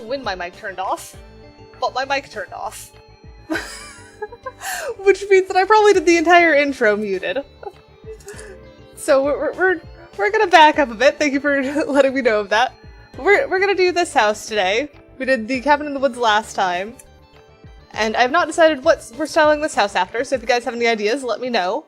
When my mic turned off. But my mic turned off. Which means that I probably did the entire intro muted. So we're gonna back up a bit. Thank you for letting me know of that. We're gonna do this house today. We did the cabin in the woods last time. And I've not decided what we're styling this house after, so if you guys have any ideas, let me know.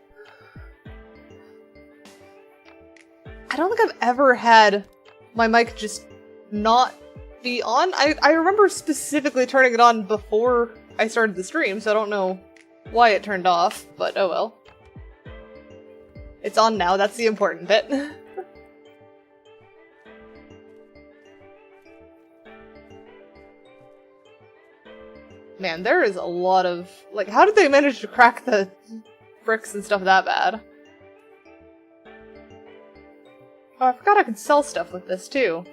I don't think I've ever had my mic just not be on. I remember specifically turning it on before I started the stream, so I don't know why it turned off, but oh well. It's on now, that's the important bit. Man, there is a lot of... like, how did they manage to crack the bricks and stuff that bad? Oh, I forgot I could sell stuff with this, too.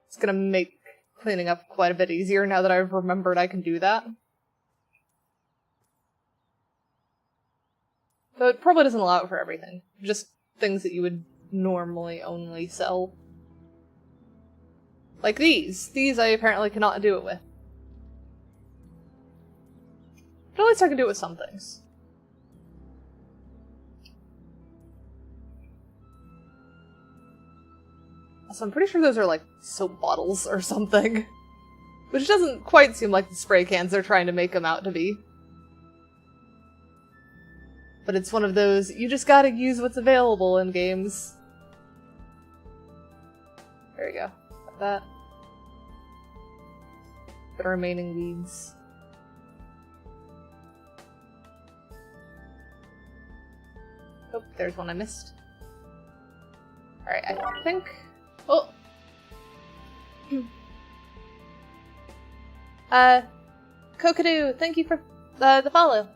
It's gonna make cleaning up quite a bit easier now that I've remembered I can do that. Though it probably doesn't allow it for everything. Just things that you would normally only sell. Like these. These I apparently cannot do it with. But at least I can do it with some things. So I'm pretty sure those are like soap bottles or something. Which doesn't quite seem like the spray cans they're trying to make them out to be. But it's one of those, you just gotta use what's available in games. There we go. Got that. The remaining weeds. Oh, there's one I missed. Alright, I think... oh! Kokadu, thank you for the follow.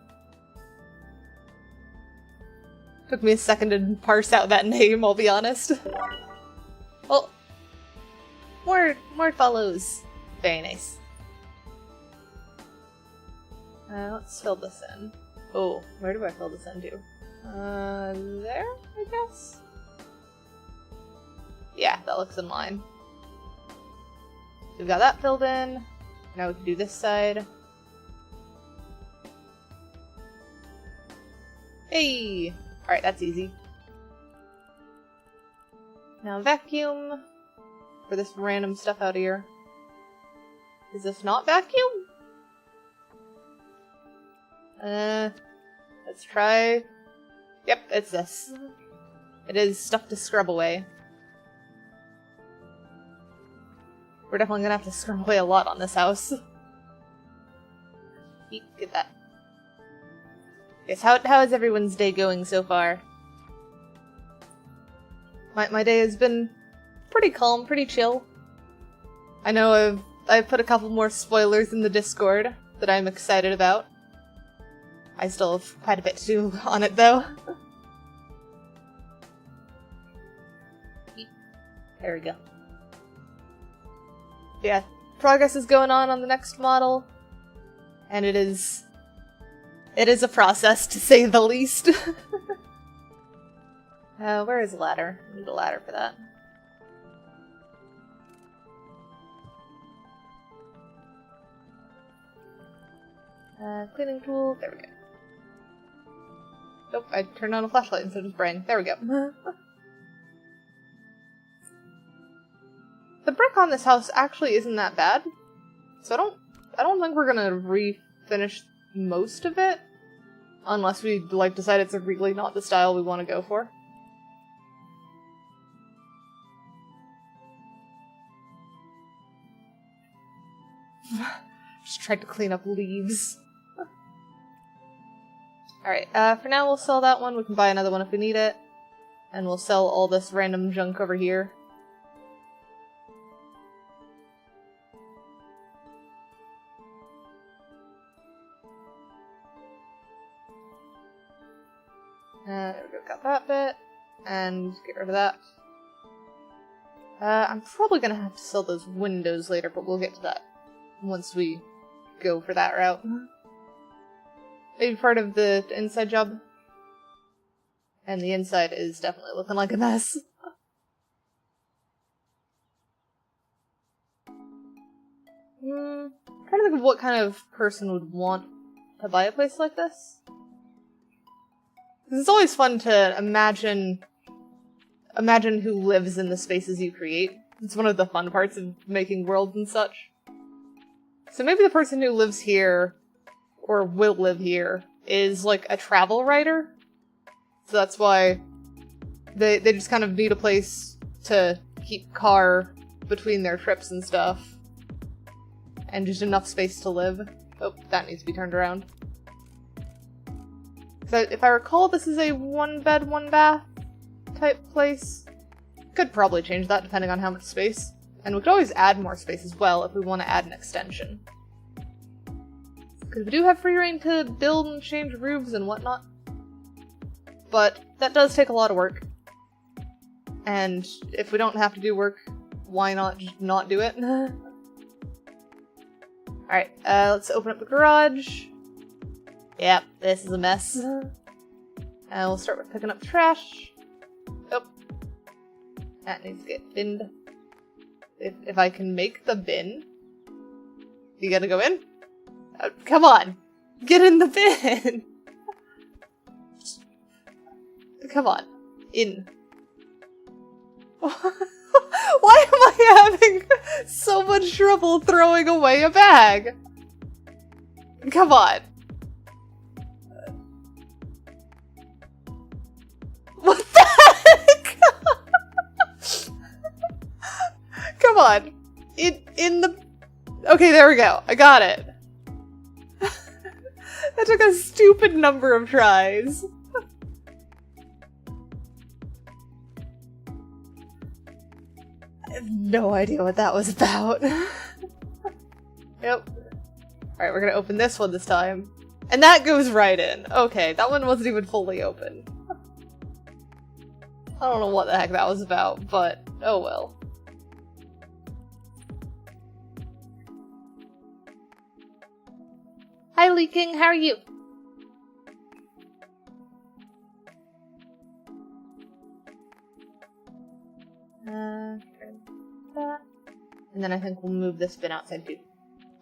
Took me a second to parse out that name, I'll be honest. Oh! More follows. Very nice. Let's fill this in. Oh, where do I fill this into? There, I guess? Yeah, that looks in line. We've got that filled in. Now we can do this side. Hey! Alright, that's easy. Now vacuum for this random stuff out here. Is this not vacuum? Let's try... Yep, it's this. It is stuff to scrub away. We're definitely gonna have to scrub away a lot on this house. Eek, get that. Yes, how is everyone's day going so far? My day has been pretty calm, pretty chill. I know I've put a couple more spoilers in the Discord that I'm excited about. I still have quite a bit to do on it, though. There we go. Yeah, progress is going on the next model, and it is a process, to say the least. Where is the ladder? I need a ladder for that. Cleaning tool, there we go. Nope, I turned on a flashlight instead of spraying. There we go. The brick on this house actually isn't that bad, so I don't think we're gonna refinish most of it, unless we like decide it's really not the style we want to go for. Just tried to clean up leaves. Alright, for now we'll sell that one. We can buy another one if we need it. And we'll sell all this random junk over here. There we go, got that bit. And get rid of that. I'm probably gonna have to sell those windows later, but we'll get to that once we go for that route. Maybe part of the inside job. And the inside is definitely looking like a mess. trying to think of what kind of person would want to buy a place like this. It's always fun to imagine who lives in the spaces you create. It's one of the fun parts of making worlds and such. So maybe the person who lives here, or will live here, is like a travel writer. So that's why they just kind of need a place to keep Car between their trips and stuff. And just enough space to live. Oh, that needs to be turned around. So if I recall, this is a 1-bed, 1-bath type place. Could probably change that depending on how much space. And we could always add more space as well if we want to add an extension. Because we do have free reign to build and change roofs and whatnot. But that does take a lot of work. And if we don't have to do work, why not just not do it? Alright, let's open up the garage. Yep, this is a mess. And we'll start with picking up trash. Oh. That needs to get binned. If I can make the bin. You gotta go in? Come on! Get in the bin! Come on. In. Why am I having so much trouble throwing away a bag? Come on. What the heck? Come on. In the... Okay, there we go. I got it. That took a stupid number of tries. I have no idea what that was about. Yep. Alright, we're gonna open this one this time. And that goes right in. Okay, that one wasn't even fully open. I don't know what the heck that was about, but oh well. Hi, Leaking, how are you? And then I think we'll move this bin outside too.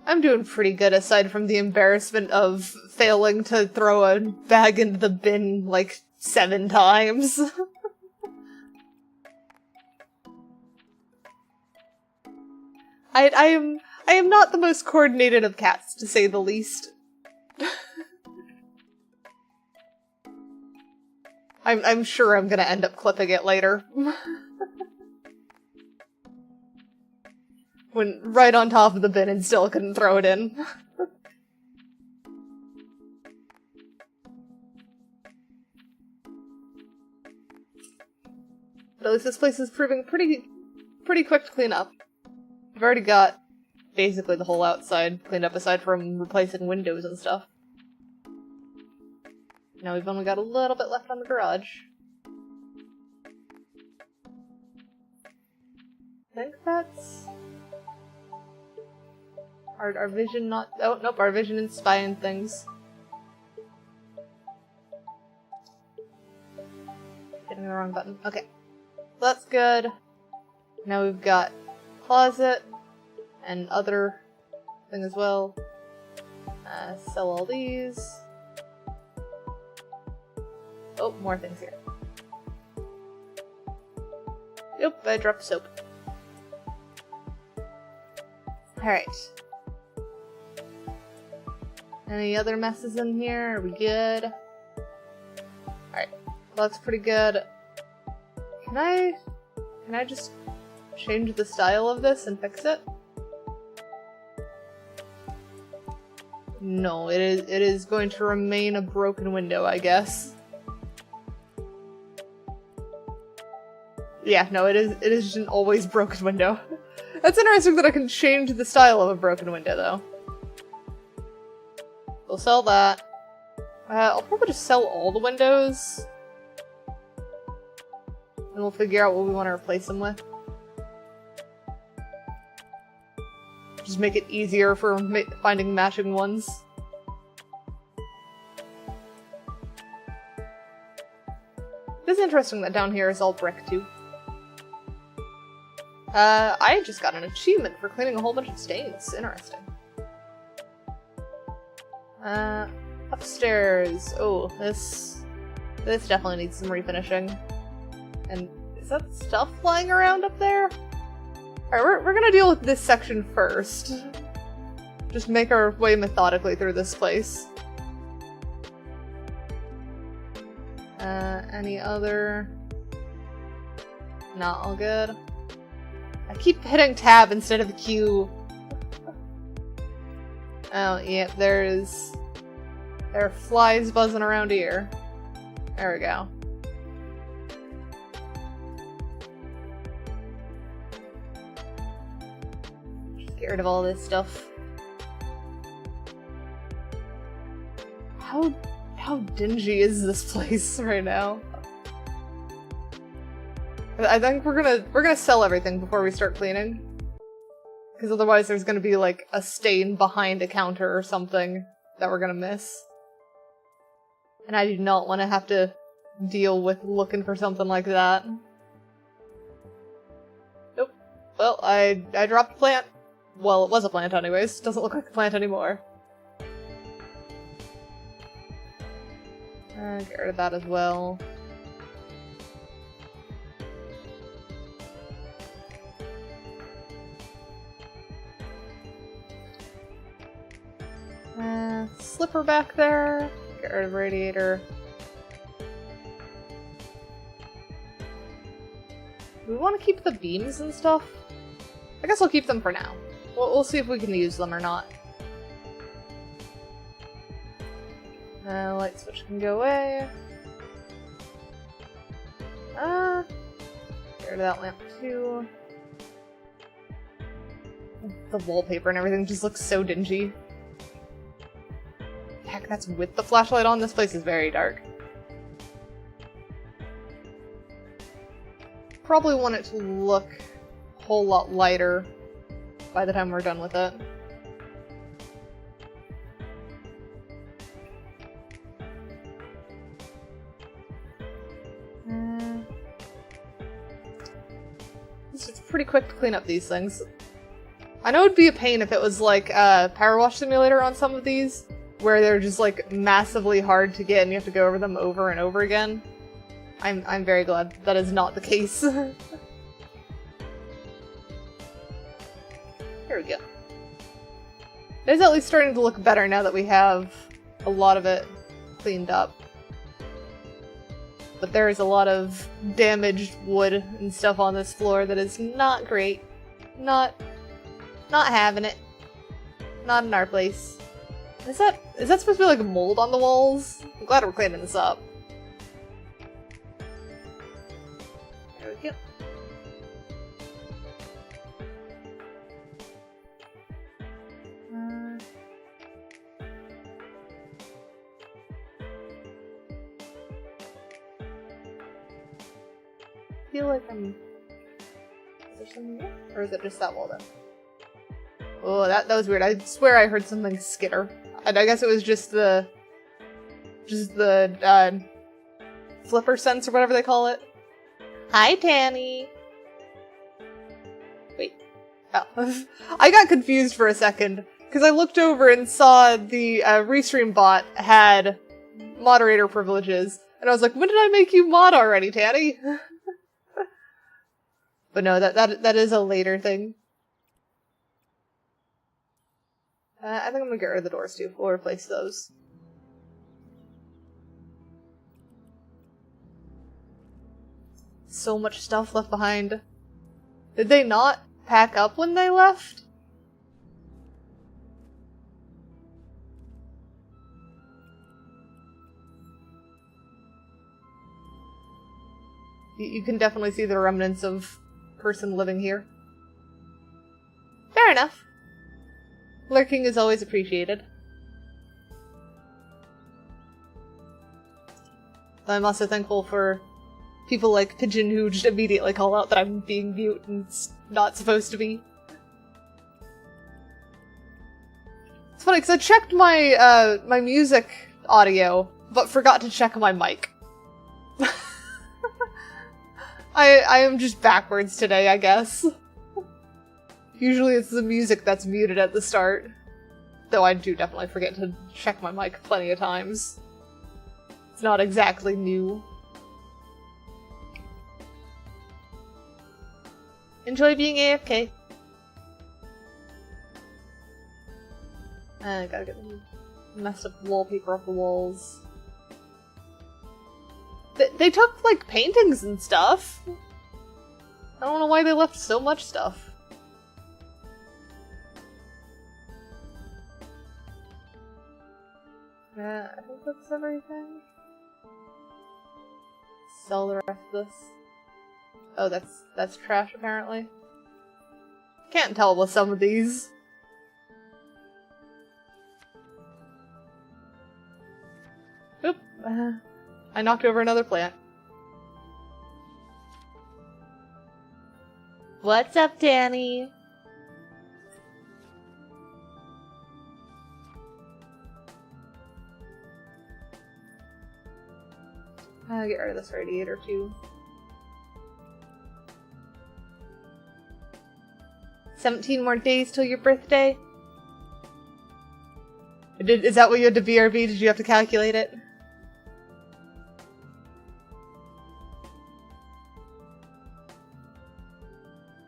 I'm doing pretty good aside from the embarrassment of failing to throw a bag into the bin like 7 times. I am not the most coordinated of cats, to say the least. I'm sure I'm gonna end up clipping it later. Went right on top of the bin and still couldn't throw it in. But at least this place is proving pretty quick to clean up. I've already got basically the whole outside cleaned up aside from replacing windows and stuff. Now we've only got a little bit left on the garage. I think that's... Our vision not- oh, nope, our vision and spying things. Hitting the wrong button. Okay. So that's good. Now we've got closet and other thing as well. Sell all these. Oh, more things here. Yep, I dropped soap. Alright. Any other messes in here? Are we good? Alright. Looks pretty good. Can I just change the style of this and fix it? No, it is going to remain a broken window, I guess. Yeah, no, it is just an always broken window. That's interesting that I can change the style of a broken window, though. We'll sell that. I'll probably just sell all the windows. And we'll figure out what we want to replace them with. Just make it easier for finding matching ones. It is interesting that down here is all brick, too. I just got an achievement for cleaning a whole bunch of stains. Interesting. Upstairs. Oh, this definitely needs some refinishing. And is that stuff flying around up there? Alright, we're gonna deal with this section first. Just make our way methodically through this place. Any other... Not all good. I keep hitting tab instead of Q. Oh, yeah, there are flies buzzing around here. There we go. Just get rid of all this stuff. How dingy is this place right now? I think we're gonna sell everything before we start cleaning. Because otherwise there's gonna be like a stain behind a counter or something that we're gonna miss. And I do not want to have to deal with looking for something like that. Nope. Well, I dropped a plant. Well, it was a plant anyways. Doesn't look like a plant anymore. Get rid of that as well. Slipper back there. Get rid of radiator. Do we want to keep the beams and stuff? I guess we'll keep them for now. We'll see if we can use them or not. Light switch can go away. Get rid of that lamp too. The wallpaper and everything just looks so dingy. Heck, that's with the flashlight on? This place is very dark. Probably want it to look a whole lot lighter by the time we're done with it. It's pretty quick to clean up these things. I know it'd be a pain if it was like a Power Wash Simulator on some of these, where they're just like massively hard to get and you have to go over them over and over again. I'm very glad that is not the case. Here we go. It's at least starting to look better now that we have a lot of it cleaned up. But there is a lot of damaged wood and stuff on this floor that is not great. Not having it. Not in our place. Is that supposed to be like mold on the walls? I'm glad we're cleaning this up. There we go. I feel like I'm... Is there something here? Or is it just that wall then? Oh, that was weird. I swear I heard something skitter. And I guess it was just the flipper sense or whatever they call it. Hi, Tanny! Wait. Oh. I got confused for a second, because I looked over and saw the Restream bot had moderator privileges, and I was like, when did I make you mod already, Tanny? But no, that is a later thing. I think I'm gonna get rid of the doors too. We'll replace those. So much stuff left behind. Did they not pack up when they left? You can definitely see the remnants of person living here. Fair enough. Lurking is always appreciated. I'm also thankful for people like Pigeon who just immediately call out that I'm being mute and it's not supposed to be. It's funny because I checked my my music audio, but forgot to check my mic. I am just backwards today, I guess. Usually it's the music that's muted at the start. Though I do definitely forget to check my mic plenty of times. It's not exactly new. Enjoy being AFK. I gotta get the messed up wallpaper off the walls. They took, like, paintings and stuff. I don't know why they left so much stuff. I think that's everything. Sell the rest of this. Oh, that's trash, apparently. Can't tell with some of these. Oop. I knocked over another plant. What's up, Danny? I'll get rid of this radiator, too. 17 more days till your birthday? Is that what you had to BRB? Did you have to calculate it?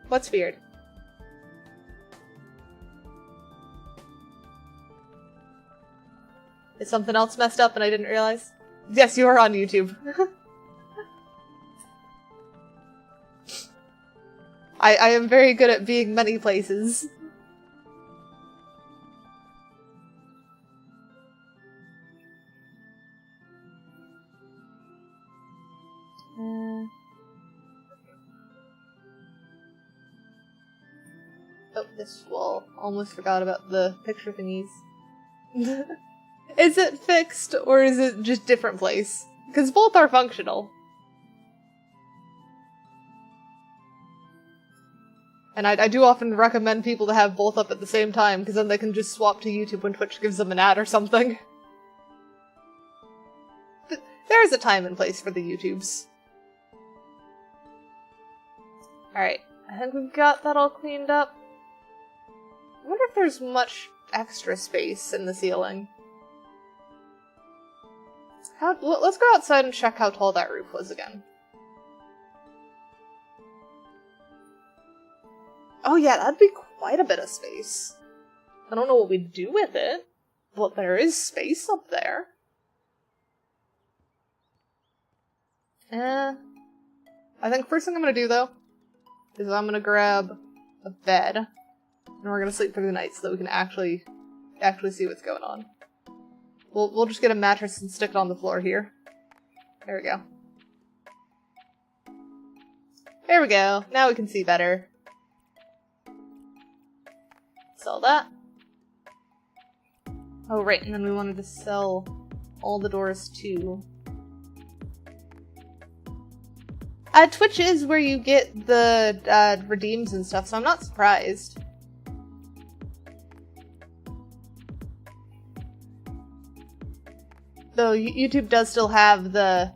What's weird? Is something else messed up and I didn't realize? Yes, you are on YouTube. I am very good at being many places. Oh, this wall. Almost forgot about the picture thingies. Is it fixed, or is it just different place? Because both are functional. And I do often recommend people to have both up at the same time, because then they can just swap to YouTube when Twitch gives them an ad or something. But there is a time and place for the YouTubes. Alright, I think we've got that all cleaned up. I wonder if there's much extra space in the ceiling. Let's go outside and check how tall that roof was again. Oh yeah, that'd be quite a bit of space. I don't know what we'd do with it, but there is space up there. I think first thing I'm gonna do, though, is I'm gonna grab a bed, and we're gonna sleep through the night so that we can actually see what's going on. We'll just get a mattress and stick it on the floor here. There we go. There we go. Now we can see better. Sell that. Oh, right, and then we wanted to sell all the doors too. Twitch is where you get the redeems and stuff, so I'm not surprised. Though YouTube does still have the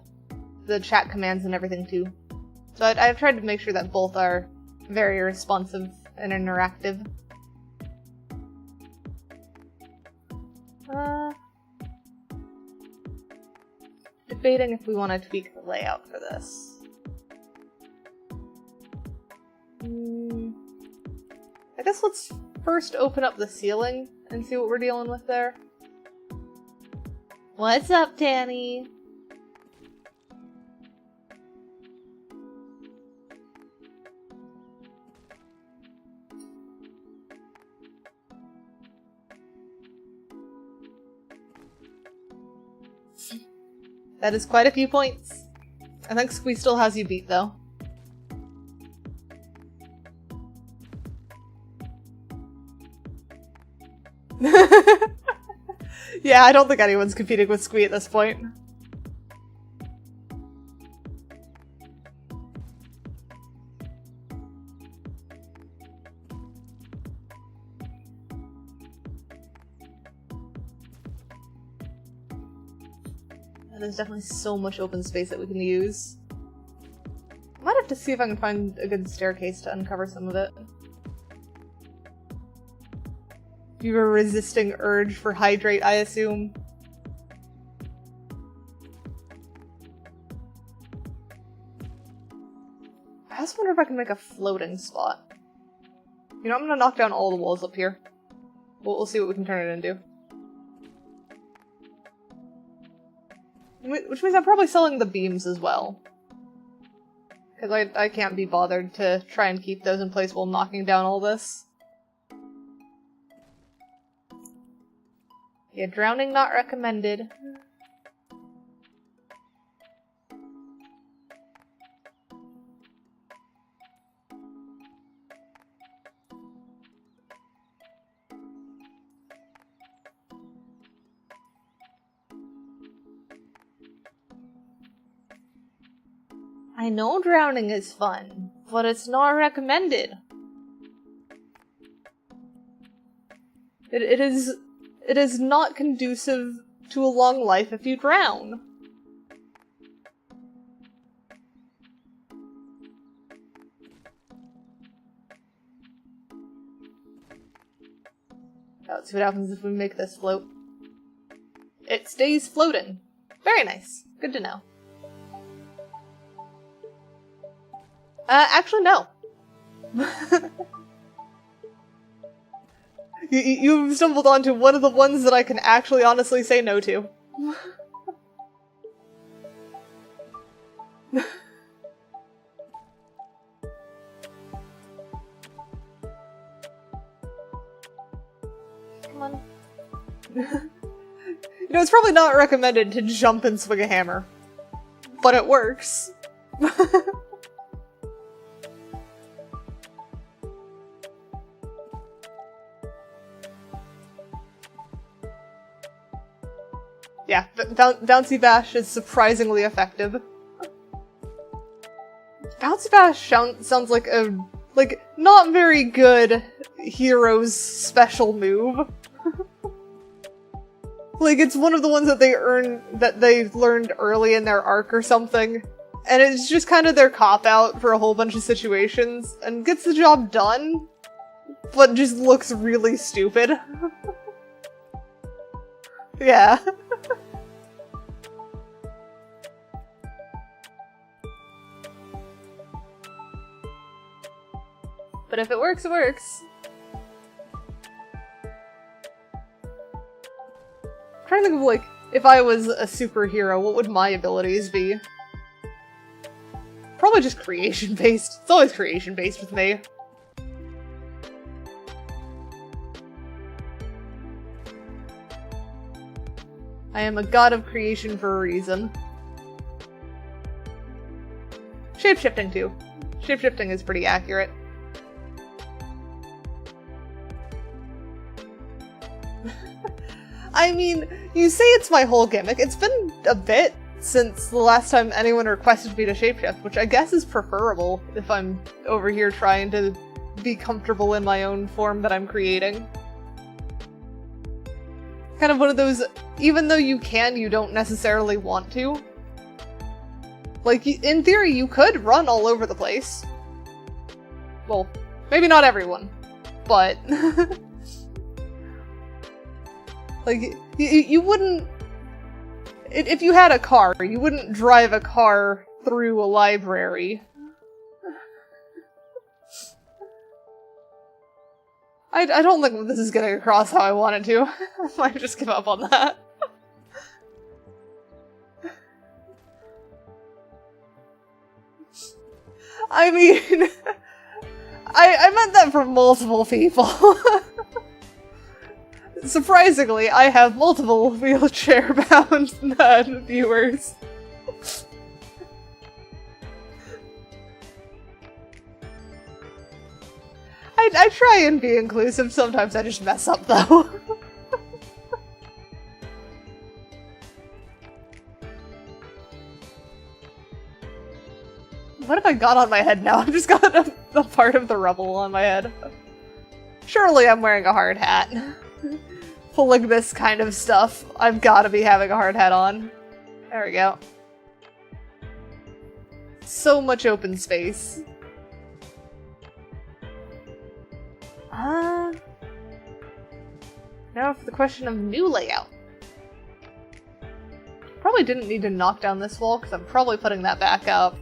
chat commands and everything too. So I've tried to make sure that both are very responsive and interactive. Debating if we want to tweak the layout for this. I guess let's first open up the ceiling and see what we're dealing with there. What's up, Danny? That is quite a few points. I think Squee still has you beat, though. Yeah, I don't think anyone's competing with Squee at this point. There's definitely so much open space that we can use. I might have to see if I can find a good staircase to uncover some of it. resisting urge for hydrate, I assume. I also wonder if I can make a floating spot. You know, I'm gonna knock down all the walls up here. We'll see what we can turn it into. Which means I'm probably selling the beams as well. Because I can't be bothered to try and keep those in place while knocking down all this. Yeah, drowning not recommended. I know drowning is fun, but it's not recommended. It is not conducive to a long life if you drown. Let's see what happens if we make this float. It stays floating. Very nice. Good to know. Actually, no. You've stumbled onto one of the ones that I can actually honestly say no to. Come on. You know, it's probably not recommended to jump and swing a hammer, but it works. Yeah, Bouncy Bash is surprisingly effective. Bouncy Bash sounds like a, not very good hero's special move. It's one of the ones that they learned early in their arc or something. And it's just kind of their cop-out for a whole bunch of situations, and gets the job done, but just looks really stupid. Yeah. But if it works, it works. I'm trying to think of, if I was a superhero, what would my abilities be? Probably just creation-based. It's always creation-based with me. I am a god of creation for a reason. Shapeshifting, too. Shapeshifting is pretty accurate. I mean, you say it's my whole gimmick. It's been a bit since the last time anyone requested me to shapeshift, which I guess is preferable if I'm over here trying to be comfortable in my own form that I'm creating. Kind of one of those, even though you can, you don't necessarily want to. In theory, you could run all over the place. Well, maybe not everyone, but... you wouldn't... If you had a car, you wouldn't drive a car through a library. I don't think this is getting across how I want it to. I might just give up on that. I mean... I meant that for multiple people. Surprisingly, I have multiple wheelchair-bound viewers. I try and be inclusive, sometimes I just mess up though. What have I got on my head now? I've just got a part of the rubble on my head. Surely I'm wearing a hard hat. Pulling this kind of stuff, I've gotta be having a hard hat on. There we go. So much open space. Now for the question of new layout. Probably didn't need to knock down this wall, because I'm probably putting that back up.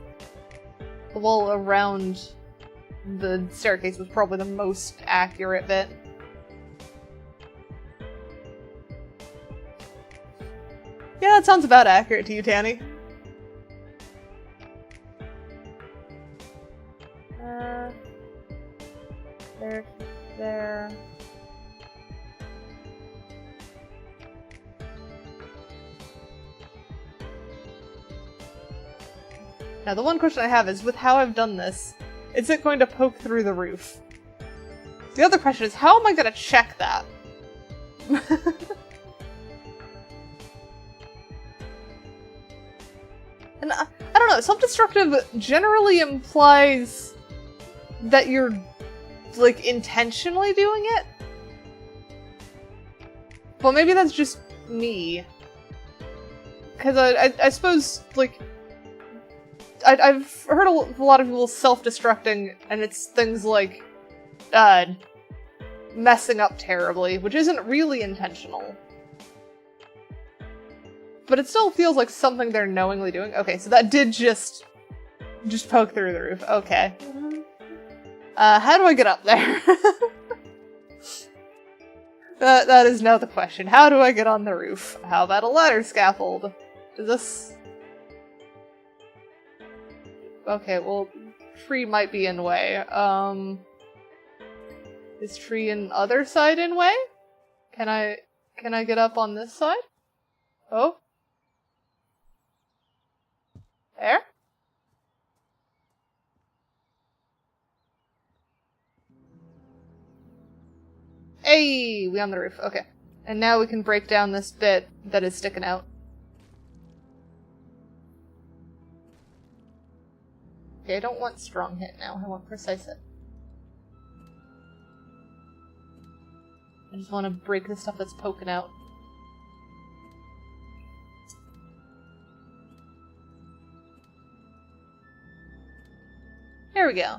The wall around the staircase was probably the most accurate bit. Yeah, that sounds about accurate to you, Tanny. There. Now, the one question I have is, with how I've done this, is it going to poke through the roof? The other question is, how am I going to check that? And I don't know, self-destructive generally implies that you're, like, intentionally doing it? Well, maybe that's just me. Because I suppose, like, I've heard a lot of people self-destructing, and it's things like, messing up terribly, which isn't really intentional. But it still feels like something they're knowingly doing. Okay, so that did just poke through the roof. Okay. How do I get up there? That is now the question. How do I get on the roof? How about a ladder scaffold? Does this... Okay, well, tree might be in way. Is tree in other side in way? Can I get up on this side? Oh? There? Hey, we on the roof. Okay. And now we can break down this bit that is sticking out. Okay, I don't want strong hit now. I want precise hit. I just want to break the stuff that's poking out. There we go.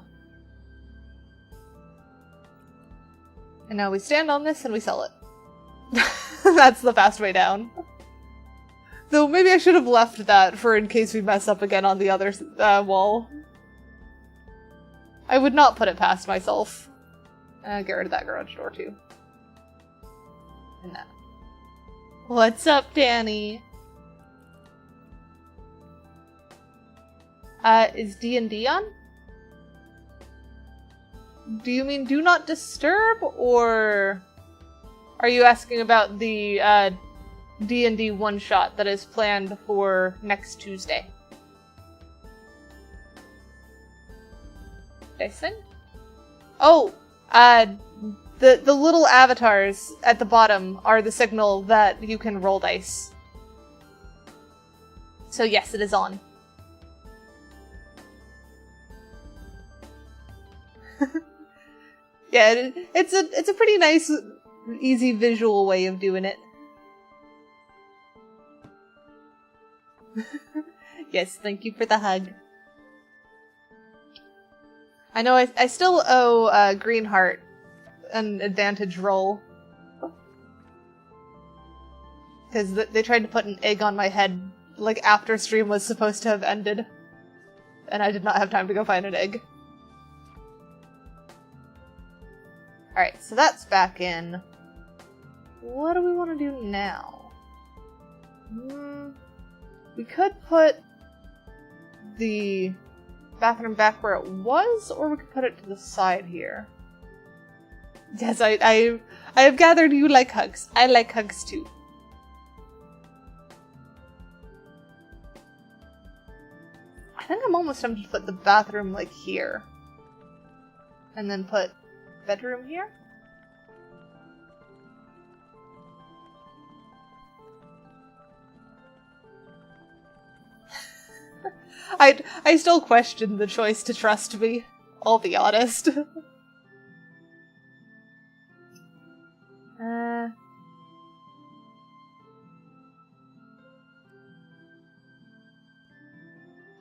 And now we stand on this and we sell it. That's the fast way down. Though maybe I should have left that for in case we mess up again on the other wall. I would not put it past myself. Get rid of that garage door too. And that. What's up, Danny? Is D&D on? Do you mean do not disturb, or are you asking about the D&D one-shot that is planned for next Tuesday? Did I sing? Oh, the little avatars at the bottom are the signal that you can roll dice. So yes, it is on. Yeah, it's a pretty nice, easy visual way of doing it. Yes, thank you for the hug. I know I still owe Greenheart an advantage roll. Because they tried to put an egg on my head, like, after stream was supposed to have ended. And I did not have time to go find an egg. Alright, so that's back in. What do we want to do now? We could put the bathroom back where it was, or we could put it to the side here. Yes, I have gathered you like hugs. I like hugs too. I think I'm almost tempted to put the bathroom like here. And then put bedroom here? I still question the choice to trust me. I'll be honest.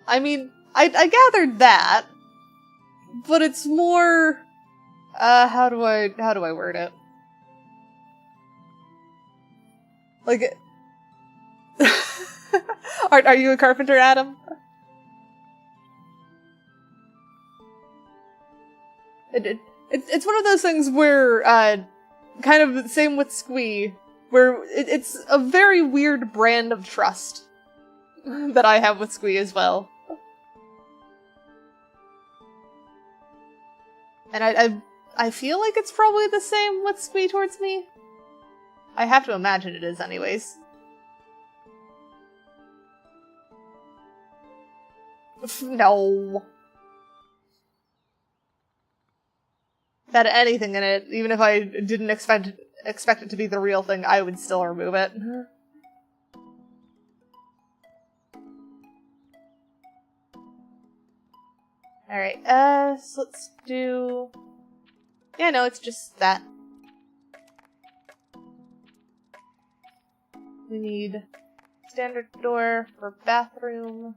I mean, I gathered that, but it's more, how do I word it? Like, are you a carpenter, Adam? It's one of those things where, kind of the same with Squee, where it's a very weird brand of trust that I have with Squee as well. And I feel like it's probably the same with Squee towards me. I have to imagine it is anyways. No. That anything in it, even if I didn't expect it to be the real thing, I would still remove it. Alright, so let's do... Yeah, no, it's just that. We need standard door for bathroom.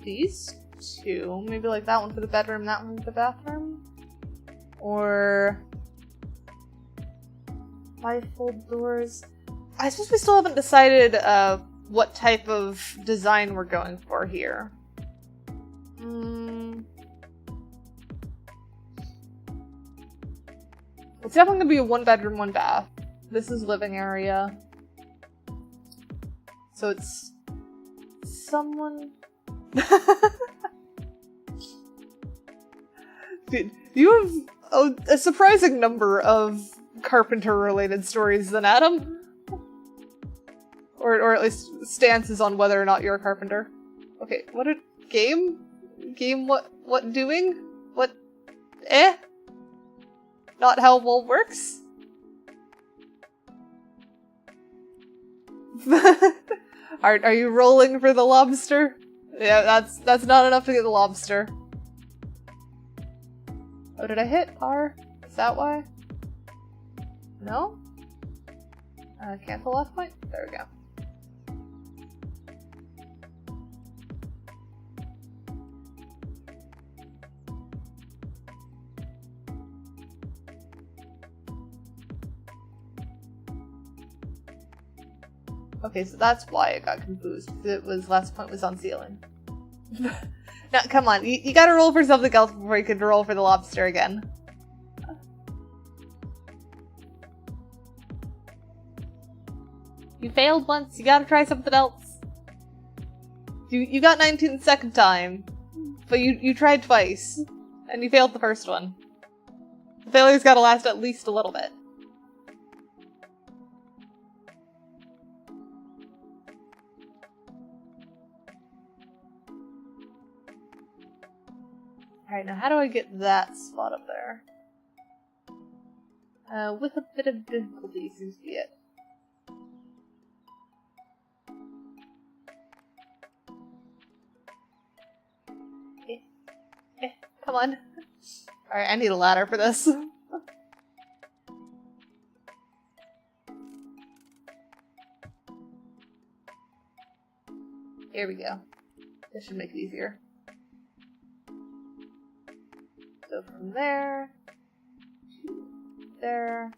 These two. Maybe like that one for the bedroom, that one for the bathroom. Or... bifold doors. I suppose we still haven't decided what type of design we're going for here. It's definitely gonna be a 1 bedroom, 1 bath. This is living area. So it's someone... Dude, you have a surprising number of carpenter-related stories than Adam. Or at least stances on whether or not you're a carpenter. Okay, what a game? Game what doing? What Not how wool works? Are you rolling for the lobster? Yeah, that's not enough to get the lobster. Oh, did I hit R? Is that why? No? Cancel last point? There we go. Okay, so that's why it got confused. It was last point was on ceiling. Now, come on, you gotta roll for something else before you can roll for the lobster again. You failed once, you gotta try something else. You got 19 the second time, but you tried twice, and you failed the first one. The failure's gotta last at least a little bit. Alright, now how do I get that spot up there? With a bit of difficulty seems to be it. Come on. Alright, I need a ladder for this. Here we go. This should make it easier. So from there to there.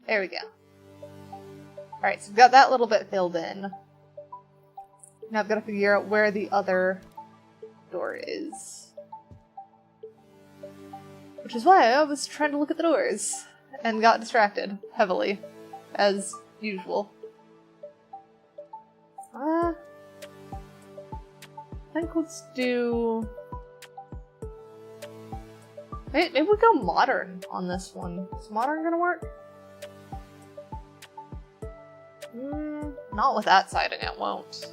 There we go. Alright, so we've got that little bit filled in. Now I've got to figure out where the other door is. Which is why I was trying to look at the doors and got distracted heavily, as usual. I think let's do... Maybe we go modern on this one. Is modern gonna work? Not with that siding, it won't.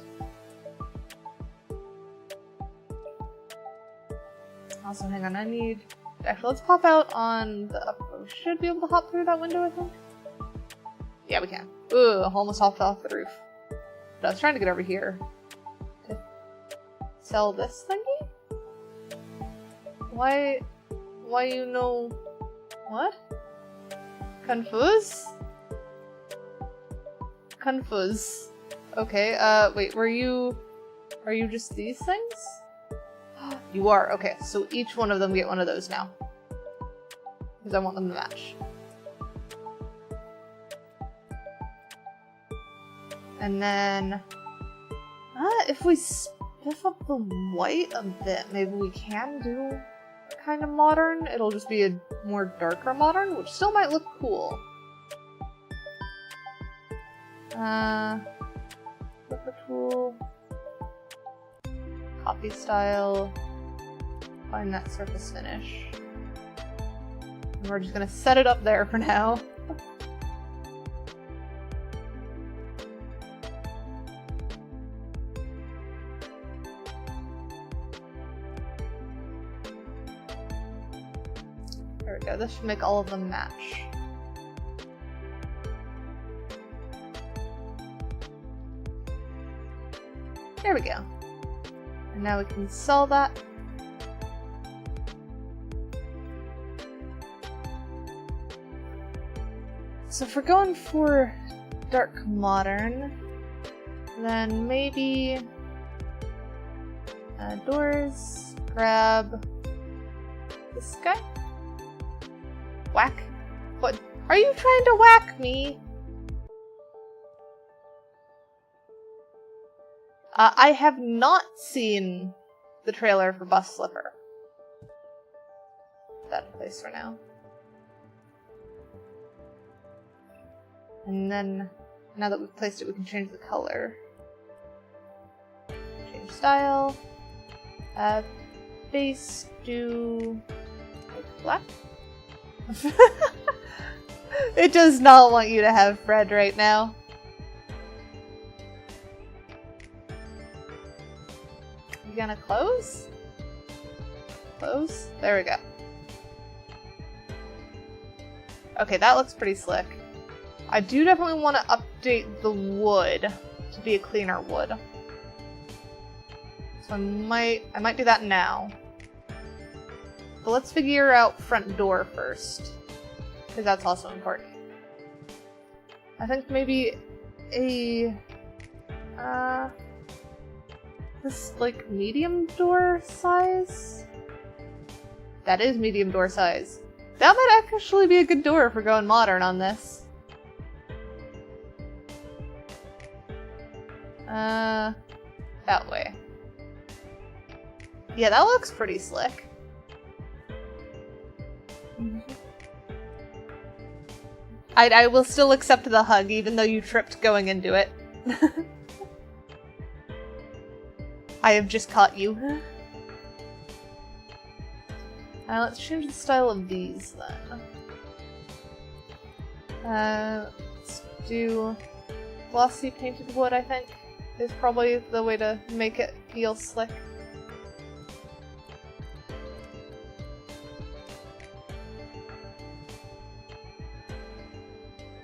Also, hang on, I need... Actually, let's pop out on the... We should be able to hop through that window, I think. Yeah, we can. Ugh, almost hopped off the roof. But I was trying to get over here. To sell this thingy? Why you know... What? Confused? Confused. Okay, wait, are you just these things? You are, okay, so each one of them get one of those now. Because I want them to match. And then, if we spiff up the white a bit, maybe we can do kind of modern. It'll just be a more darker modern, which still might look cool. Flipper tool. Copy style. Find that surface finish. And we're just gonna set it up there for now. There we go, this should make all of them match. There we go. And now we can sell that. So if we're going for dark modern, then maybe doors, grab this guy. Whack? What? Are you trying to whack me? I have not seen the trailer for Bus Slipper. Put that in place for now. And then, now that we've placed it, we can change the color. Change style. Base do like black. It does not want you to have Fred right now. You gonna close? Close? There we go. Okay, that looks pretty slick. I do definitely want to update the wood to be a cleaner wood. So I might do that now. But let's figure out front door first, because that's also important. I think maybe a this like medium door size? That is medium door size. That might actually be a good door if we're going modern on this. That way. Yeah, that looks pretty slick. I will still accept the hug, even though you tripped going into it. I have just caught you. Let's change the style of these, then. Let's do glossy painted wood, I think, is probably the way to make it feel slick.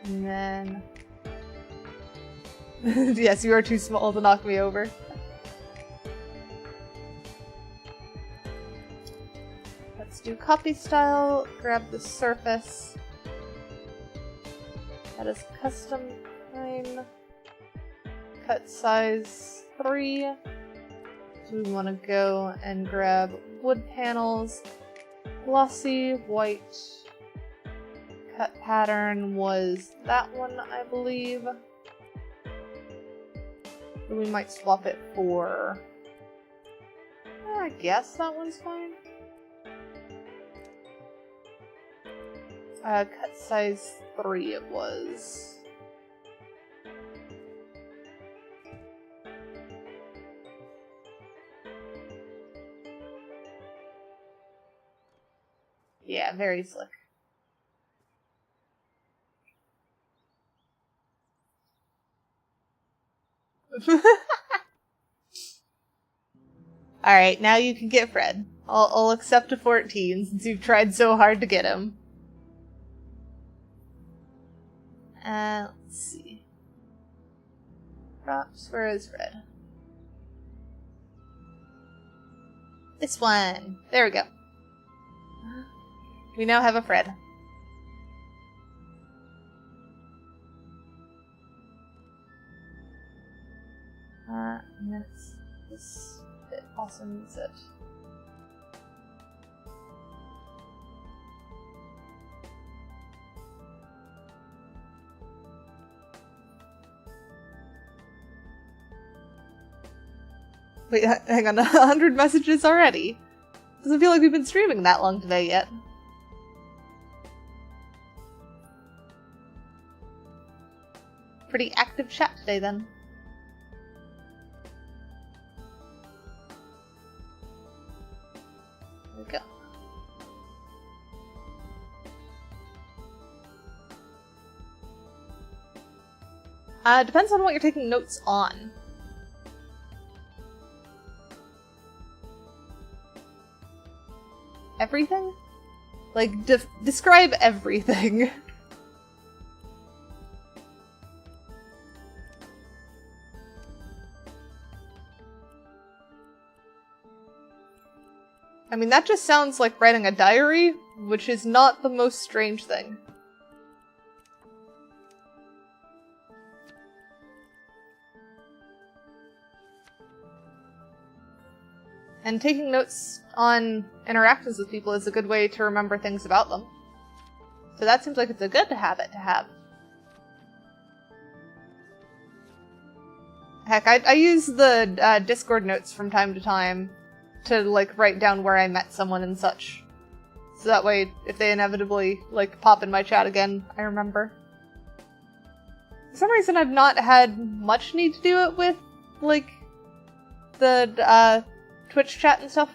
And then... yes, you are too small to knock me over. Let's do copy style, grab the surface. That is custom frame. Cut size 3. So we want to go and grab wood panels. Glossy, white. Cut pattern was that one, I believe. So we might swap it for... I guess that one's fine. Cut size 3 it was. Yeah, very slick. Alright, now you can get Fred. I'll accept a 14 since you've tried so hard to get him. Let's see. Props, where is Fred? This one! There we go. We now have a Fred. And then it's this bit also needs it. Wait, hang on, 100 messages already? Doesn't feel like we've been streaming that long today yet. Pretty active chat today then. There we go. Depends on what you're taking notes on. Everything? Like, describe everything. I mean, that just sounds like writing a diary, which is not the most strange thing. And taking notes on interactions with people is a good way to remember things about them. So that seems like it's a good habit to have. Heck, I use the Discord notes from time to time to, like, write down where I met someone and such. So that way, if they inevitably, like, pop in my chat again, I remember. For some reason, I've not had much need to do it with, like, the, Twitch chat and stuff.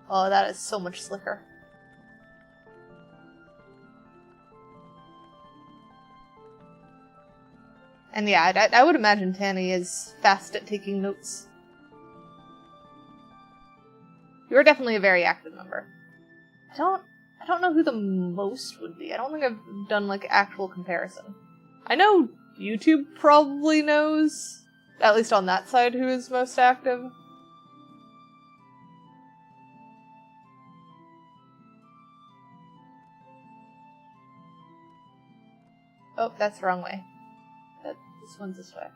Oh, that is so much slicker. And yeah, I would imagine Tanny is fast at taking notes. You're definitely a very active member. I don't know who the most would be. I don't think I've done, like, actual comparison. I know YouTube probably knows, at least on that side, who is most active. Oh, that's the wrong way. This one's this way.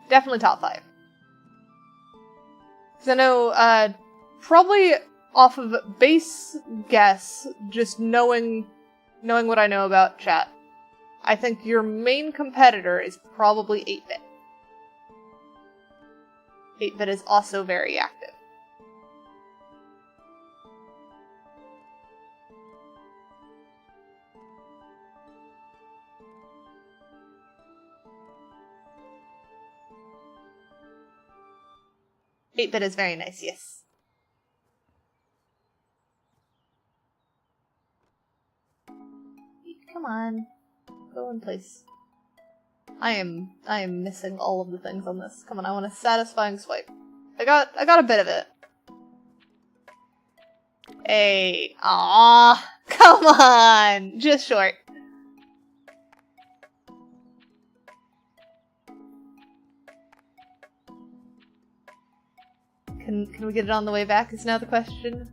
Definitely top 5. Because I know, probably off of base guess, just knowing what I know about chat, I think your main competitor is probably 8-bit. 8-bit is also very active. Eight-bit is very nice, yes. Come on. Go in place. I am missing all of the things on this. Come on, I want a satisfying swipe. I got a bit of it. Hey, aww, come on, just short. Can we get it on the way back is now the question.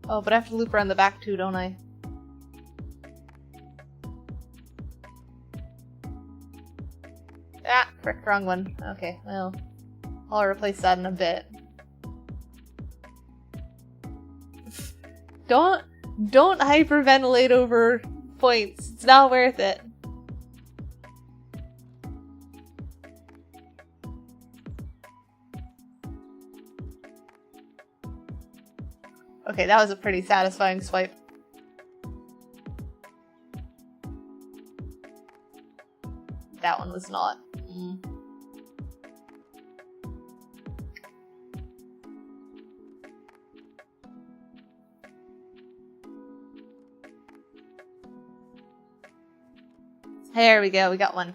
Oh, but I have to loop around the back too, don't I? Ah, frick, wrong one. Okay, well, I'll replace that in a bit. Don't hyperventilate over points. It's not worth it. Okay, that was a pretty satisfying swipe. That one was not. There we go, we got one.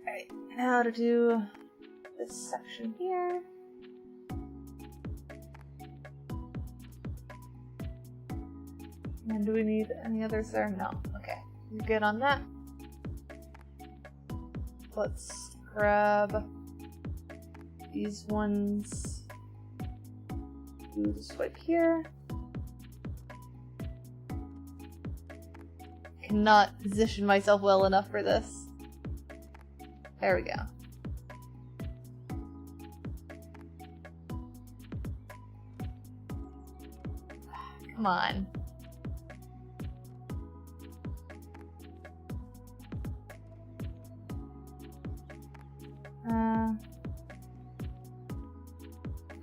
Alright, now to do this section here. And do we need any others there? No. Okay. We're good on that. Let's grab these ones. Do the swipe here. Cannot position myself well enough for this. There we go. Come on.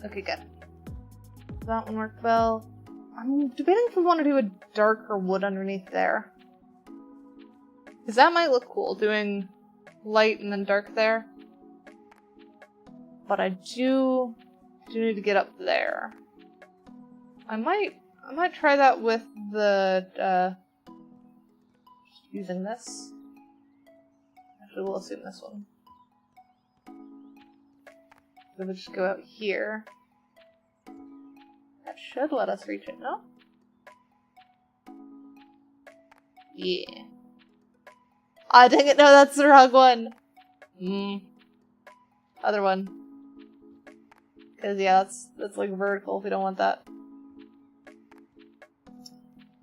Okay, good. That one worked well. I'm debating if we want to do a darker wood underneath there. Because that might look cool, doing light and then dark there. But I do need to get up there. I might try that with the, using this. Actually, we'll assume this one. So we'll just go out here. That should let us reach it, no? Yeah. Ah, dang it, no, that's the wrong one! Other one. Because, yeah, that's like vertical if we don't want that.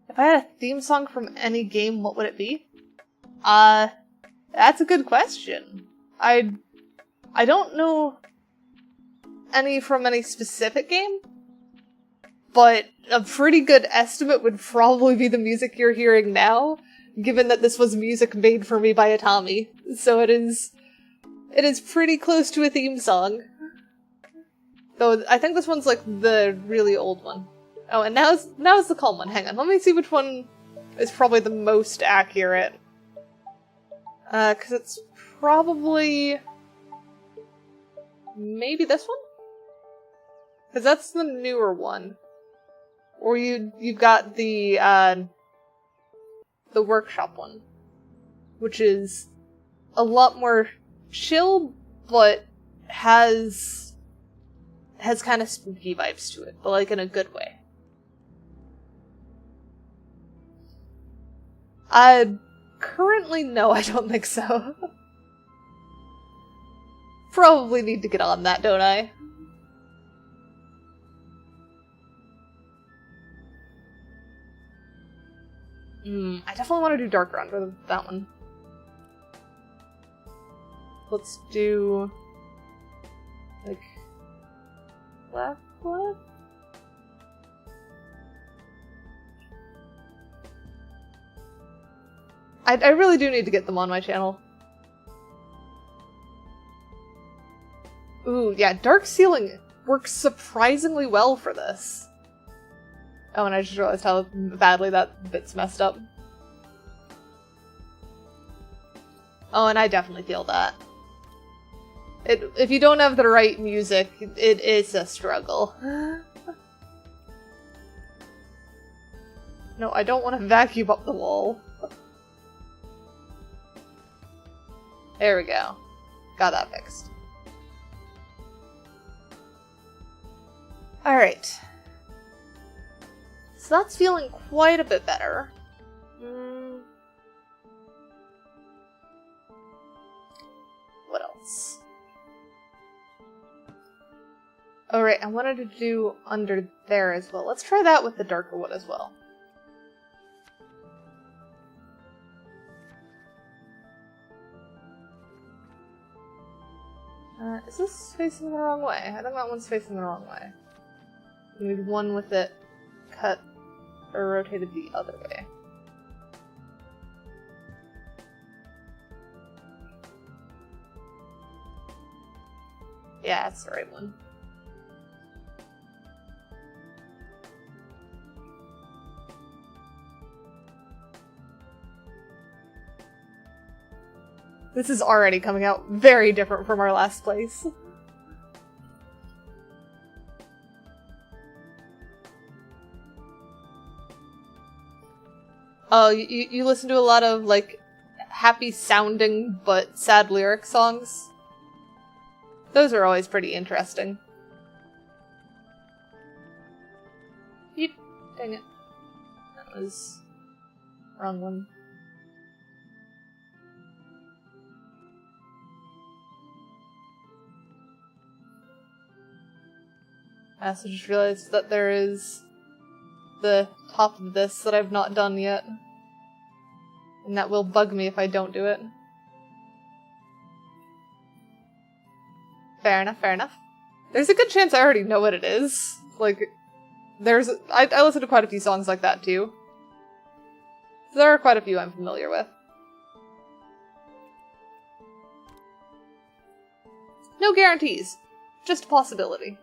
If I had a theme song from any game, what would it be? That's a good question. I don't know any from any specific game, but a pretty good estimate would probably be the music you're hearing now, given that this was music made for me by Atami. So it is pretty close to a theme song. Though I think this one's like the really old one. Oh, and now's the calm one. Hang on, let me see which one is probably the most accurate. Cause it's probably maybe this one? Cause that's the newer one. Or you've got the workshop one, which is a lot more chill, but has kind of spooky vibes to it, but like in a good way. Currently, no, I don't think so. Probably need to get on that, don't I? I definitely want to do darker under that one. Let's do like black wood? I really do need to get them on my channel. Ooh, yeah, dark ceiling works surprisingly well for this. Oh, and I just realized how badly that bit's messed up. Oh, and I definitely feel that. If you don't have the right music, it is a struggle. No, I don't want to vacuum up the wall. There we go. Got that fixed. Alright. So that's feeling quite a bit better. What else? Alright, I wanted to do under there as well. Let's try that with the darker wood as well. Is this facing the wrong way? I think that one's facing the wrong way. We need one with it cut or rotated the other way. Yeah, that's the right one. This is already coming out very different from our last place. Oh, you listen to a lot of, like, happy sounding but sad lyric songs? Those are always pretty interesting. Dang it. That was... wrong one. I also just realized that there is the top of this that I've not done yet. And that will bug me if I don't do it. Fair enough, fair enough. There's a good chance I already know what it is. Like, I listen to quite a few songs like that too. There are quite a few I'm familiar with. No guarantees. Just a possibility.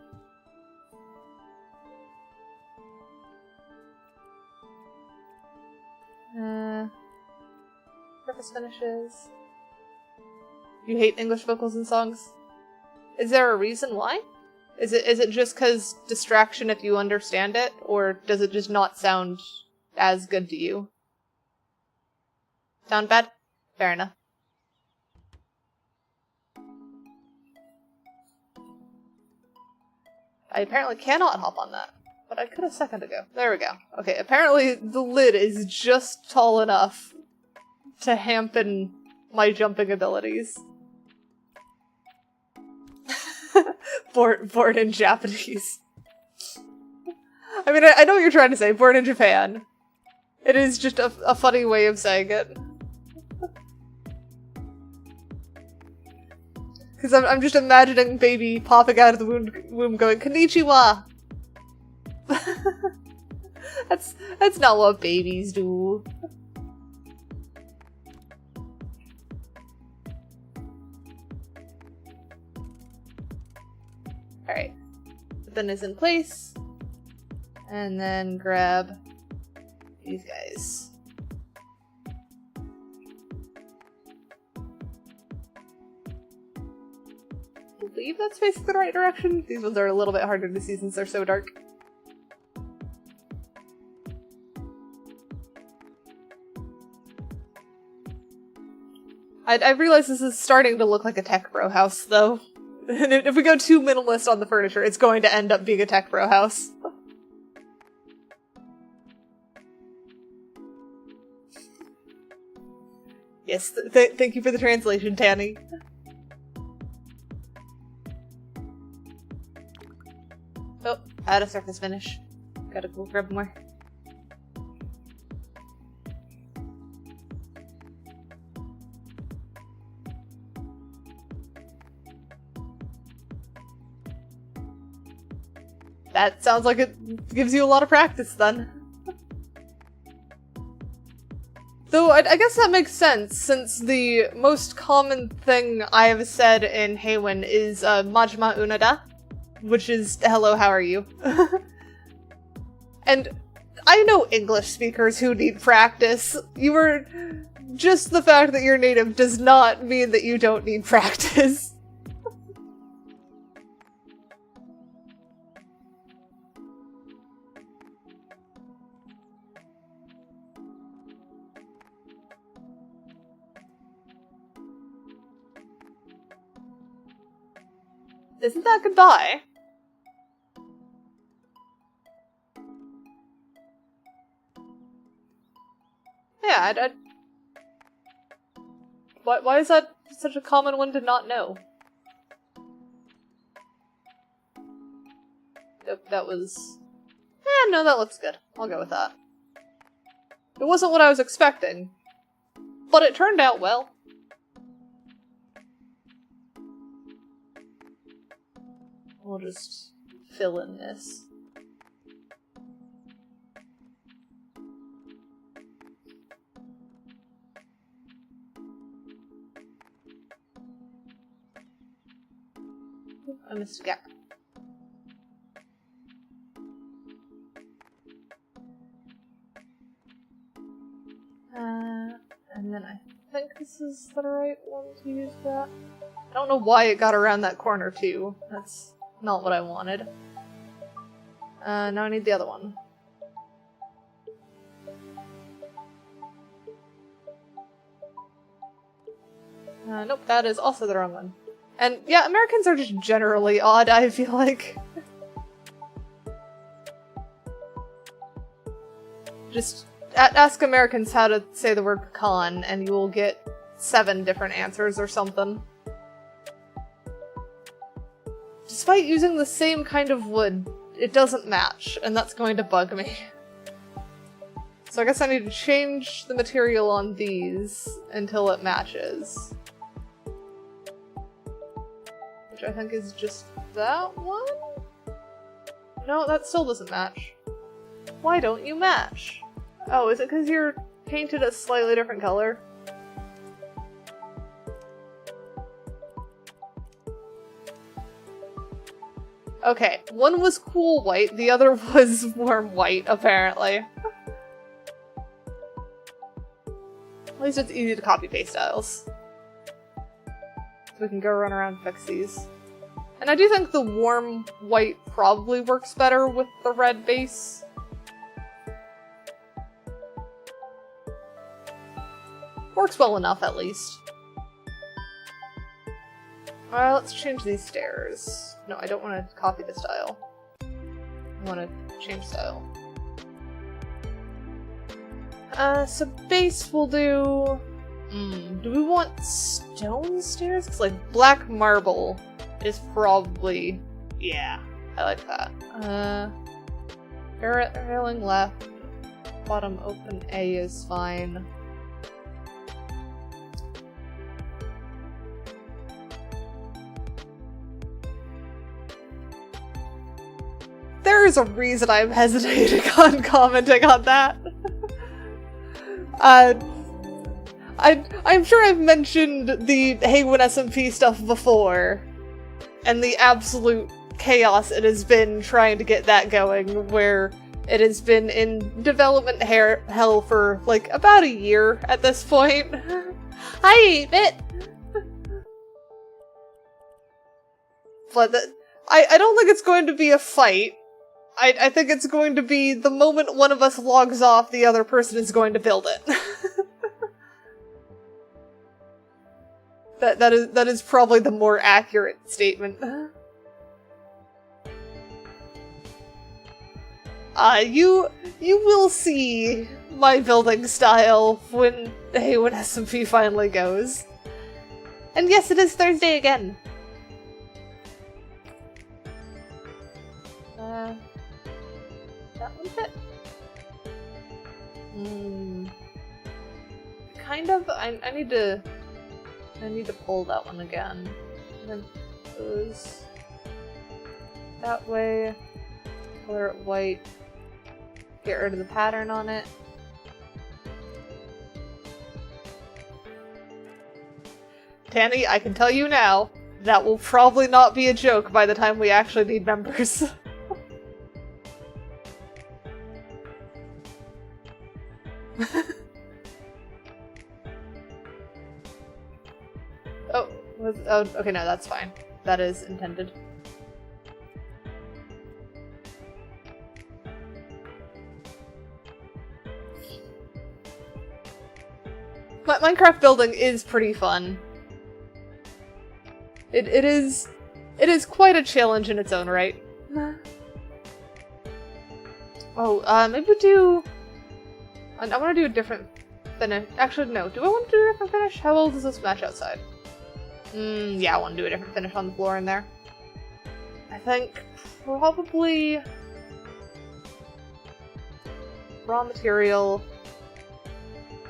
Purpose finishes. You hate English vocals in songs? Is there a reason why? Is it just cause distraction if you understand it, or does it just not sound as good to you? Sound bad? Fair enough. I apparently cannot hop on that, but I could a second ago. There we go. Okay, apparently the lid is just tall enough to hampen my jumping abilities. Born in Japanese. I mean, I know what you're trying to say, born in Japan. It is just a funny way of saying it. Because I'm just imagining baby popping out of the womb going, "Konnichiwa!" That's not what babies do. Alright. Then is in place. And then grab these guys. I believe that's facing the right direction. These ones are a little bit harder to see since they're so dark. I realize this is starting to look like a tech bro house, though. And if we go too minimalist on the furniture, it's going to end up being a tech bro house. Yes, thank you for the translation, Tanny. Oh, out of surface finish. Gotta go grab more. That sounds like it gives you a lot of practice, then. Though, I guess that makes sense, since the most common thing I have said in Haywen is, Majima Unada, which is, hello, how are you? And I know English speakers who need practice. Just the fact that you're native does not mean that you don't need practice. Isn't that goodbye? Yeah, why is that such a common one to not know? Yep, that was... no, that looks good. I'll go with that. It wasn't what I was expecting, but it turned out well. We'll just fill in this. I missed a gap. And then I think this is the right one to use that. I don't know why it got around that corner too. That's not what I wanted. Now I need the other one. Nope, that is also the wrong one. And yeah, Americans are just generally odd, I feel like. Just ask Americans how to say the word pecan, and you will get 7 different answers or something. Despite using the same kind of wood, it doesn't match, and that's going to bug me. So I guess I need to change the material on these until it matches. Which I think is just that one? No, that still doesn't match. Why don't you match? Oh, is it because you're painted a slightly different color? Okay, one was cool white, the other was warm white, apparently. At least it's easy to copy-paste styles. So we can go run around and fix these. And I do think the warm white probably works better with the red base. Works well enough, at least. Alright, let's change these stairs. No, I don't want to copy the style. I want to change style. So base we'll do... do we want stone stairs? Because, like, black marble is probably... yeah, I like that. Railing left, bottom open A is fine. There is a reason I'm hesitating on commenting on that. I'm sure I've mentioned the Haywen SMP stuff before, and the absolute chaos it has been trying to get that going, where it has been in development hell for, like, about a year at this point. I hate it! But I don't think it's going to be a fight. I think it's going to be the moment one of us logs off, the other person is going to build it. That is probably the more accurate statement. You will see my building style when Haywen SMP finally goes. And yes, it is Thursday again. That one fit? Kind of. I need to pull that one again. And then those that way. Color it white. Get rid of the pattern on it. Tanny, I can tell you now, that will probably not be a joke by the time we actually need members. Oh, okay, no, that's fine. That is intended. Minecraft building is pretty fun. It is quite a challenge in its own right. Oh, maybe we do... I want to do a different finish. Actually, no. Do I want to do a different finish? How well does this match outside? Yeah, I want to do a different finish on the floor in there. I think probably raw material.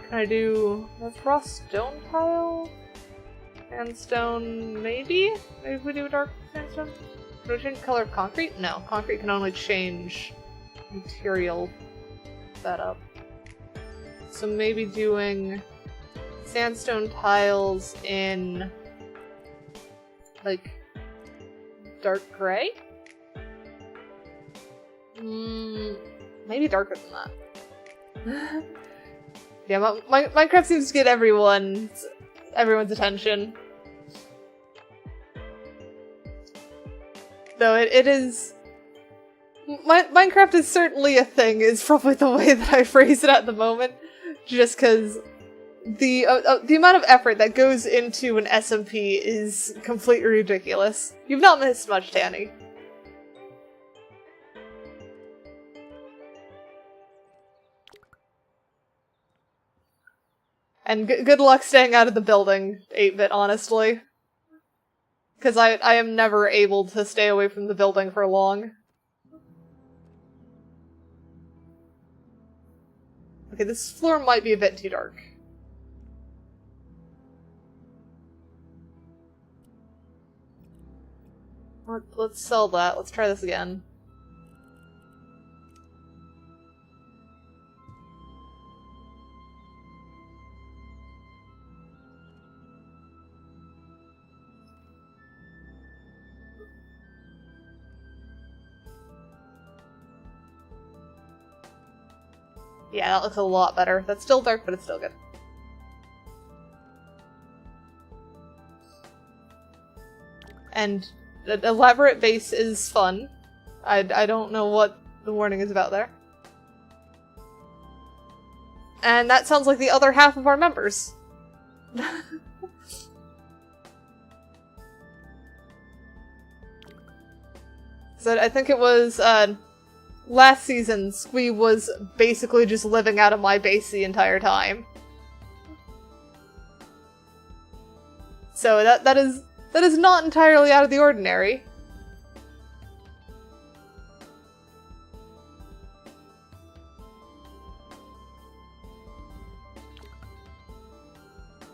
Can I do a raw stone tile? Sandstone, maybe? Maybe we do a dark sandstone? Can we change the color of concrete? No, concrete can only change material setup. So maybe doing sandstone tiles in, like, dark gray? Maybe darker than that. Yeah, Minecraft seems to get everyone's attention. Though it is... Minecraft is certainly a thing, is probably the way that I phrase it at the moment. Just because the amount of effort that goes into an SMP is completely ridiculous. You've not missed much, Tanny. And good luck staying out of the building, 8-bit, honestly. Because I am never able to stay away from the building for long. Okay, this floor might be a bit too dark. Let's sell that. Let's try this again. Yeah, that looks a lot better. That's still dark, but it's still good. And the elaborate base is fun. I don't know what the warning is about there. And that sounds like the other half of our members. So I think it was, last season, Squee was basically just living out of my base the entire time. So that is not entirely out of the ordinary.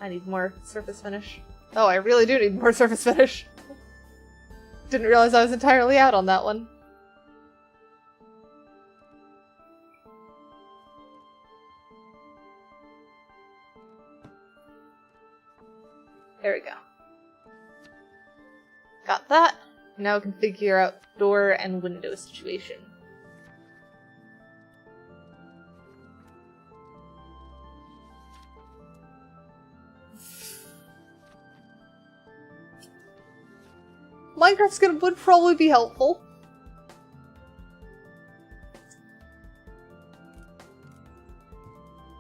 I need more surface finish. Oh, I really do need more surface finish. Didn't realize I was entirely out on that one. There we go. Got that. Now we can figure out door and window situation. Minecraft skin would probably be helpful.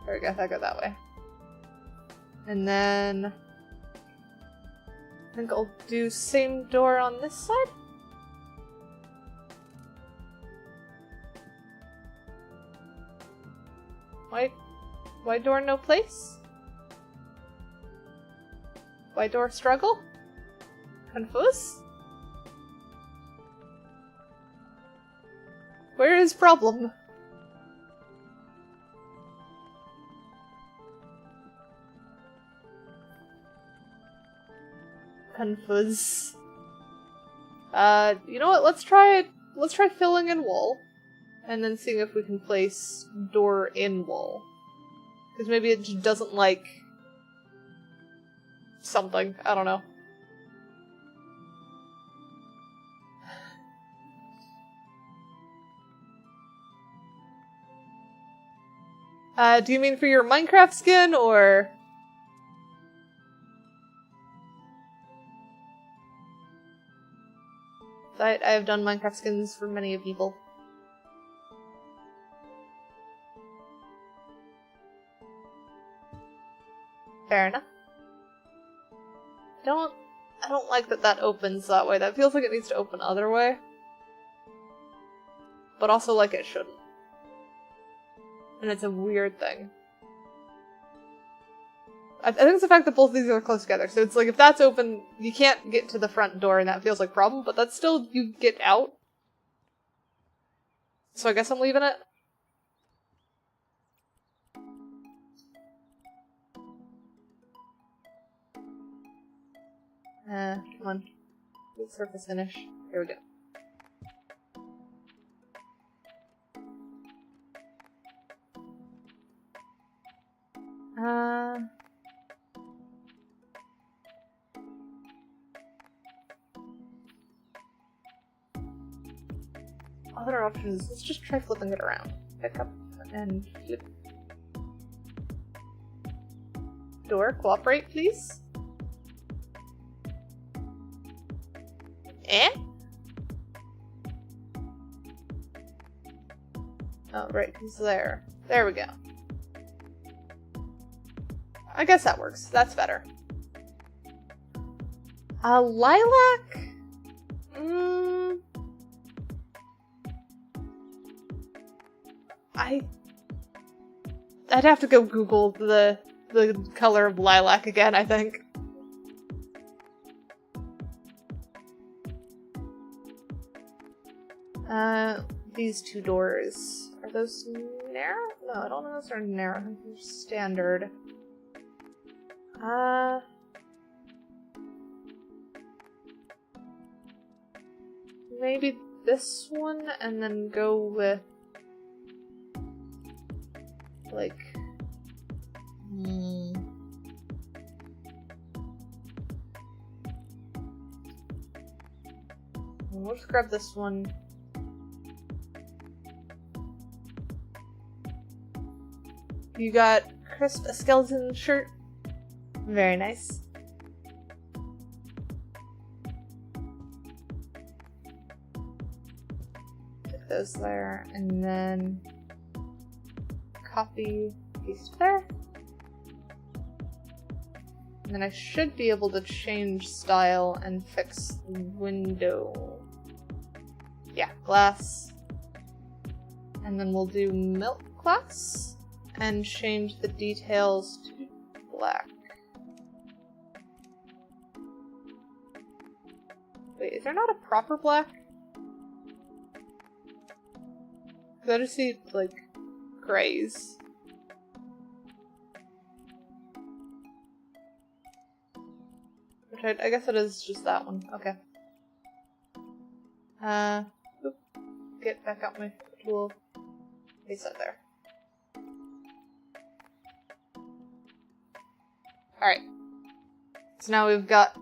There we go, that go that way. And then I think I'll do same door on this side. Why door no place? Why door struggle? Confused? Where is problem? Confused. You know what? Let's try filling in wall, and then seeing if we can place door in wall. Because maybe it just doesn't like something. I don't know. Do you mean for your Minecraft skin, or...? I have done Minecraft skins for many people. Fair enough. I don't like that opens that way. That feels like it needs to open other way. But also like it shouldn't. And it's a weird thing. I think it's the fact that both of these are close together. So it's like if that's open, you can't get to the front door and that feels like a problem, but that's still, you get out. So I guess I'm leaving it. Come on. Good surface finish. Here we go. Other options, let's just try flipping it around. Pick up and flip. Door, cooperate, please. Eh? Oh, right, he's there. There we go. I guess that works. That's better. Lilac? I'd have to go Google the color of lilac again, I think. These two doors. Are those narrow? No, I don't know if those are narrow. I think they're standard. Maybe this one, and then go with like we'll just grab this one. You got Crisp, a skeleton shirt. Very nice. Put those there, and then copy, paste there. And then I should be able to change style and fix the window. Yeah, glass. And then we'll do milk glass and change the details to black. Wait, is there not a proper black? Because I just see, like, grays. Which I guess it is just that one. Okay. Oop. Get back out my tool. Paste that there. Alright. So now we've got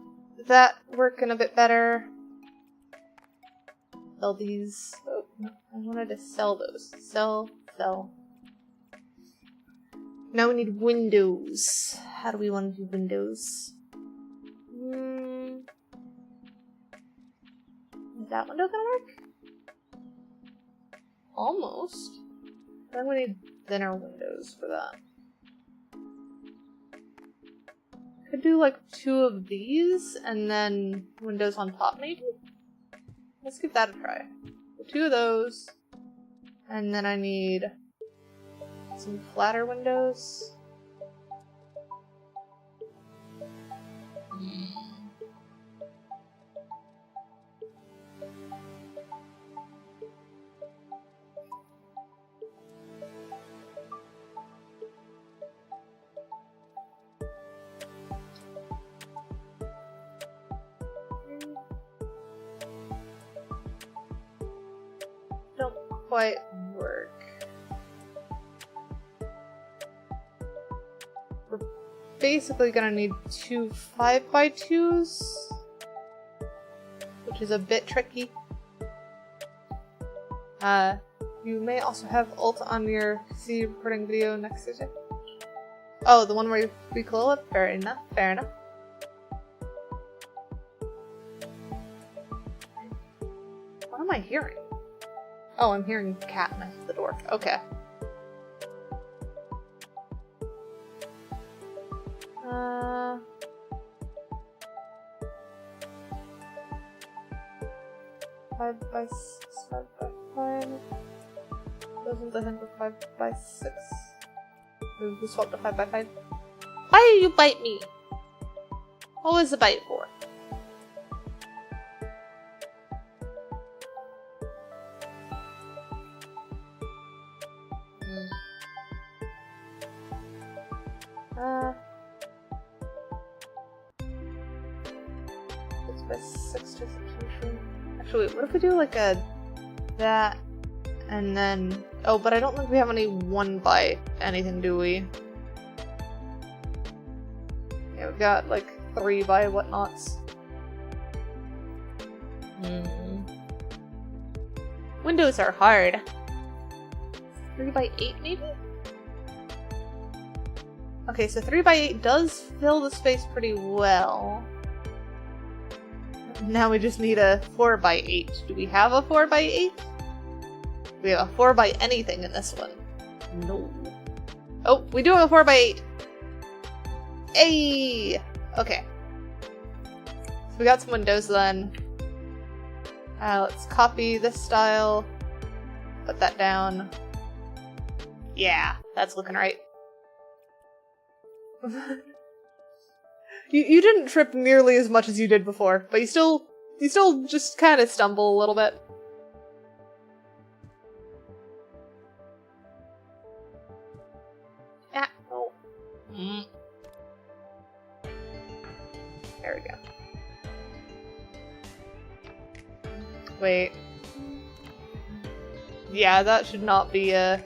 that working a bit better. Sell these. Oh, no, I wanted to sell those. Sell. Now we need windows. How do we want to do windows? Is that window gonna work? Almost. Then we need thinner windows for that. Could do like 2 of these and then windows on top maybe? Let's give that a try. So 2 of those. And then I need some flatter windows. Don't quite work. We're basically gonna need 2 5x2s, which is a bit tricky. You may also have alt on your PC recording video next to it. Oh, the one where we call it? Fair enough, fair enough. What am I hearing? Oh, I'm hearing cat next to the door. Okay. Five by 6, 5 by 5. Doesn't I think with 5 by 6. We swapped to 5 by 5. Why do you bite me? What was the bite for? By 6 to substitution. Actually, what if we do like that and then but I don't think we have any 1 by anything, do we? Yeah, we've got like 3 by whatnots. Windows are hard. 3 by 8 maybe? Okay, so 3 by 8 does fill the space pretty well. Now we just need a 4 by 8. Do we have a 4 by 8? We have a 4 by anything in this one. No. Oh, we do have a 4 by 8. Hey! Okay. So we got some windows then. Let's copy this style. Put that down. Yeah, that's looking right. You didn't trip nearly as much as you did before, but you still just kind of stumble a little bit. Ah, oh. There we go. Wait. Yeah, that should not be a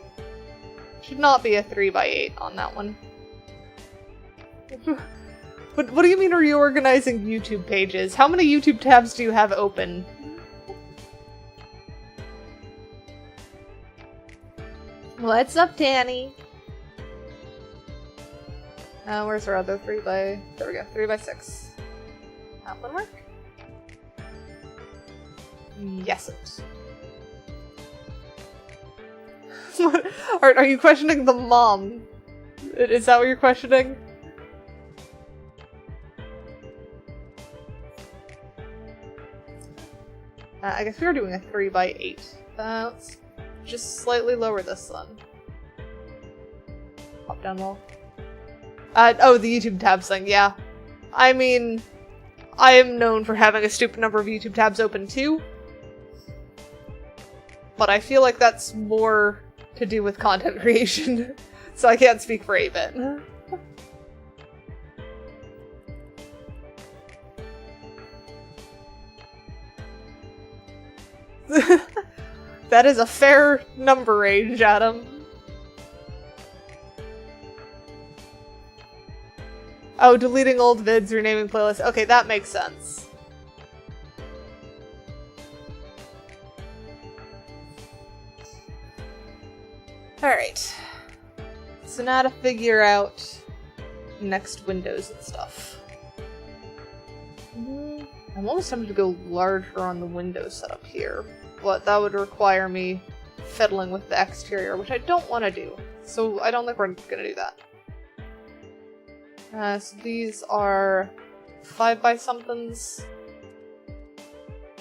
3x8 on that one. What do you mean reorganizing YouTube pages? How many YouTube tabs do you have open? What's up, Danny? Where's our other 3x... There we go, 3x6. That one work? Yes, it. Are you questioning the mom? Is that what you're questioning? I guess we were doing a 3x8. Let's just slightly lower this one. Pop down wall. Oh, the YouTube tabs thing, yeah. I mean, I am known for having a stupid number of YouTube tabs open too. But I feel like that's more to do with content creation, so I can't speak for 8-bit. That is a fair number range, Adam. Oh, deleting old vids, renaming playlists. Okay, that makes sense. Alright. So now to figure out next windows and stuff. I'm almost tempted to go larger on the window setup here, but that would require me fiddling with the exterior, which I don't want to do. So I don't think we're gonna do that. So these are 5x-somethings.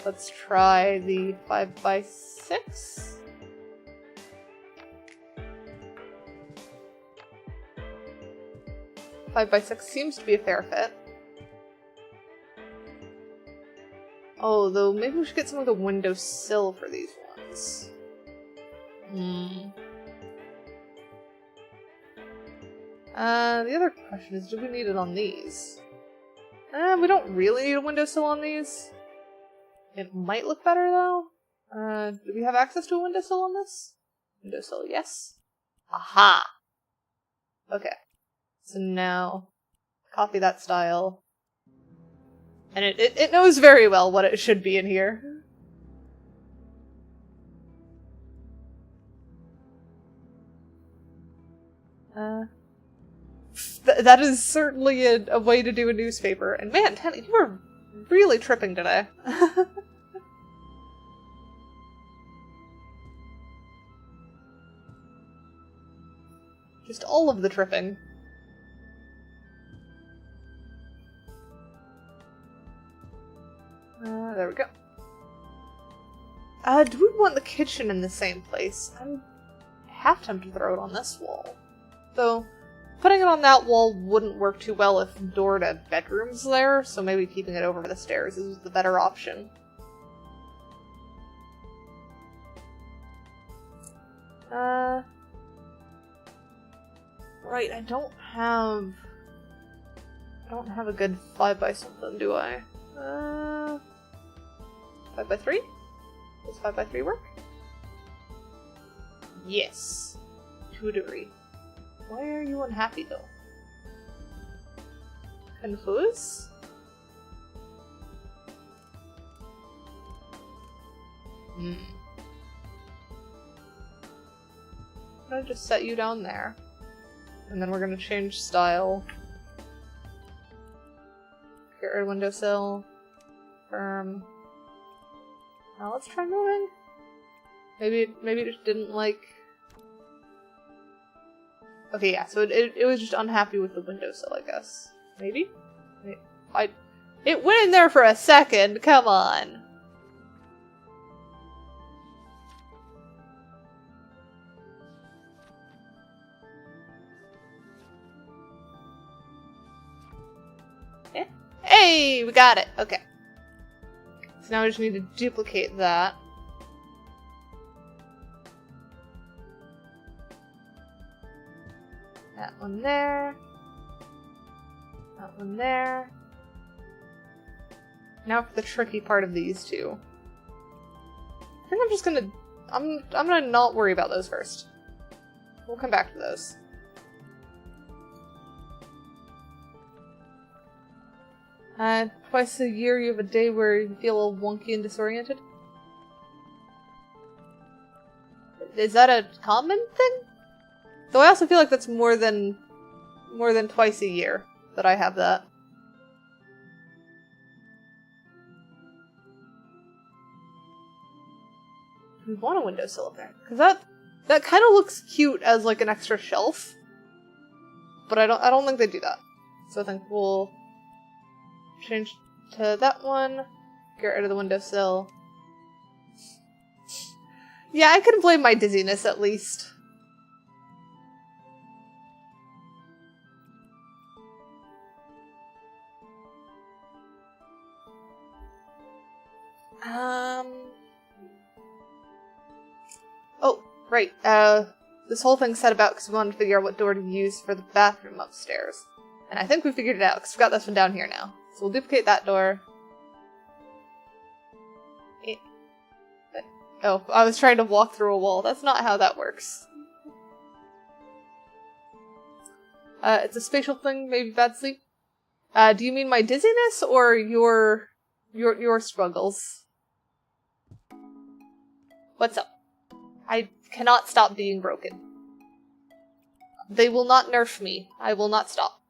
Let's try the 5x6. Five by 6 seems to be a fair fit. Oh, though maybe we should get some of the windowsill for these ones. The other question is, do we need it on these? We don't really need a windowsill on these. It might look better though. Do we have access to a windowsill on this? Windowsill, yes. Aha! Okay. So now, copy that style. And it knows very well what it should be in here. That is certainly a way to do a newspaper. And man, Tenny, you are really tripping today. Just all of the tripping. There we go. Do we want the kitchen in the same place? I'm half tempted to throw it on this wall. Though, putting it on that wall wouldn't work too well if door to bedroom's there, so maybe keeping it over the stairs is the better option. Right, I don't have a good 5x-something, do I? 5x3? Does 5x3 work? Yes. To a degree. Why are you unhappy though? Confused? Can I just set you down there? And then we're gonna change style. Get rid of windowsill. Firm. Now let's try moving. Maybe it just didn't like... Okay, yeah, so it was just unhappy with the windowsill, I guess. Maybe? It went in there for a second, come on. Yeah. Hey, we got it. Okay. So now we just need to duplicate that. That one there. That one there. Now for the tricky part of these two. I think I'm just gonna... I'm gonna not worry about those first. We'll come back to those. Twice a year you have a day where you feel a little wonky and disoriented? Is that a common thing? Though I also feel like that's more than twice a year that I have that. We want a windowsill up there. Cause that kind of looks cute as like an extra shelf. But I don't think they do that. So I think we'll change to that one. Get rid of the windowsill. Yeah, I can blame my dizziness at least. Oh, right. This whole thing's set about because we wanted to figure out what door to use for the bathroom upstairs. And I think we figured it out because we've got this one down here now. So we'll duplicate that door. Oh, I was trying to walk through a wall. That's not how that works. It's a spatial thing, maybe bad sleep. Do you mean my dizziness or your struggles? What's up? I cannot stop being broken. They will not nerf me. I will not stop.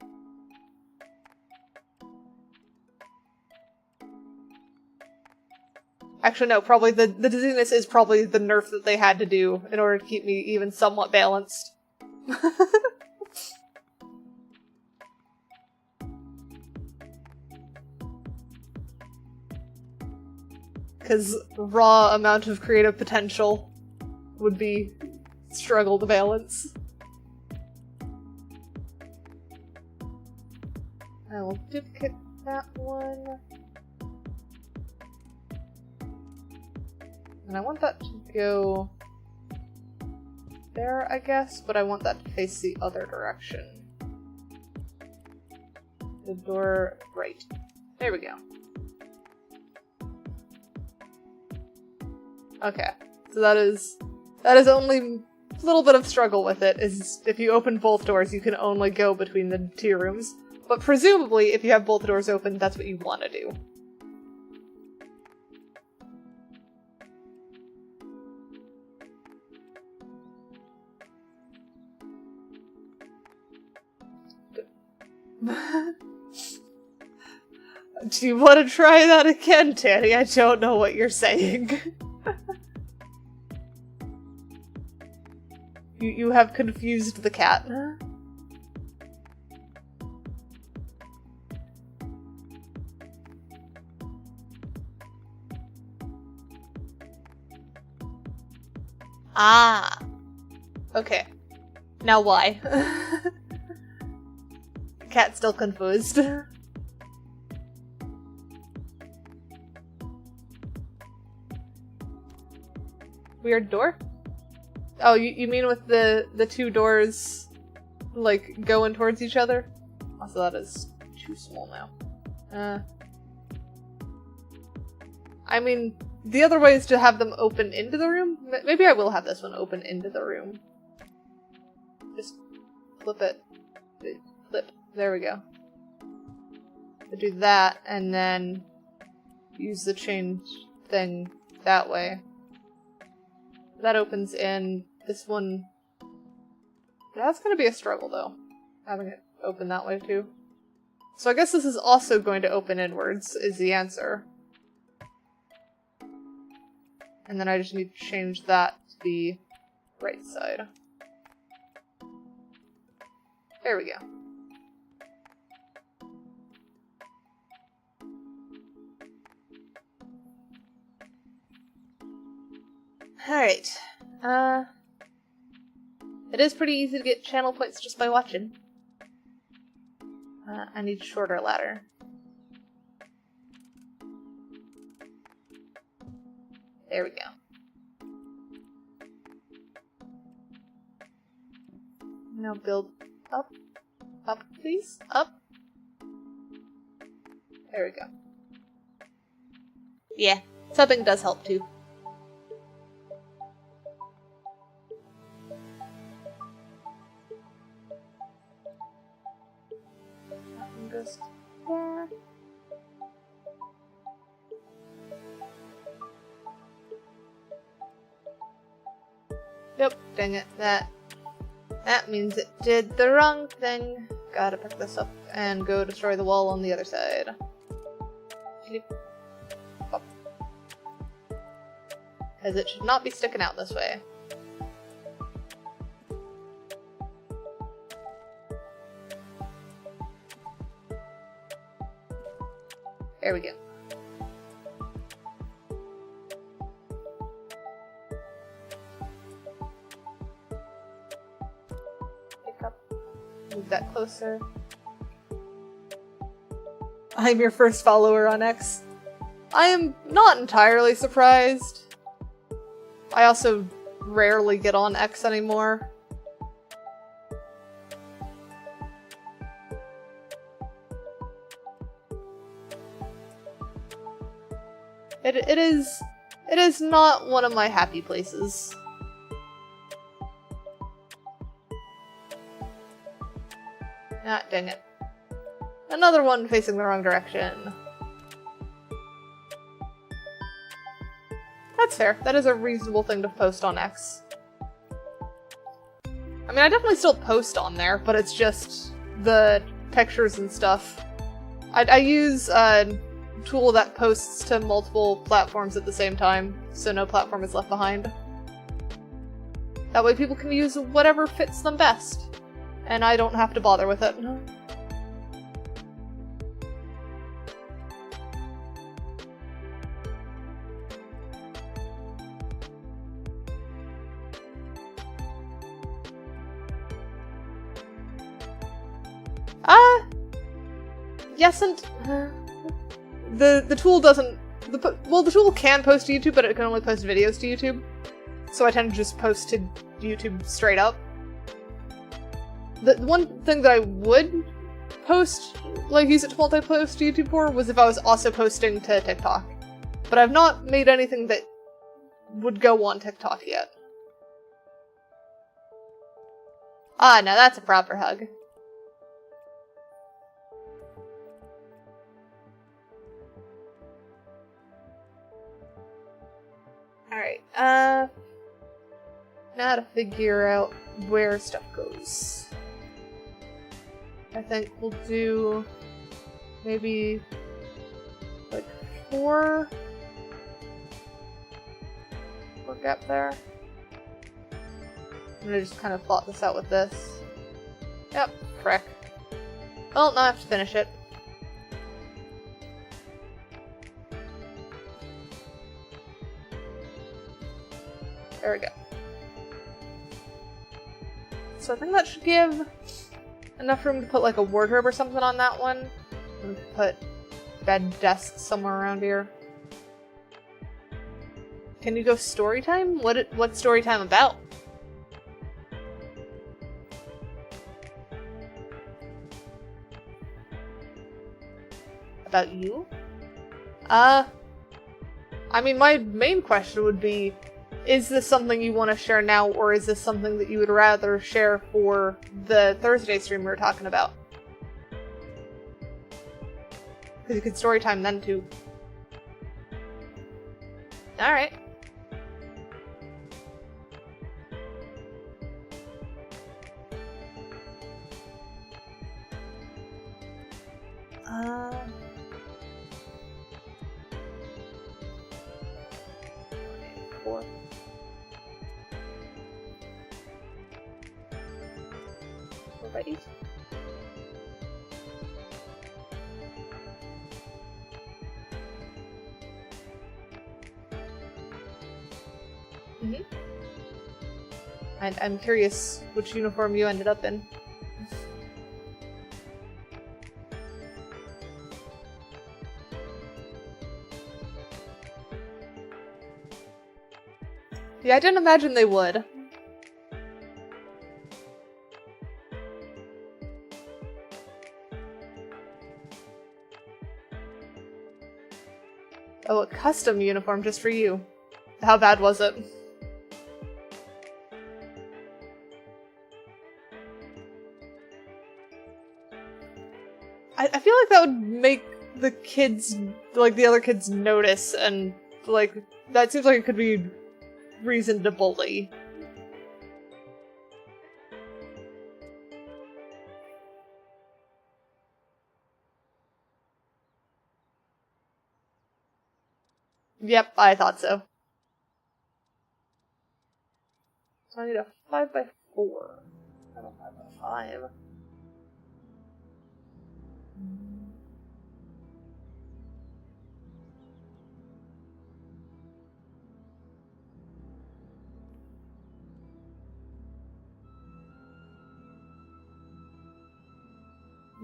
Actually, no, probably the dizziness is probably the nerf that they had to do in order to keep me even somewhat balanced. Because raw amount of creative potential would be struggle to balance. I will duplicate that one. And I want that to go there, I guess, but I want that to face the other direction. The door right. There we go. Okay, so that is only a little bit of struggle with it, is if you open both doors, you can only go between the two rooms. But presumably, if you have both doors open, that's what you want to do. Do you want to try that again, Tanny? I don't know what you're saying. You have confused the cat. Ah. Okay. Now why? Cat's still confused. Weird door? Oh, you mean with the two doors, like, going towards each other? Also, that is too small now. I mean, the other way is to have them open into the room. Maybe I will have this one open into the room. Just flip it. Flip. There we go. So do that, and then use the change thing that way. That opens in. This one... That's gonna be a struggle, though. Having it open that way, too. So I guess this is also going to open inwards, is the answer. And then I just need to change that to the right side. There we go. Alright. It is pretty easy to get channel points just by watching. I need a shorter ladder. There we go. Now build up. Up, please. Up. There we go. Yeah, subbing does help too. Just there. Yep, dang it. That means it did the wrong thing. Gotta pick this up and go destroy the wall on the other side. Because it should not be sticking out this way. There we go. Pick up. Move that closer. I'm your first follower on X. I am not entirely surprised. I also rarely get on X anymore. It is not one of my happy places. Ah, dang it. Another one facing the wrong direction. That's fair. That is a reasonable thing to post on X. I mean, I definitely still post on there, but it's just the pictures and stuff. I use a tool that posts to multiple platforms at the same time, so no platform is left behind. That way people can use whatever fits them best, and I don't have to bother with it. Yes and... The tool doesn't... Well, the tool can post to YouTube, but it can only post videos to YouTube. So I tend to just post to YouTube straight up. The one thing that I would post, like use it to multi-post to YouTube for, was if I was also posting to TikTok. But I've not made anything that would go on TikTok yet. Ah, now that's a proper hug. Alright, now to figure out where stuff goes. I think we'll do maybe like four gap there. I'm gonna just kind of plot this out with this. Yep, frick. Well, now I have to finish it. There we go. So I think that should give enough room to put like a wardrobe or something on that one. And put bed desks somewhere around here. Can you go story time? What's story time about? About you? I mean, my main question would be, is this something you want to share now, or is this something that you would rather share for the Thursday stream we were talking about? Because you could story time then too. Alright. Four. Right. Mm-hmm. And I'm curious which uniform you ended up in. Yeah, I didn't imagine they would. Oh, a custom uniform just for you. How bad was it? I feel like that would make the kids, like the other kids, notice, and like that seems like it could be reason to bully. Yep, I thought so. So I need a 5x4. Not a 5x5.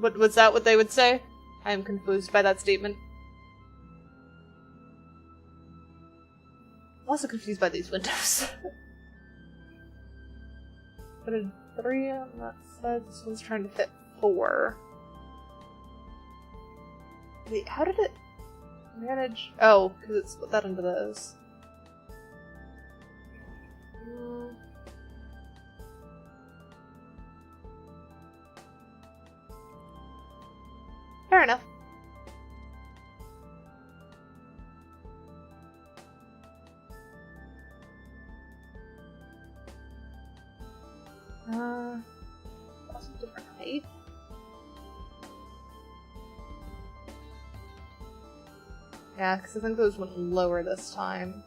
But was that what they would say? I am confused by that statement. I'm also confused by these windows. Put a 3 on that side. This one's trying to fit 4. Wait, how did it manage? Oh, because it split that into those. Fair enough. That's a different height. Yeah, because I think those went lower this time.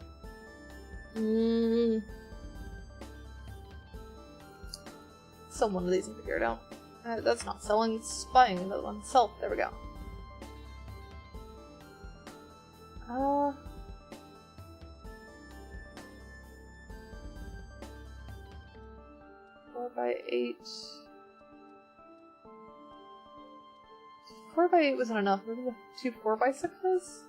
Sell one of these and figure it out. That's not selling, it's buying another one. Sell. There we go. 4x8. 4x8 wasn't enough. Maybe the 2 4x6s?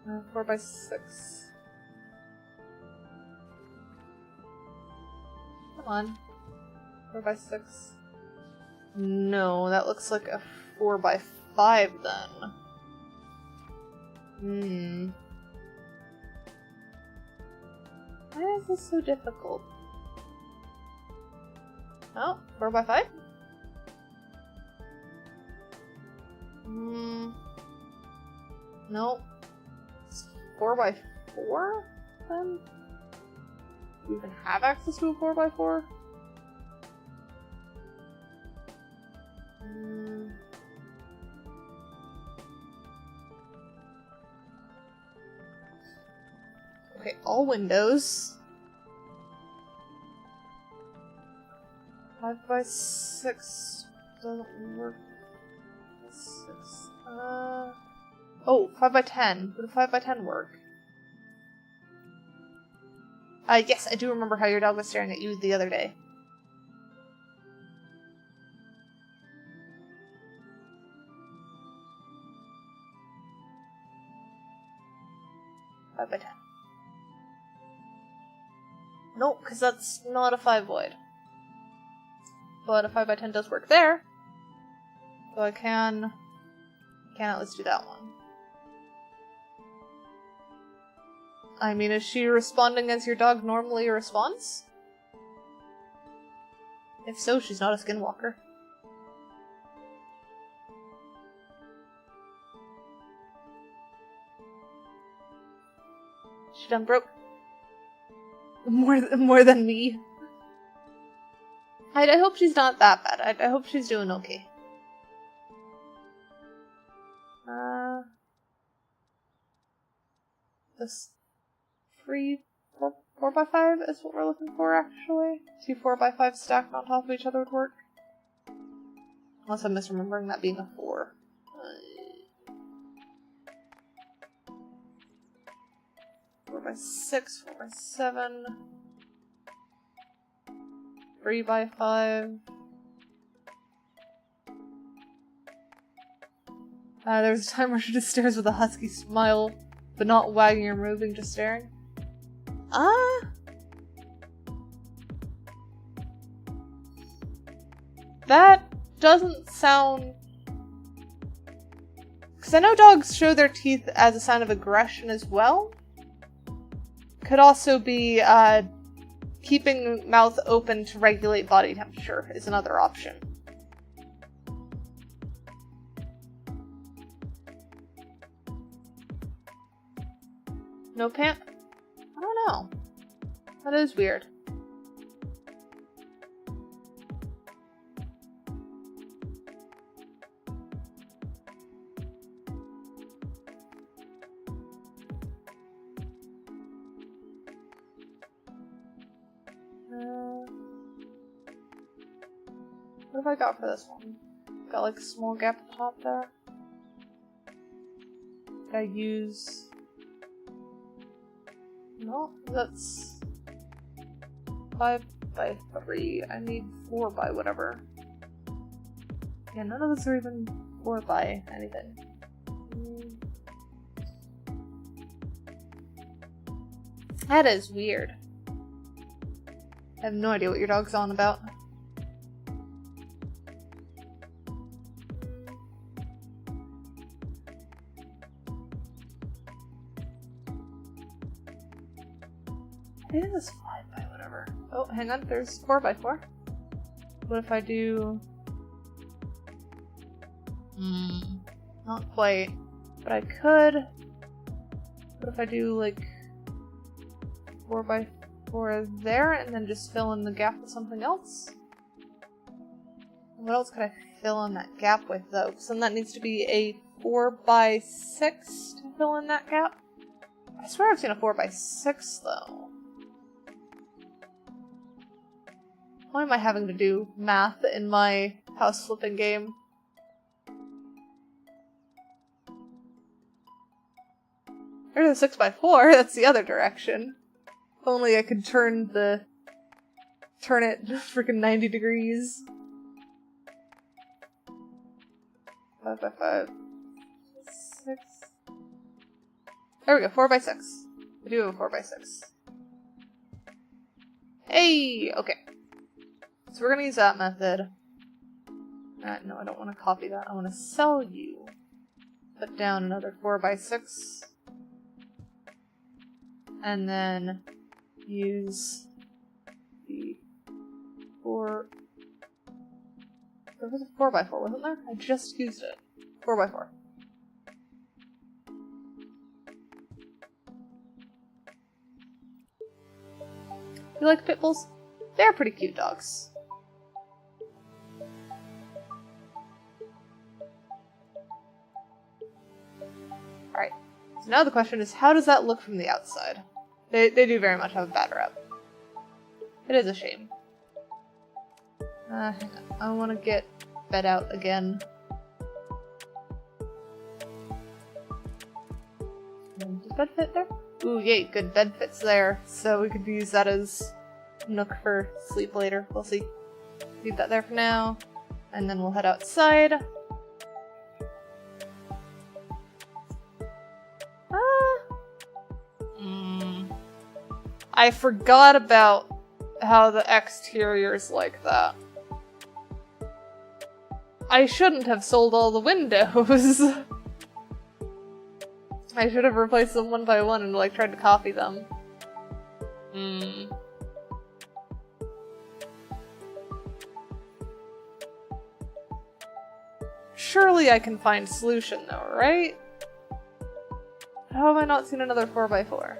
Uh, 4x6. Come on. 4x6. No, that looks like a 4x5 then. Why is this so difficult? Oh, 4x5? Nope. 4x4 then? Do we even have access to a 4x4? Okay, all windows. 5x6 doesn't work. 6. Oh, 5x10. Would a 5x10 work? Yes, I do remember how your dog was staring at you the other day. Five by 10. Nope, because that's not a 5 wide. But a 5x10 does work there. So I can at least do that one. I mean, is she responding as your dog normally responds? If so, she's not a skinwalker. She done broke? More than me. I hope she's not that bad. I hope she's doing okay. This 4x5 is what we're looking for, actually. 2 4x5 stacked on top of each other would work. Unless I'm misremembering that being a 4. 4x6, 4x7, 3x5. There was a time where she just stares with a husky smile, but not wagging or moving, just staring. That doesn't sound... Because I know dogs show their teeth as a sign of aggression as well. Could also be, keeping mouth open to regulate body temperature is another option. No pant? I don't know. That is weird. What have I got for this one? Got like a small gap at the top there. Did I use... No, that's 5x3. I need 4x whatever. Yeah, none of those are even 4x anything. That is weird. I have no idea what your dog's on about. It is 5x whatever. Oh, hang on, there's 4x4. What if I do... not quite. But I could... What if I do, like, 4x4 there, and then just fill in the gap with something else? What else could I fill in that gap with, though? So then that needs to be a 4x6 to fill in that gap? I swear I've seen a 4x6, though. Why am I having to do math in my house flipping game? There's a 6x4, that's the other direction. If only I could turn it freaking 90 degrees. 5x5. 6. There we go, 4x6. I do have a 4x6. Hey! Okay. So we're gonna use that method. No, I don't want to copy that. I want to sell you. Put down another 4x6. And then use the 4... There was a 4x4, wasn't there? I just used it. 4x4. You like pit bulls? They're pretty cute dogs. Alright, so now the question is, how does that look from the outside? They do very much have a bad rep. It is a shame. Hang on. I want to get bed out again. Does bed fit there? Ooh, yay, good, bed fits there. So we could use that as nook for sleep later. We'll see. Leave that there for now. And then we'll head outside. I forgot about how the exterior's like that. I shouldn't have sold all the windows. I should have replaced them one by one and like tried to copy them. Surely I can find a solution though, right? How have I not seen another 4x4?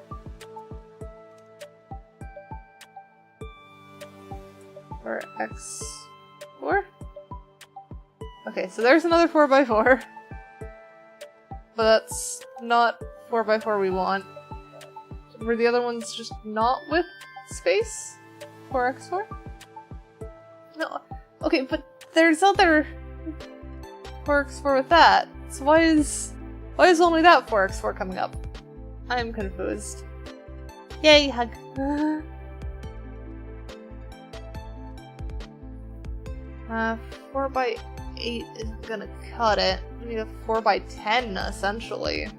Or X4? Okay, so there's another 4x4. But that's not 4x4 we want. Were the other ones just not with space? 4x4? No. Okay, but there's other 4x4 with that. So why is only that 4x4 coming up? I'm confused. Yay, hug. 4x8 isn't gonna cut it. We need a 4x10 essentially.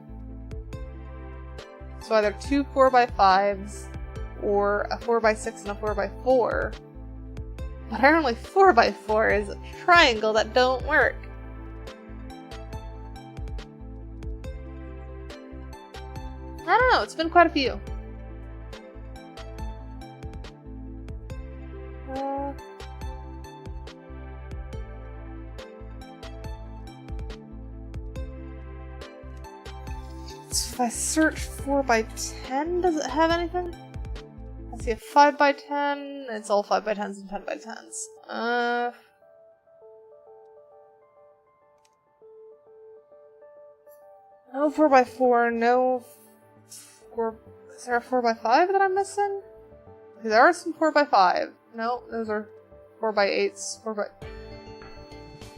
So either two 4x5s or a 4x6 and a 4x4. But apparently 4x4 is a triangle that don't work. I don't know, it's been quite a few. So if I search 4x10, does it have anything? I see a 5x10, it's all 5x10s and 10x10s. No 4x4, no 4... Is there a 4x5 that I'm missing? Okay, there are some 4x5. No, those are 4x8s, 4x...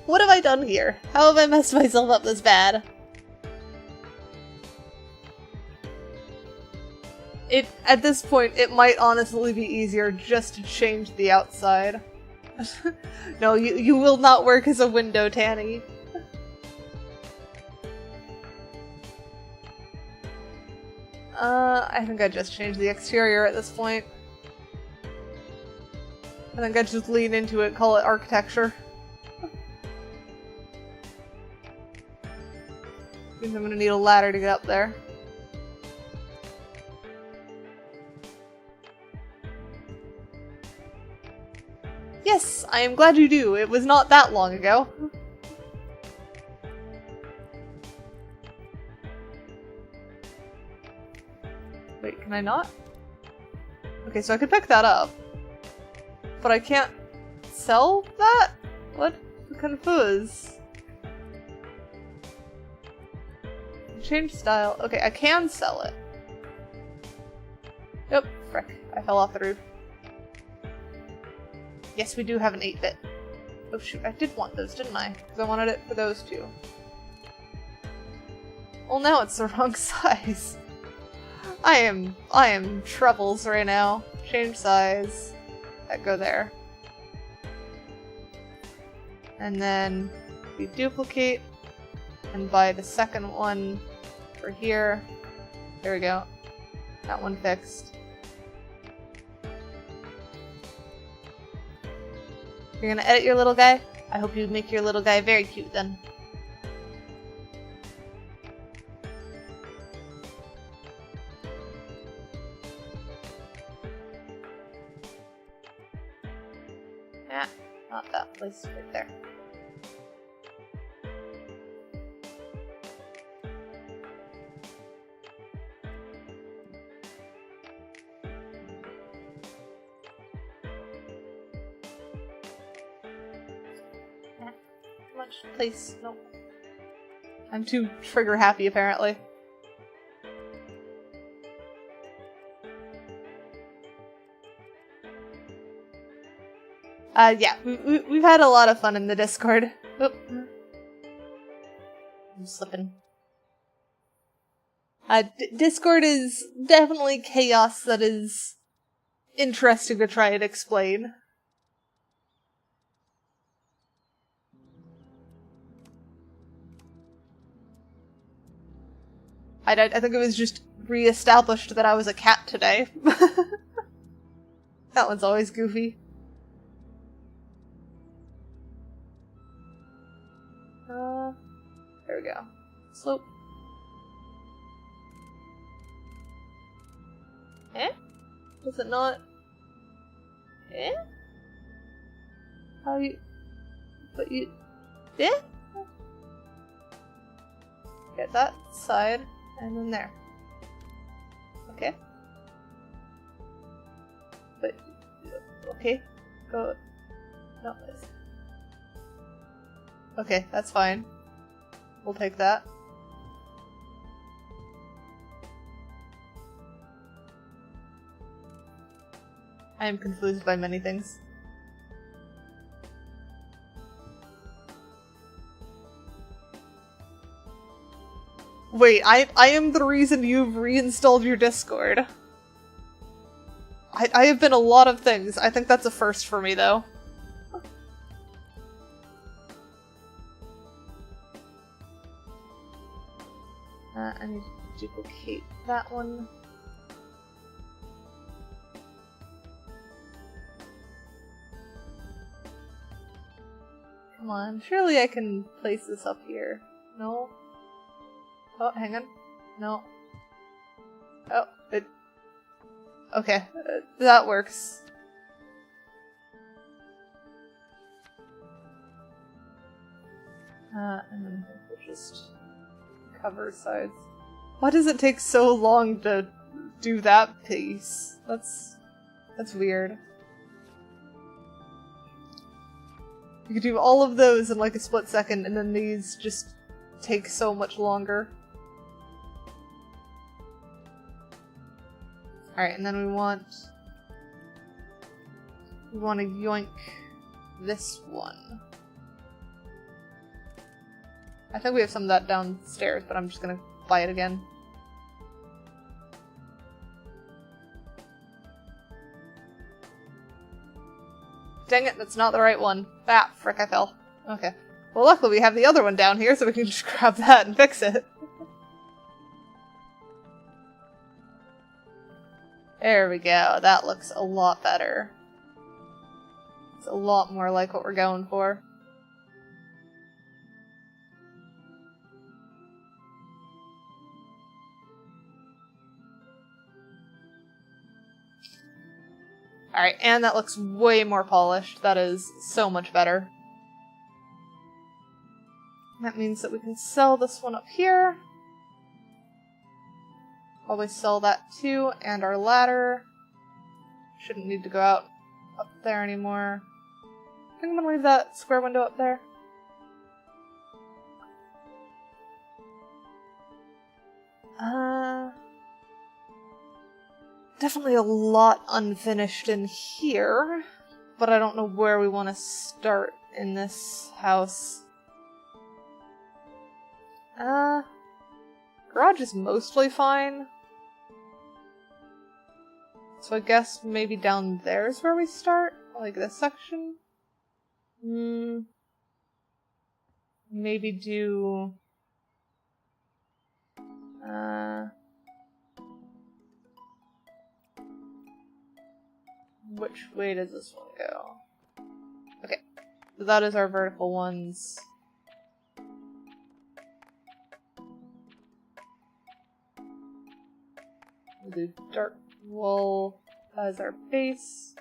What have I done here? How have I messed myself up this bad? At this point, it might honestly be easier just to change the outside. No, you will not work as a window, Tanny. I think I just changed the exterior at this point. I think I just lean into it, call it architecture. Means I'm gonna need a ladder to get up there. Yes, I am glad you do. It was not that long ago. Wait, can I not? Okay, so I could pick that up. But I can't sell that? What? Confused. Change style. Okay, I can sell it. Yep, frick. I fell off the roof. Yes, we do have an 8-bit. Oh shoot, I did want those, didn't I? Because I wanted it for those two. Well, now it's the wrong size. I am troubles right now. Change size. That go there. And then we duplicate and buy the second one for here. There we go. That one fixed. You're gonna edit your little guy? I hope you make your little guy very cute then. Yeah, not that place, right there. Place. Nope. I'm too trigger happy apparently. Yeah, we've had a lot of fun in the Discord. Oop. I'm slipping. Discord is definitely chaos that is interesting to try and explain. I think it was just re-established that I was a cat today. That one's always goofy. There we go. Slope. Eh? Does it not? Eh? How you... But you... Eh? Get that side. And then there. Okay. But, okay. Go. No. Okay, that's fine. We'll take that. I am confused by many things. Wait, I am the reason you've reinstalled your Discord. I have been a lot of things. I think that's a first for me, though. I need to duplicate that one. Come on, surely I can place this up here. No? Oh, hang on. No. Oh, it... Okay, that works. And then we'll just cover sides. Why does it take so long to do that piece? That's weird. You could do all of those in like a split second, and then these just take so much longer. Alright, and then we want to yoink this one. I think we have some of that downstairs, but I'm just gonna buy it again. Dang it, that's not the right one. Ah, frick, I fell. Okay. Well, luckily we have the other one down here, so we can just grab that and fix it. There we go. That looks a lot better. It's a lot more like what we're going for. Alright, and that looks way more polished. That is so much better. That means that we can sell this one up here. Probably sell that too, and our ladder. Shouldn't need to go out up there anymore. I think I'm gonna leave that square window up there. Definitely a lot unfinished in here, but I don't know where we want to start in this house. Garage is mostly fine. So I guess maybe down there is where we start? Like this section? Maybe do... which way does this one go? Okay, so that is our vertical ones. We'll do dark wool as our base.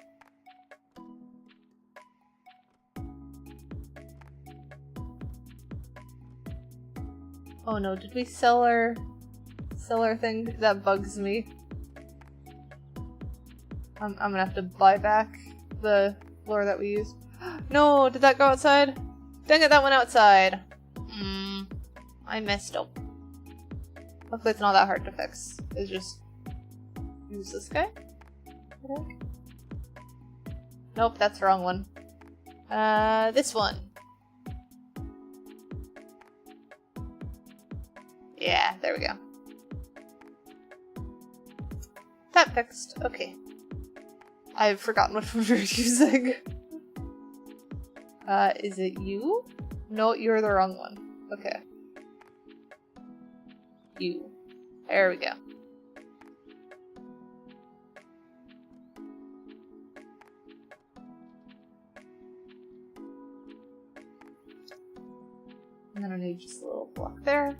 Oh no, did we sell our thing? That bugs me. I'm gonna have to buy back the floor that we used. No, did that go outside? Dang it, that went outside. I messed up. Luckily it's not that hard to fix. It's just use this guy? I think. Nope, that's the wrong one. This one. Yeah, there we go. That fixed. Okay. I've forgotten what we were using. Is it you? No, you're the wrong one. Okay. You. There we go. And then I need just a little block there.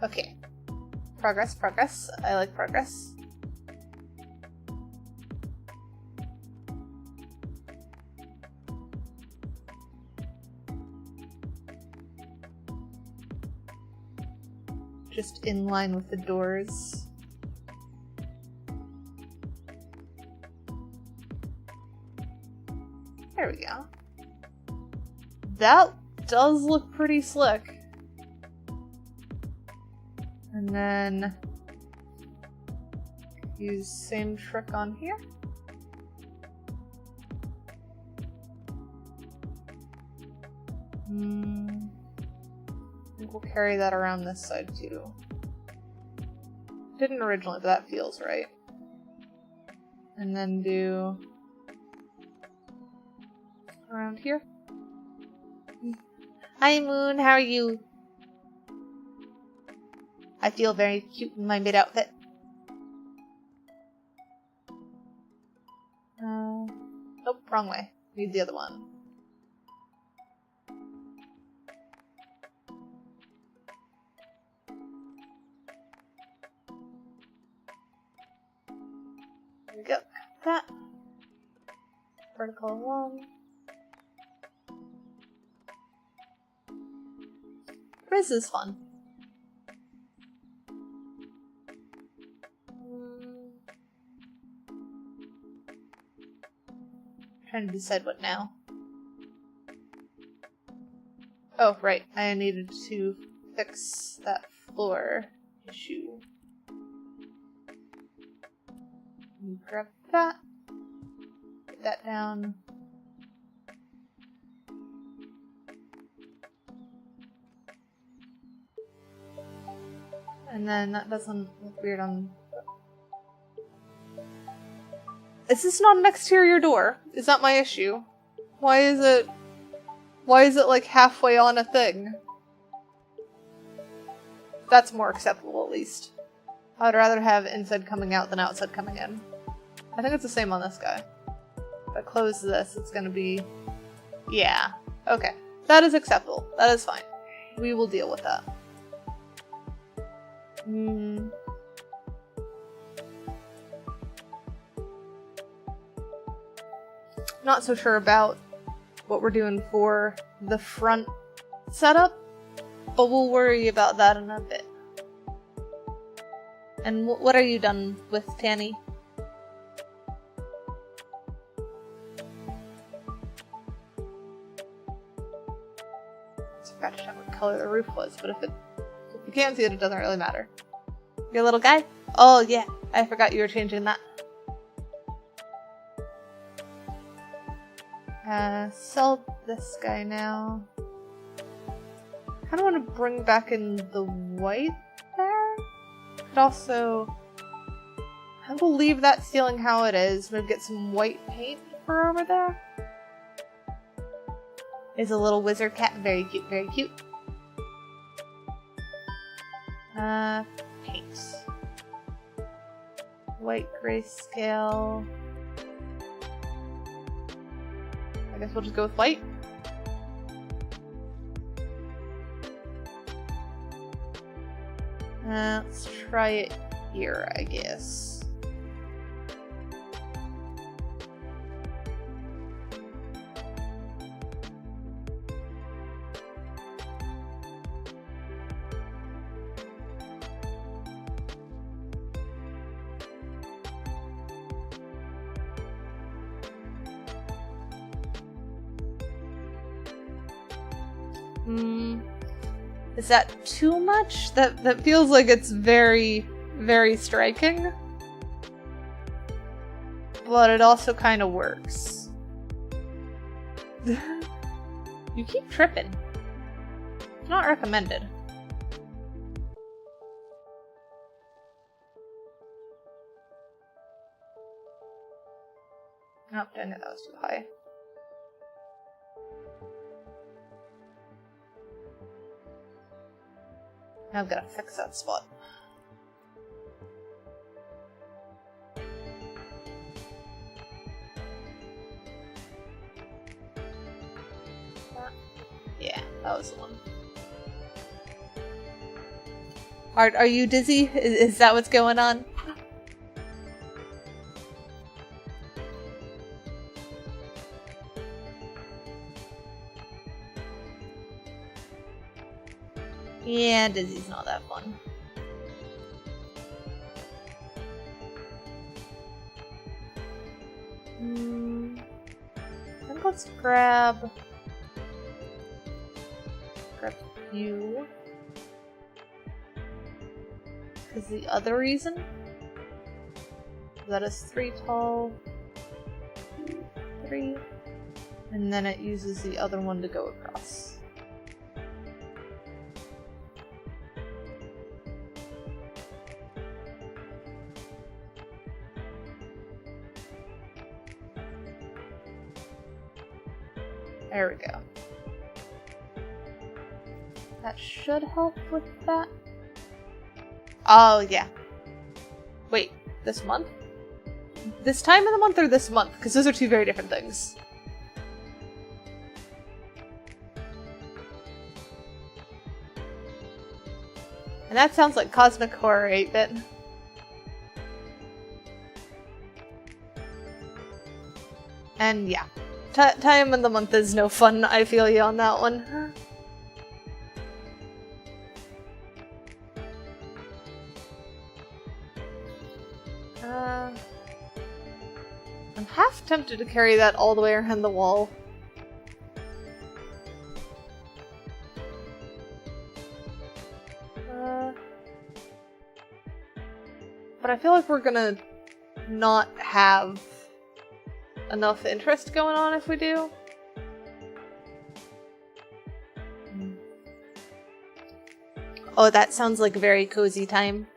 Okay. Progress, progress. I like progress. Just in line with the doors. There we go. That does look pretty slick. And then use same trick on here. I think we'll carry that around this side too. Didn't originally, but that feels right. And then do around here. Hi Moon, how are you? I feel very cute in my mid outfit. Nope, wrong way. Need the other one. There we go. That. Vertical along. This is fun. Trying to decide what now. Oh, right. I needed to fix that floor issue. Grab that. Put that down. And then that doesn't look weird on... Is this not an exterior door? Is that my issue? Why is it like halfway on a thing? That's more acceptable at least. I'd rather have inside coming out than outside coming in. I think it's the same on this guy. If I close this, it's gonna be... Yeah. Okay. That is acceptable. That is fine. We will deal with that. Not so sure about what we're doing for the front setup, but we'll worry about that in a bit. And what are you done with, Tanny? I forgot to check what color the roof was, but if you can't see it, it doesn't really matter. Your little guy? Oh yeah, I forgot you were changing that. Sell this guy now. Kinda wanna bring back in the white there. But also, I will leave that ceiling how it is. Maybe get some white paint for over there. Is a little wizard cat. Very cute, very cute. Paint. White grayscale. I guess we'll just go with white. Let's try it here, I guess. Is that too much? That feels like it's very, very striking. But it also kind of works. You keep tripping. It's not recommended. Oh, dang it, that was too high. Now I've got to fix that spot. Yeah, that was the one. Are you dizzy? Is that what's going on? Yeah, dizzy's not that fun. I think let's grab you. Because the other reason that is 3 tall, 3, and then it uses the other one to go across. There we go. That should help with that. Oh, yeah. Wait, this month? This time of the month or this month? Because those are two very different things. And that sounds like Cosmic Horror 8-bit. And yeah, time of the month is no fun, I feel you on that one. I'm half tempted to carry that all the way around the wall. But I feel like we're gonna not have enough interest going on if we do. Oh, that sounds like very cozy time.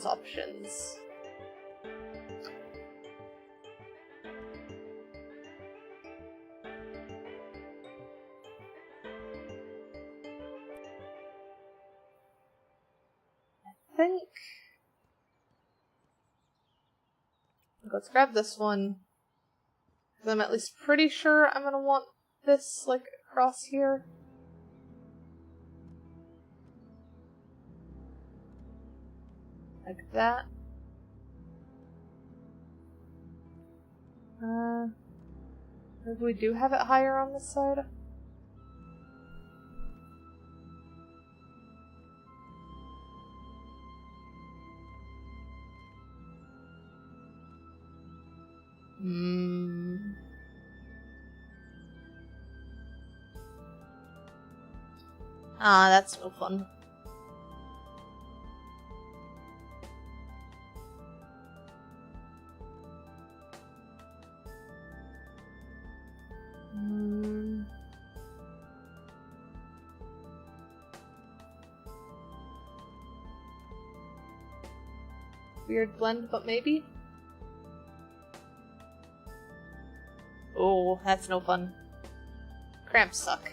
Options. I think... Let's grab this one. Because I'm at least pretty sure I'm gonna want this, like, across here. Like that. Maybe we do have it higher on this side. Ah, that's no fun. Weird blend, but maybe? Oh, that's no fun. Cramps suck.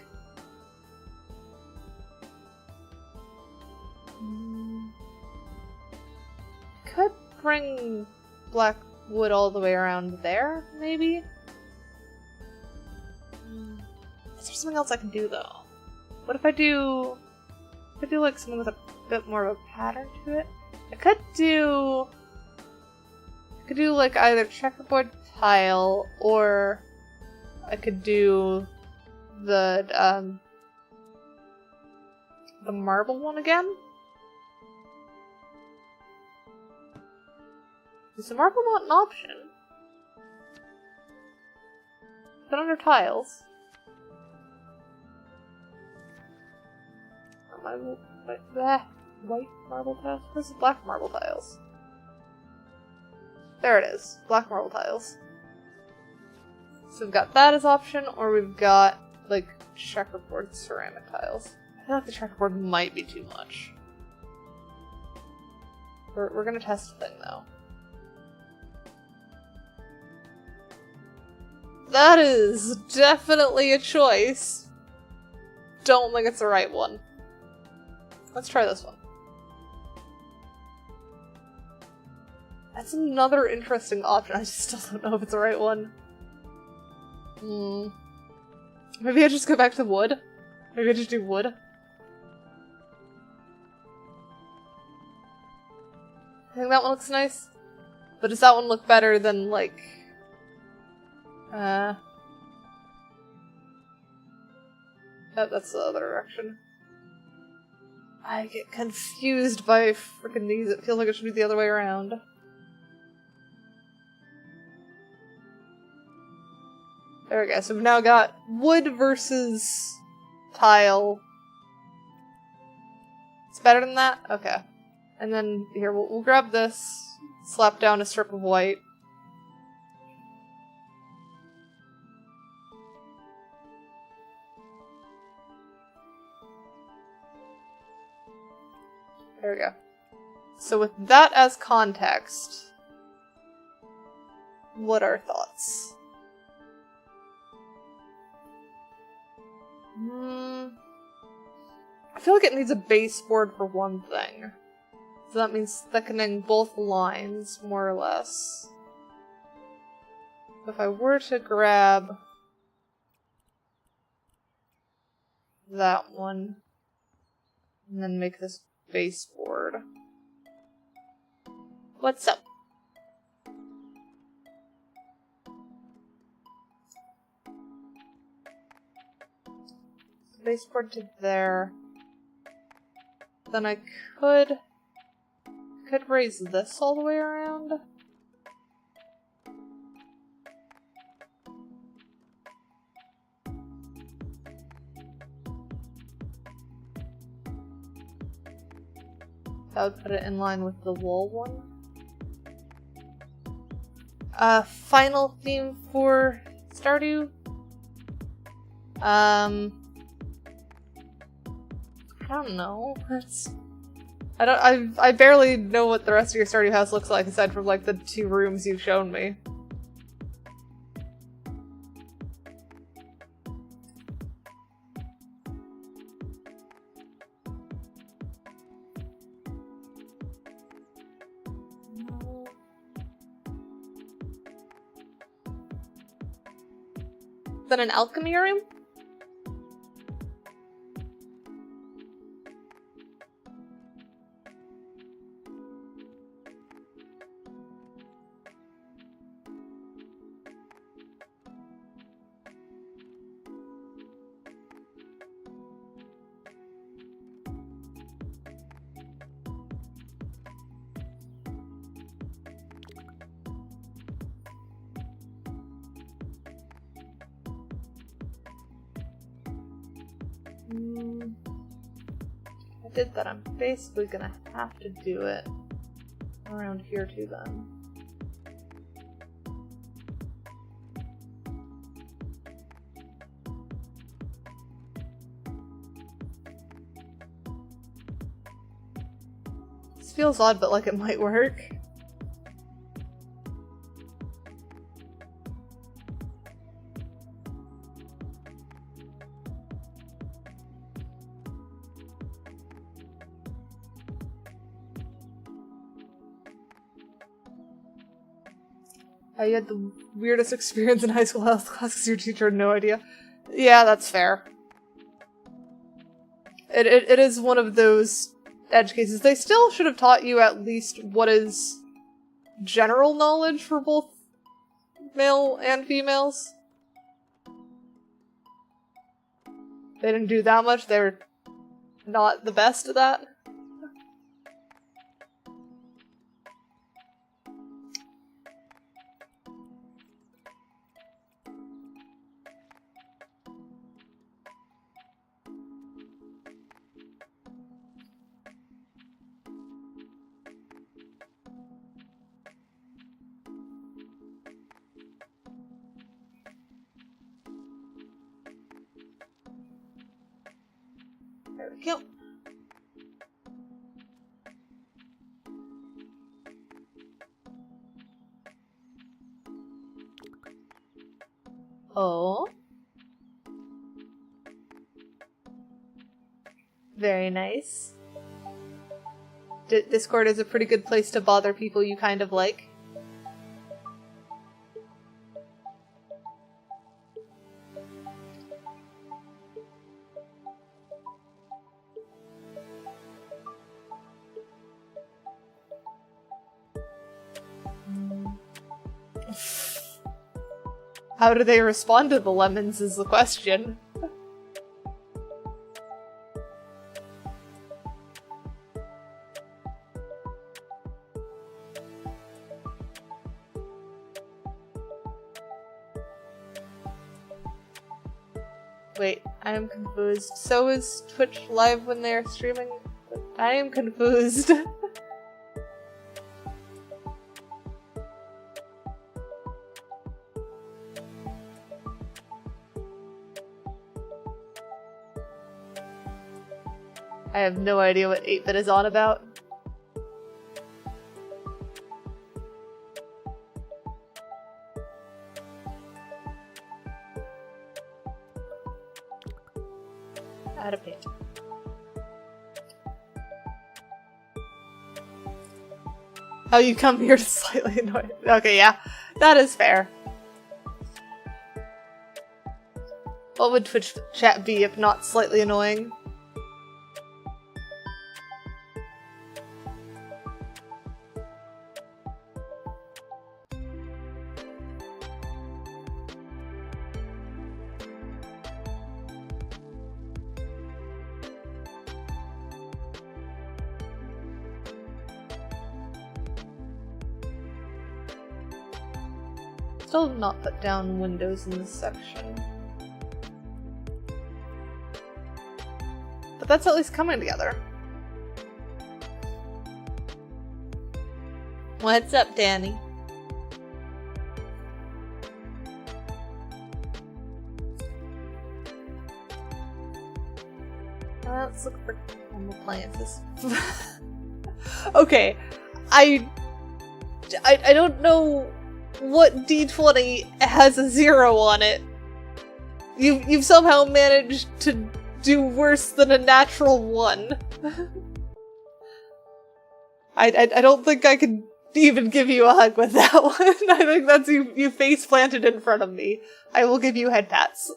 Could bring black wood all the way around there, maybe? Is there something else I can do, though? What if I do... like something with a bit more of a pattern to it? I could do like either checkerboard tile, or I could do the marble one again. Is the marble not an option? Is it under tiles? White marble tiles? Where's the black marble tiles? There it is. Black marble tiles. So we've got that as option, or we've got, like, checkerboard ceramic tiles. I feel like the checkerboard might be too much. We're gonna test the thing, though. That is definitely a choice. Don't think it's the right one. Let's try this one. That's another interesting option. I just still don't know if it's the right one. Maybe I just go back to wood? Maybe I just do wood? I think that one looks nice. But does that one look better than, like... That's the other direction. I get confused by frickin' these. It feels like it should be the other way around. There we go. So we've now got wood versus tile. It's better than that? Okay. And then, here, we'll grab this, slap down a strip of white. There we go. So with that as context, what are thoughts? I feel like it needs a baseboard for one thing. So that means thickening both lines, more or less. If I were to grab that one, and then make this baseboard. What's up? Baseboard to there. Then I could raise this all the way around. That would put it in line with the wall one. Final theme for Stardew. I don't know. I barely know what the rest of your Stardew house looks like aside from like the 2 rooms you've shown me. Is that an alchemy room? I did that. I'm basically gonna have to do it around here too then. This feels odd, but like it might work. You had the weirdest experience in high school health class because your teacher had no idea. Yeah, that's fair. It is one of those edge cases. They still should have taught you at least what is general knowledge for both male and females. They didn't do that much. They were not the best at that. There we go. Oh. Very nice. Discord is a pretty good place to bother people you kind of like. How do they respond to the lemons is the question. Wait, I am confused. So is Twitch live when they are streaming? I am confused. I have no idea what 8-bit is on about. Add a paint. Oh, you come here to slightly annoy. Okay, yeah, that is fair. What would Twitch chat be if not slightly annoying? Still have not put down windows in this section. But that's at least coming together. What's up, Danny? Let's look for appliances. Okay, I don't know what D20 has a 0 on it. You've somehow managed to do worse than a natural 1. I don't think I could even give you a hug with that one. I think that's you face planted in front of me. I will give you head pats.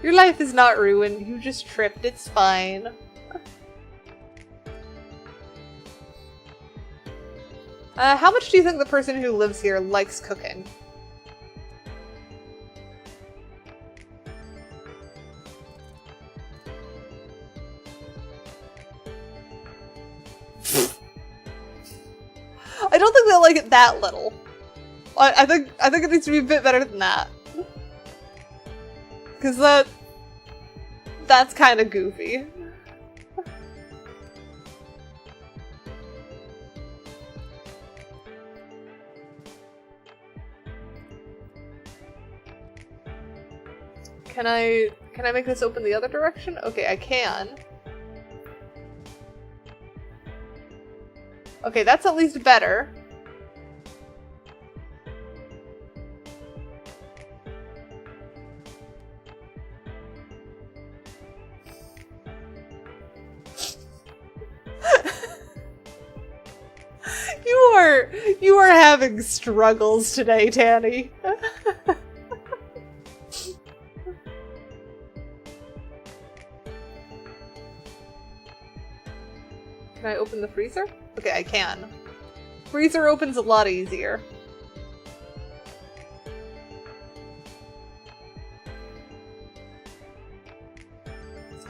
Your life is not ruined, you just tripped, it's fine. How much do you think the person who lives here likes cooking? I don't think they like it that little. I think it needs to be a bit better than that. Cause that's kind of goofy. Can I make this open the other direction? Okay, I can. Okay, that's at least better. You are having struggles today, Tanny. Can I open the freezer? Okay, I can. Freezer opens a lot easier.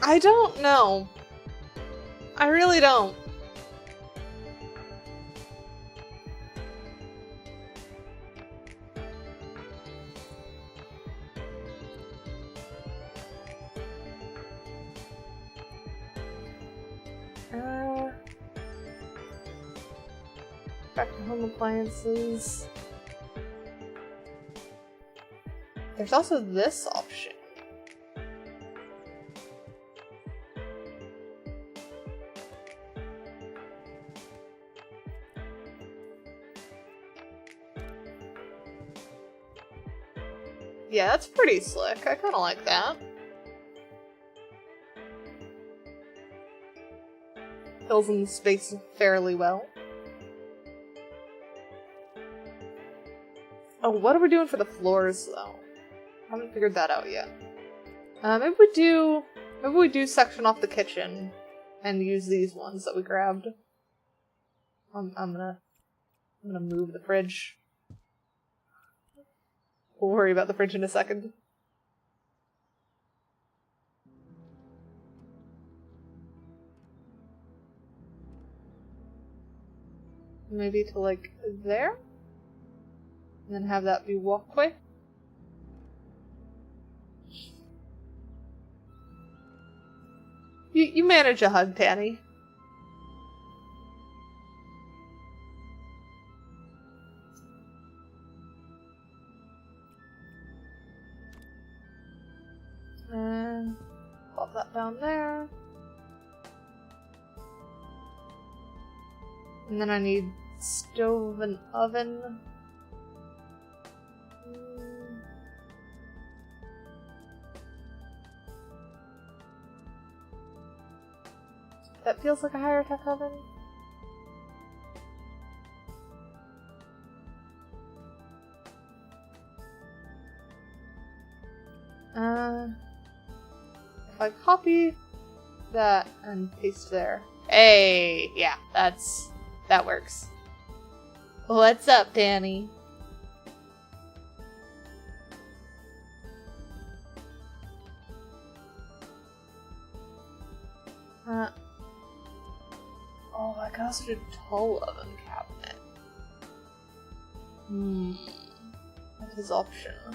I don't know. I really don't. Back to home appliances. There's also this option. Yeah, that's pretty slick. I kinda like that. Fills in the space fairly well. Oh, what are we doing for the floors, though? I haven't figured that out yet. Maybe we do section off the kitchen and use these ones that we grabbed. I'm gonna move the fridge. We'll worry about the fridge in a second. Maybe to like there? And then have that be walkway. You manage a hug, Tanny. Put that down there. And then I need stove and oven. That feels like a higher tech oven. If I copy that and paste there. Hey, yeah, that works. What's up, Danny? Oh, I can also do tall oven cabinet. That is optional.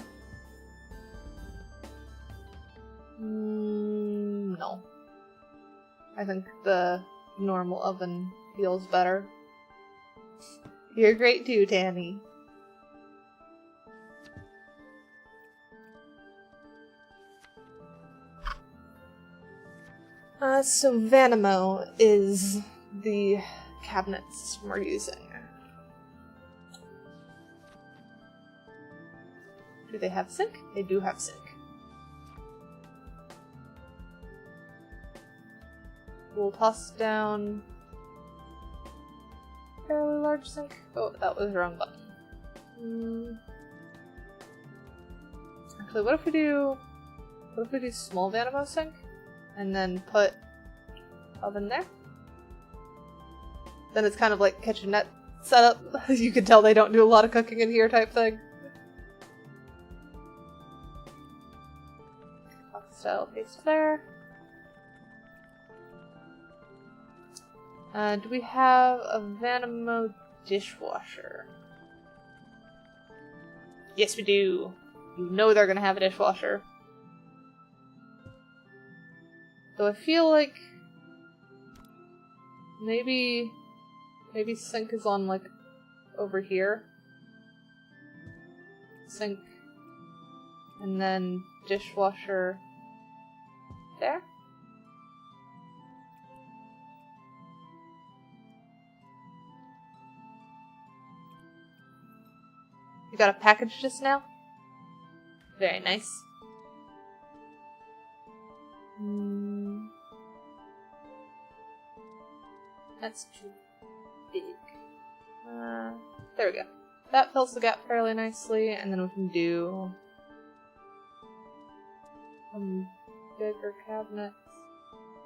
No. I think the normal oven feels better. You're great too, Danny. So Vanimo is the cabinets we're using. Do they have sink? They do have sink. We'll toss down a fairly large sink. Oh, that was the wrong button. Actually, what if we do small Vanimo sink and then put oven there? Then it's kind of like kitchenette setup. You can tell they don't do a lot of cooking in here type thing. Box style paste there. Do we have a Vanimo dishwasher? Yes, we do. You know they're gonna have a dishwasher. So I feel like maybe sink is on like over here. Sink and then dishwasher there. You got a package just now? Very nice. That's too big. There we go. That fills the gap fairly nicely, and then we can do some bigger cabinets.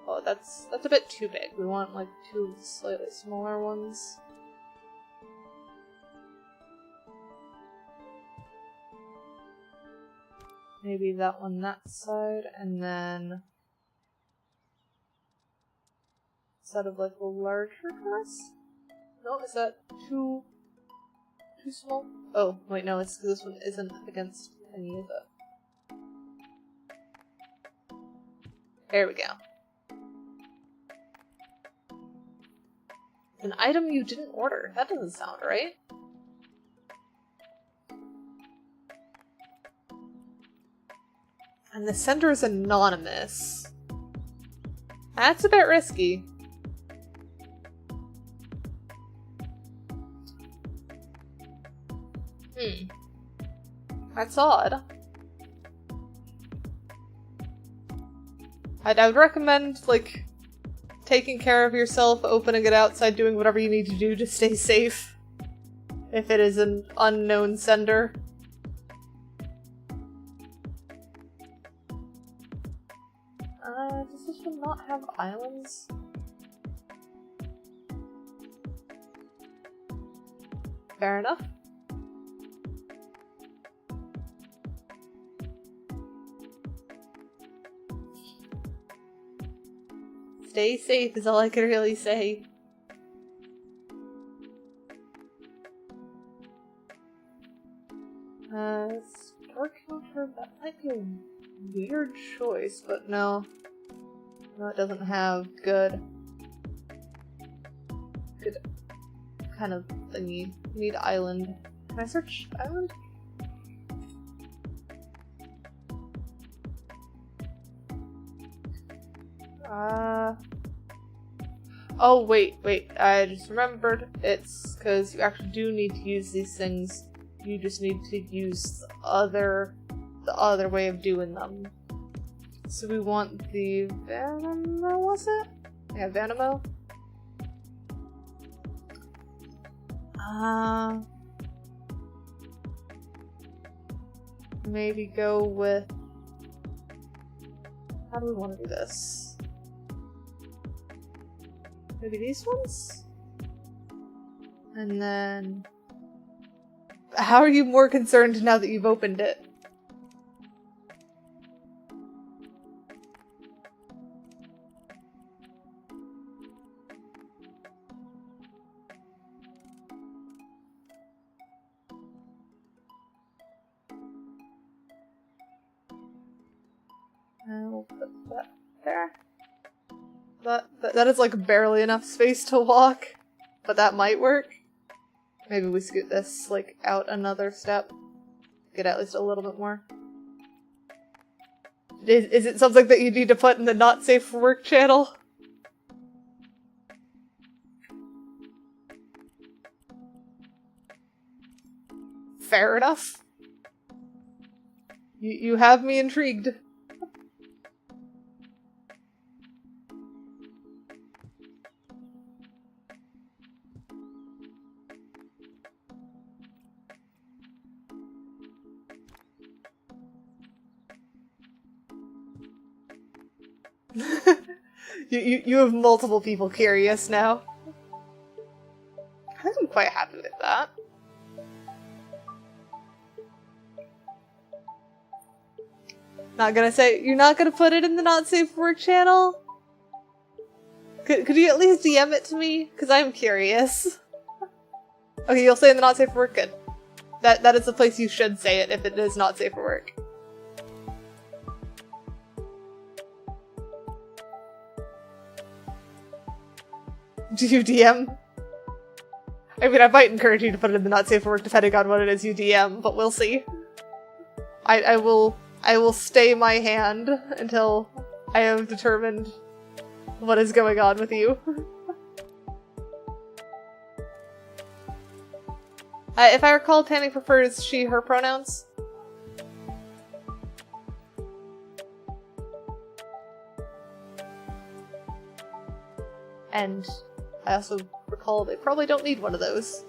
Oh, that's a bit too big. We want like two slightly smaller ones. Maybe that one that side, and then instead of like a larger glass? No, is that too small? Oh, wait, no, it's because this one isn't against any of it. There we go. An item you didn't order. That doesn't sound right. And the sender is anonymous. That's a bit risky. That's odd. I would recommend, like, taking care of yourself, opening it outside, doing whatever you need to do to stay safe. If it is an unknown sender. Does this one not have islands? Fair enough. Stay safe is all I can really say. Store counter, that might be a weird choice, but no. No, it doesn't have good kind of thingy. We need island. Can I search island? Oh, wait. I just remembered. It's because you actually do need to use these things. You just need to use the other way of doing them. So we want the Vanimo, was it? Yeah, Vanimo. Maybe go with... How do we want to do this? Maybe these ones? And then... How are you more concerned now that you've opened it? We'll put that there. That is like barely enough space to walk, but that might work. Maybe we scoot this like out another step. Get at least a little bit more. Is it something that you need to put in the not safe for work channel? Fair enough. You have me intrigued. You have multiple people curious now. I'm quite happy with that. Not gonna say, you're not gonna put it in the not safe for work channel? Could you at least DM it to me? Because I'm curious. Okay, you'll say in the not safe for work, good. That is the place you should say it if it is not safe for work. Do you DM? I mean, I might encourage you to put it in the not safe for work depending on what it is you DM, but we'll see. I will stay my hand until I have determined what is going on with you. If I recall, Tanny prefers she, her pronouns. And I also recall they probably don't need one of those.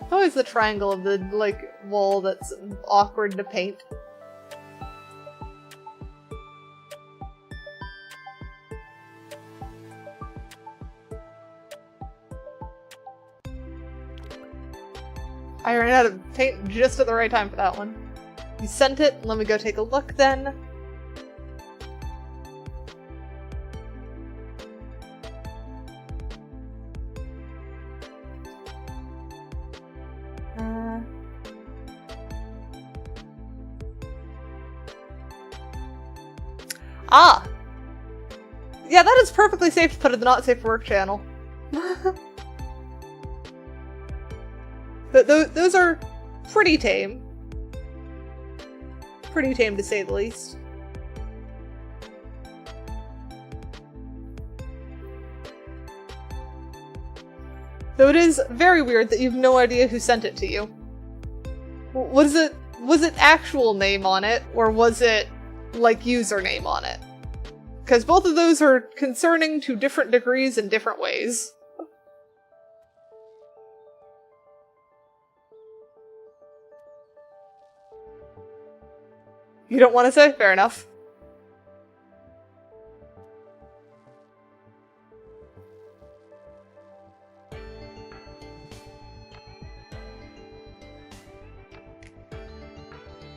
Always the triangle of the, like, wall that's awkward to paint. I ran out of paint just at the right time for that one. You sent it, let me go take a look then. Ah! Yeah, that is perfectly safe to put in the not safe for work channel. Those are pretty tame. Pretty tame to say the least. Though it is very weird that you have no idea who sent it to you. Was it actual name on it, or was it like username on it? Because both of those are concerning to different degrees in different ways. You don't want to say? Fair enough.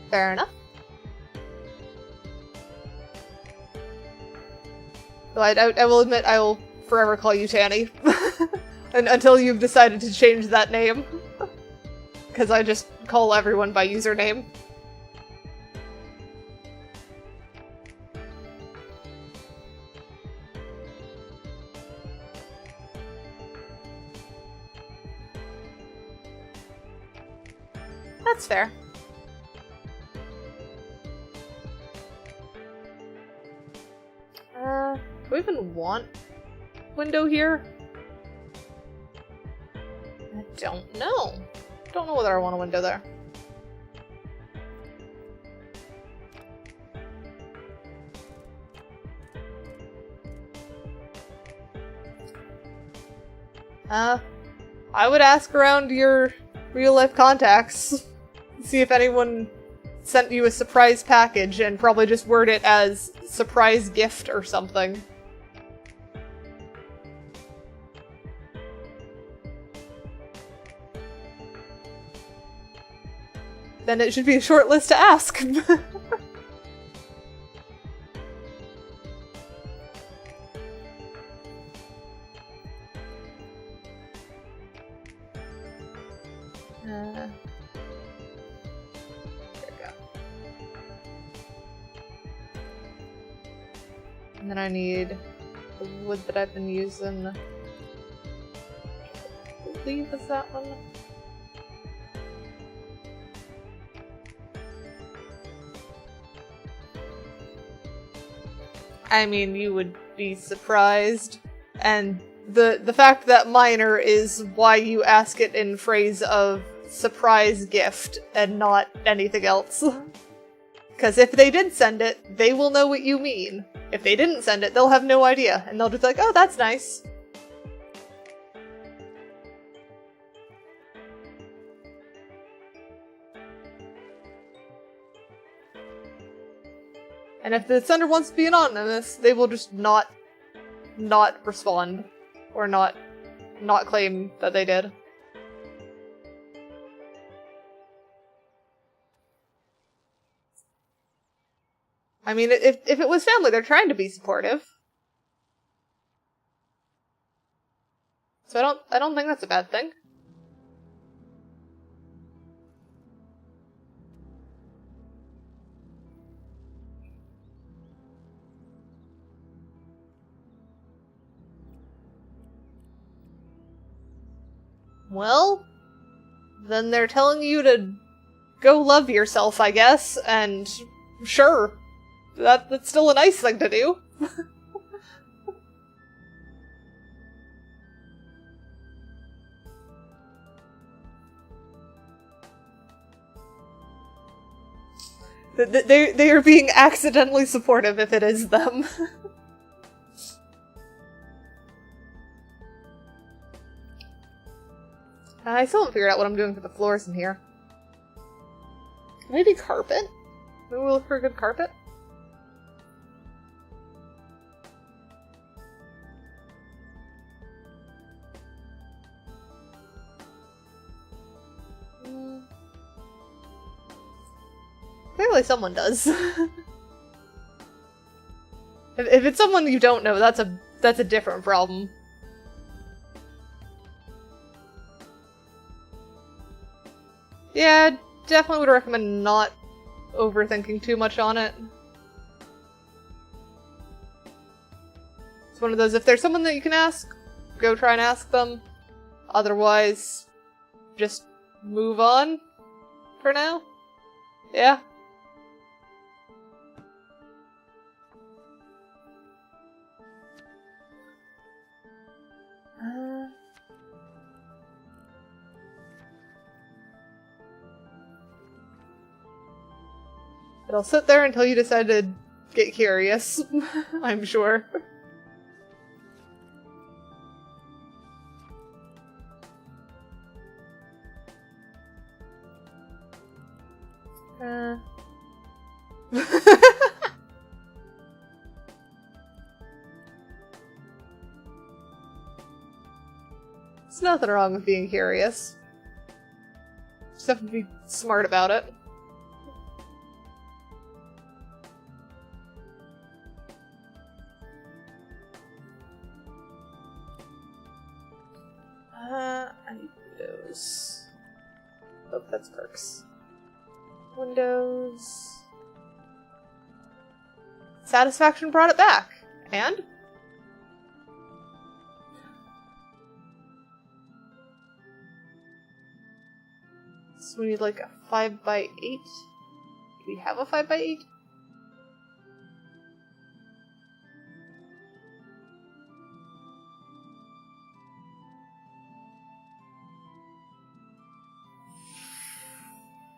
Fair enough. Though I will admit I will forever call you Tanny. Until you've decided to change that name. Because I just call everyone by username. That's fair. Do we even want window here? I don't know. Don't know whether I want a window there. I would ask around your real-life contacts. See if anyone sent you a surprise package and probably just word it as surprise gift or something. Then it should be a short list to ask. There we go. And then I need the wood that I've been using. I believe is that one. I mean, you would be surprised. And the fact that minor is why you ask it in phrase of surprise gift and not anything else. Because if they did send it, they will know what you mean. If they didn't send it, they'll have no idea. And they'll just be like, oh, that's nice. And if the sender wants to be anonymous, they will just not respond. Or not claim that they did. I mean, if it was family, they're trying to be supportive. So I don't think that's a bad thing. Well, then they're telling you to go love yourself, I guess, and sure, that's still a nice thing to do. They are being accidentally supportive if it is them. I still haven't figured out what I'm doing for the floors in here. Maybe carpet? Maybe we'll look for a good carpet? Clearly someone does. If it's someone you don't know, that's a different problem. Yeah, definitely would recommend not overthinking too much on it. It's one of those, if there's someone that you can ask, go try and ask them. Otherwise, just move on for now. Yeah. It'll sit there until you decide to get curious, I'm sure. There's nothing wrong with being curious. Just have to be smart about it. I need windows. Oh, that's perks. Windows. Satisfaction brought it back. And? So we need like a 5x8. Do we have a 5x8?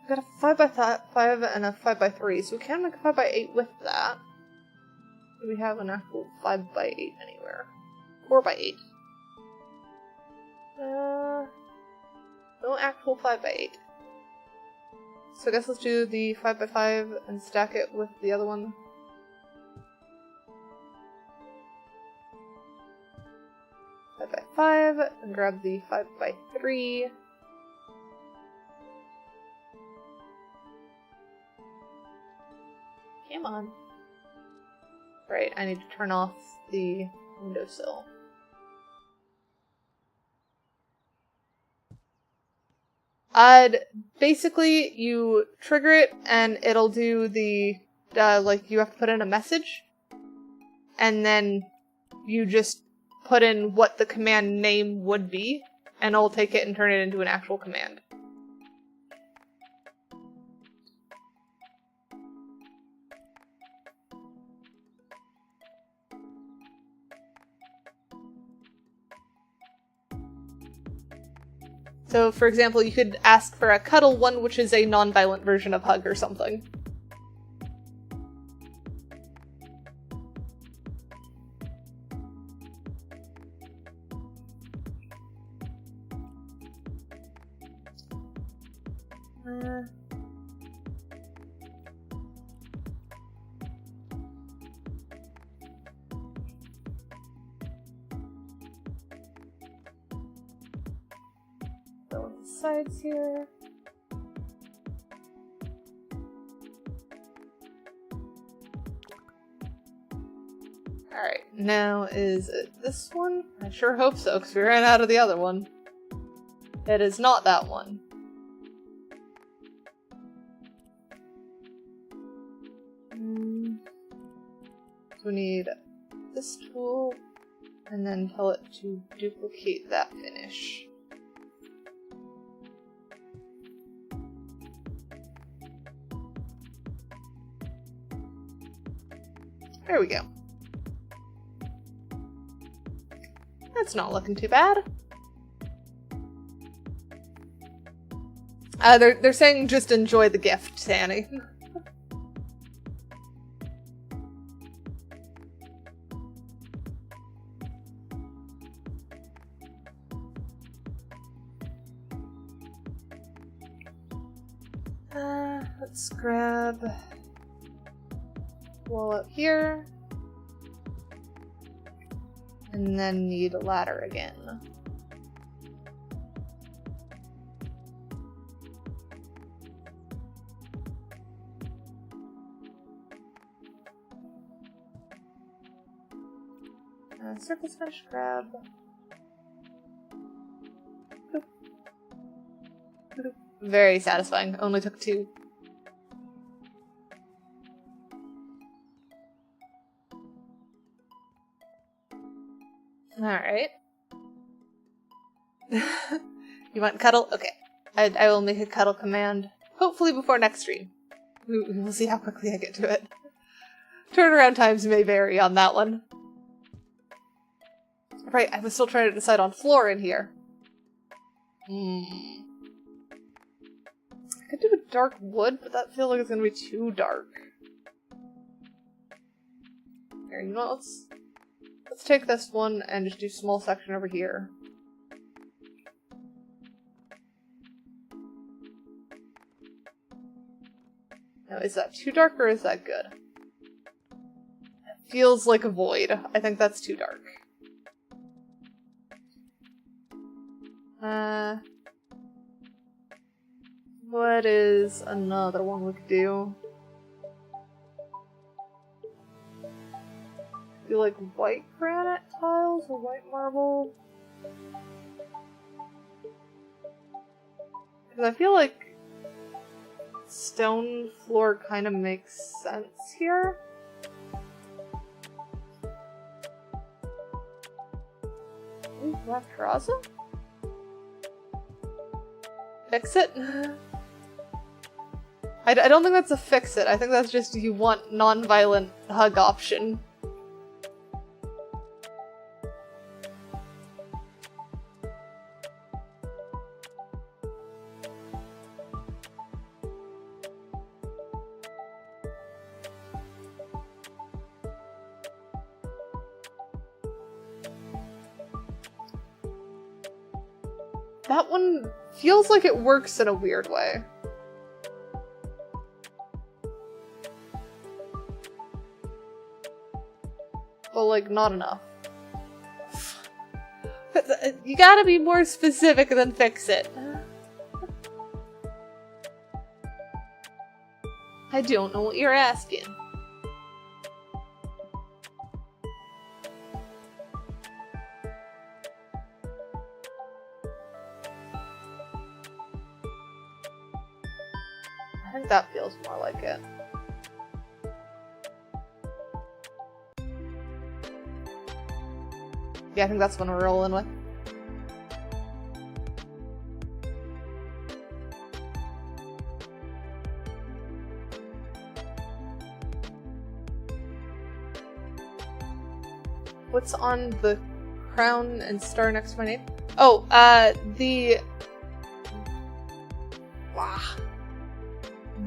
We got a 5x5 and a 5x3, so we can make a 5x8 with that. Do we have an actual 5x8 anywhere? 4x8. No actual 5x8. So I guess let's do the 5x5 and stack it with the other one. Five by 5 and grab the 5x3. Come on. Right, I need to turn off the windowsill. Basically, you trigger it and it'll do the, like, you have to put in a message. And then you just put in what the command name would be, and it'll take it and turn it into an actual command. So, for example, you could ask for a cuddle one, which is a non-violent version of hug or something. Sides here. Alright, now is it this one? I sure hope so, because we ran out of the other one. It is not that one. So we need this tool, and then tell it to duplicate that finish. There we go. That's not looking too bad. They're saying just enjoy the gift, Sandy. Let's grab wall up here, and then need a ladder again. Surface finish grab. Boop. Boop. Very satisfying. Only took 2. Alright. You want cuddle? Okay. I will make a cuddle command, hopefully before next stream. We'll see how quickly I get to it. Turnaround times may vary on that one. Right, I was still trying to decide on floor in here. I could do a dark wood, but that feels like it's gonna be too dark. Here, you know what, let's take this one and just do small section over here. Now, is that too dark or is that good? It feels like a void. I think that's too dark. What is another one we could do? Do like white granite tiles or white marble? Because I feel like stone floor kind of makes sense here. Ooh, black terrazzo? Fix it? I don't think that's a fix it. I think that's just you want non-violent hug option. That one feels like it works in a weird way. But, like, not enough. You gotta be more specific than fix it. I don't know what you're asking. I think that feels more like it. Yeah, I think that's what we're rolling with. What's on the crown and star next to my name? Oh,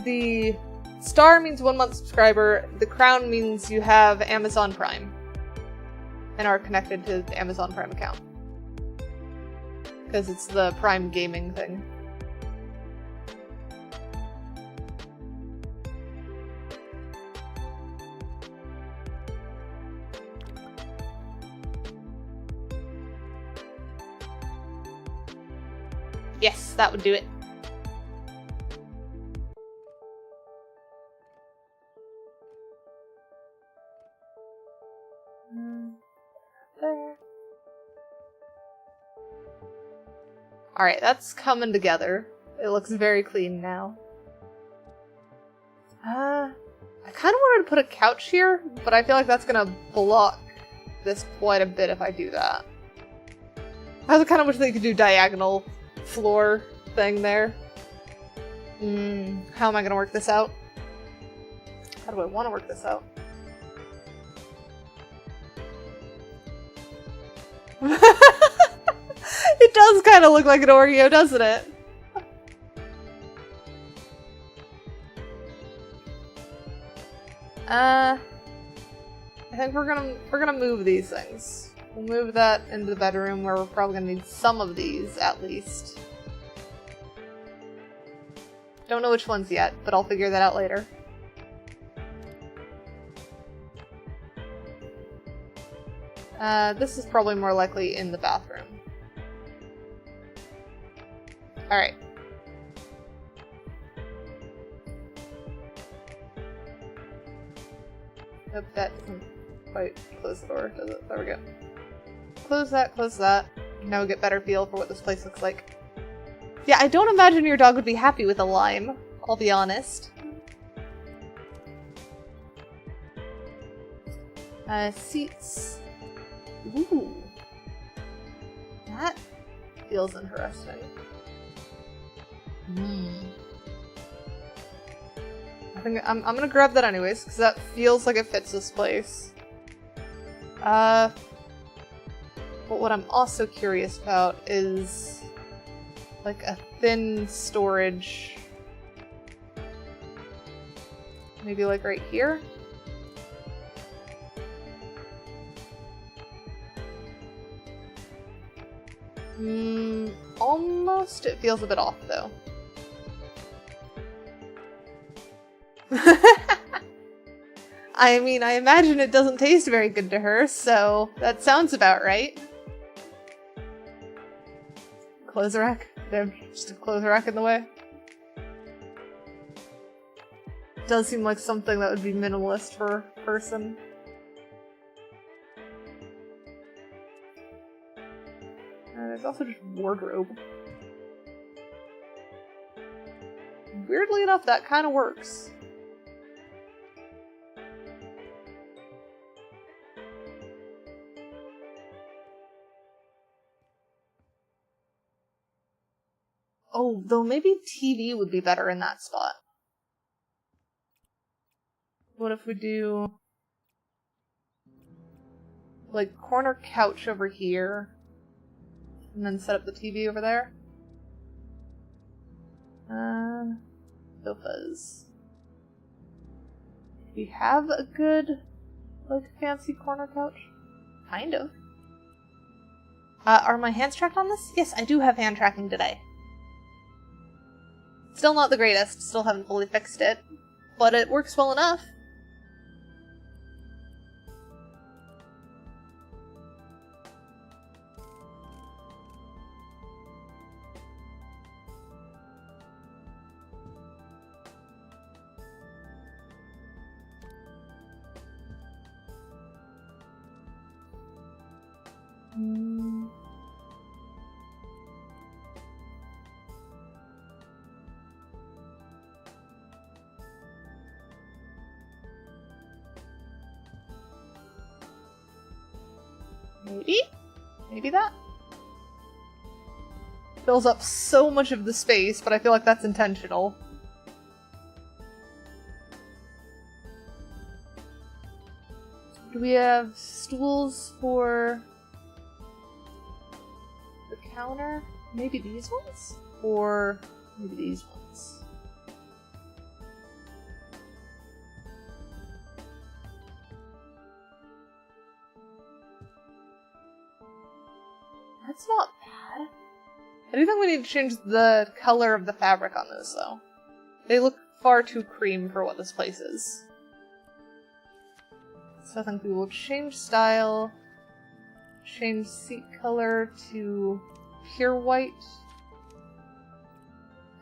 the star means 1 month subscriber. The crown means you have Amazon Prime and are connected to the Amazon Prime account. Because it's the Prime gaming thing. Yes, that would do it. There. Alright, that's coming together. It looks very clean now. I kind of wanted to put a couch here, but I feel like that's gonna block this quite a bit if I do that. I kind of wish they could do diagonal floor thing there. How am I gonna work this out? How do I want to work this out? It does kind of look like an Oreo, doesn't it? I think we're gonna move these things. We'll move that into the bedroom where we're probably gonna need some of these at least. Don't know which ones yet, but I'll figure that out later. This is probably more likely in the bathroom. Alright. Nope, that doesn't quite close the door, does it? There we go. Close that, close that. Now we get better feel for what this place looks like. Yeah, I don't imagine your dog would be happy with a lime, I'll be honest. Seats. Ooh. That feels interesting. I think I'm gonna grab that anyways, because that feels like it fits this place. But what I'm also curious about is like a thin storage. Maybe like right here? Almost. It feels a bit off though. I mean, I imagine it doesn't taste very good to her, so that sounds about right. Clothes rack? There's just a clothes rack in the way. Does seem like something that would be minimalist for a person. There's also just wardrobe. Weirdly enough, that kind of works. Oh, though maybe TV would be better in that spot. What if we do like corner couch over here and then set up the TV over there? Sofas. Do we have a good, like, fancy corner couch? Kind of. Are my hands tracked on this? Yes, I do have hand tracking today. Still not the greatest, still haven't fully fixed it, but it works well enough. Maybe? Maybe that? Fills up so much of the space, but I feel like that's intentional. Do we have stools for the counter? Maybe these ones? Or maybe these ones? That's not bad. I do think we need to change the color of the fabric on those, though. They look far too cream for what this place is. So I think we will change style, change seat color to pure white,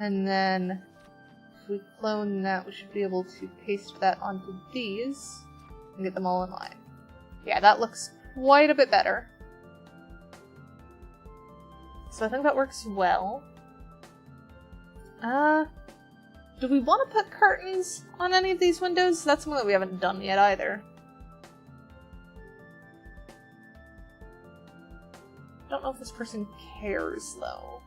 and then if we clone that, we should be able to paste that onto these and get them all in line. Yeah, that looks quite a bit better. So I think that works well. Do we want to put curtains on any of these windows? That's something that we haven't done yet either. I don't know if this person cares, though.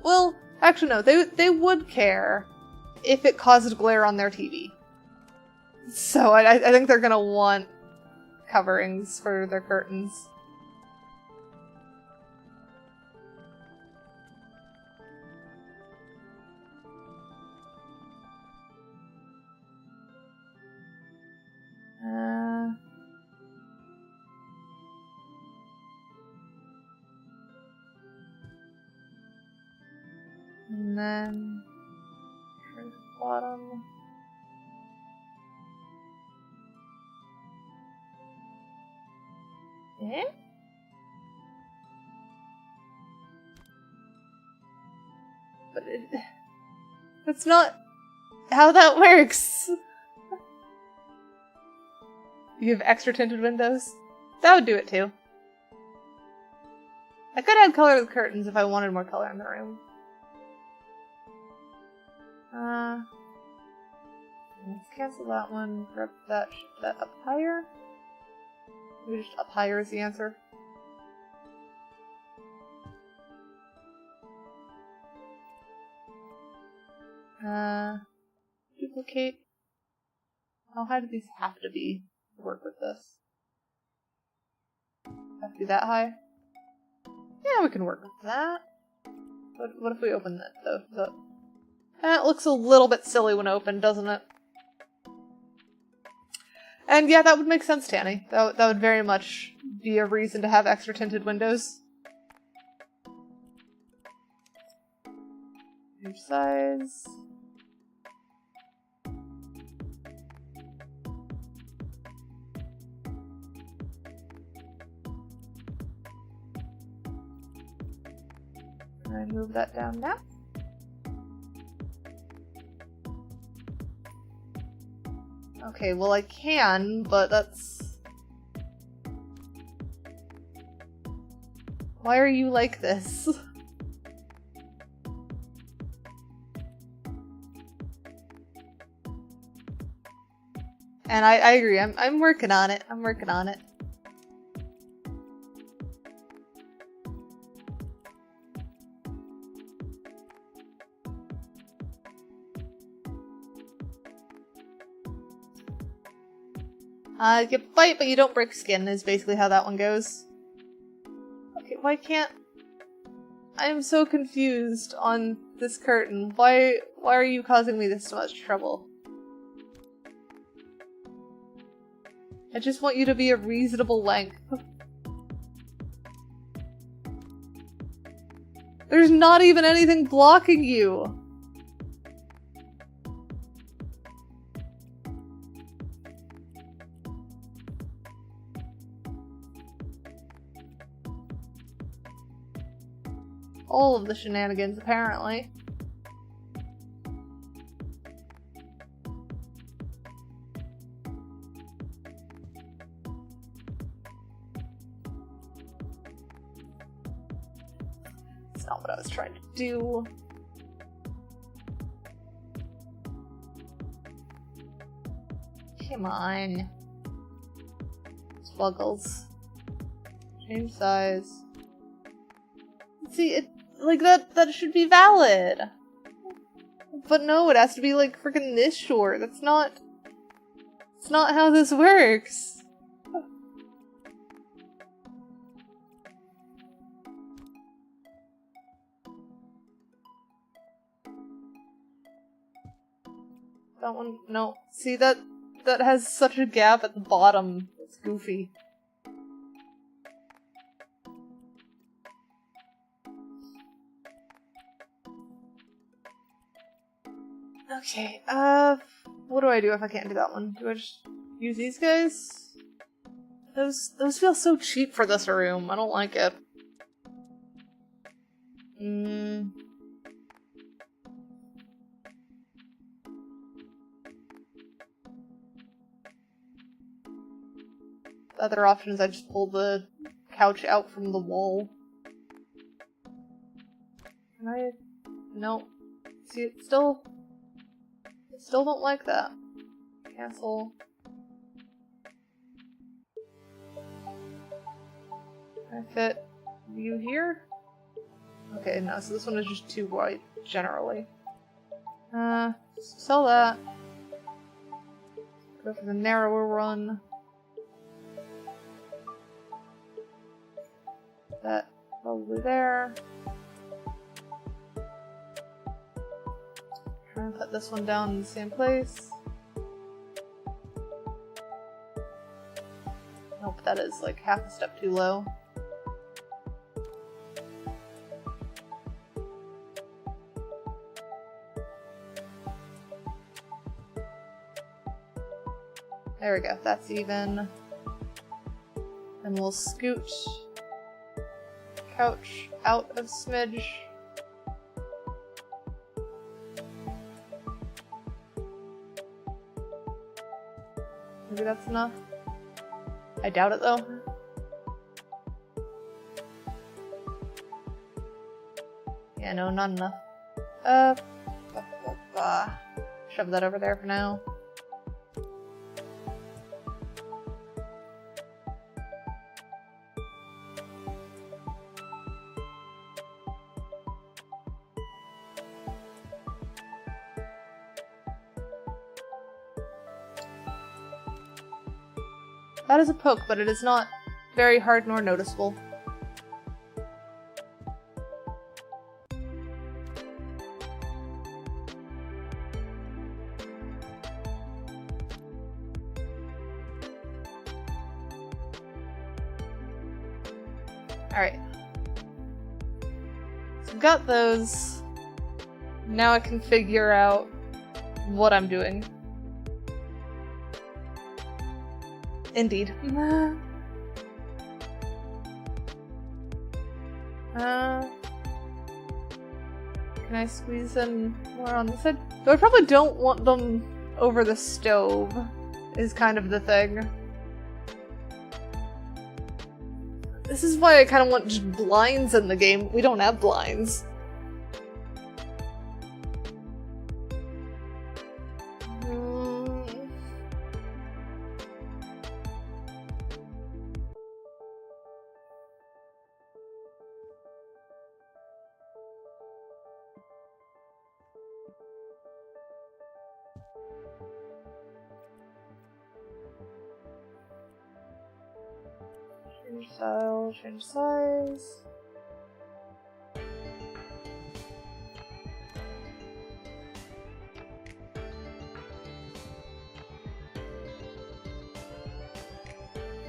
Well, actually no, they would care if it caused glare on their TV. So I think they're gonna want coverings for their curtains. And then shrink the bottom. Eh? But that's not how that works. You have extra tinted windows? That would do it too. I could add color to the curtains if I wanted more color in the room. Let's cancel that one, grab that, shift that up higher. Maybe just up higher is the answer. Duplicate. How high do these have to be to work with this? Have to be that high? Yeah, we can work with that. What if we open that, though? That looks a little bit silly when opened, doesn't it? And yeah, that would make sense, Tanny. That would very much be a reason to have extra tinted windows. Change size. Can I move that down now? Okay, well I can, but that's... Why are you like this? And I agree, I'm working on it, I'm working on it. You bite, but you don't break skin, is basically how that one goes. Okay, why can't... I am so confused on this curtain. Why are you causing me this much trouble? I just want you to be a reasonable length. There's not even anything blocking you! All of the shenanigans, apparently. That's not what I was trying to do. Come on. Spuggles. Change size. See, it like that should be valid. But no, it has to be like freaking this short. It's not how this works. That one, no. See, that has such a gap at the bottom. It's goofy. Okay, what do I do if I can't do that one? Do I just use these guys? Those feel so cheap for this room. I don't like it. The other option is I just pull the couch out from the wall. Can I? No. See, it still don't like that. Cancel. Can I fit you here? Okay, no, so this one is just too wide, generally. Sell that. Go for the narrower run. That probably there. Try and put this one down in the same place. Nope, that is like half a step too low. There we go, that's even. And we'll scoot couch out of smidge. Maybe that's enough. I doubt it though. Yeah, no, not enough. Shove that over there for now. That is a poke, but it is not very hard nor noticeable. Alright. So I've got those. Now I can figure out what I'm doing. Indeed. Can I squeeze them more on this side? Though I probably don't want them over the stove, is kind of the thing. This is why I kind of want just blinds in the game. We don't have blinds. Change style, change size.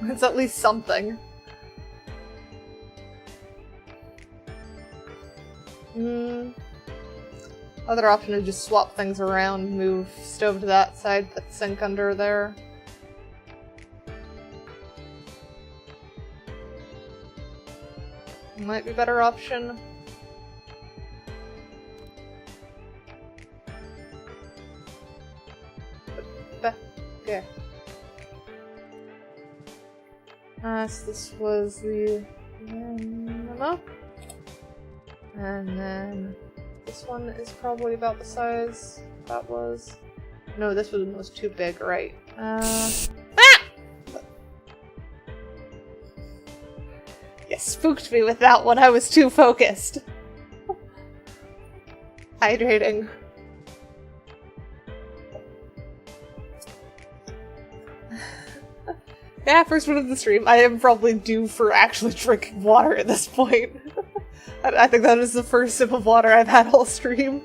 It's at least something. Other option is just swap things around, move stove to that side, put sink under there. Might be a better option. Okay. So this was the memo. And then this one is probably about the size that was. No, this one was too big, right? You spooked me with that one, I was too focused. Hydrating. Yeah, first one of the stream. I am probably due for actually drinking water at this point. I think that is the first sip of water I've had all stream.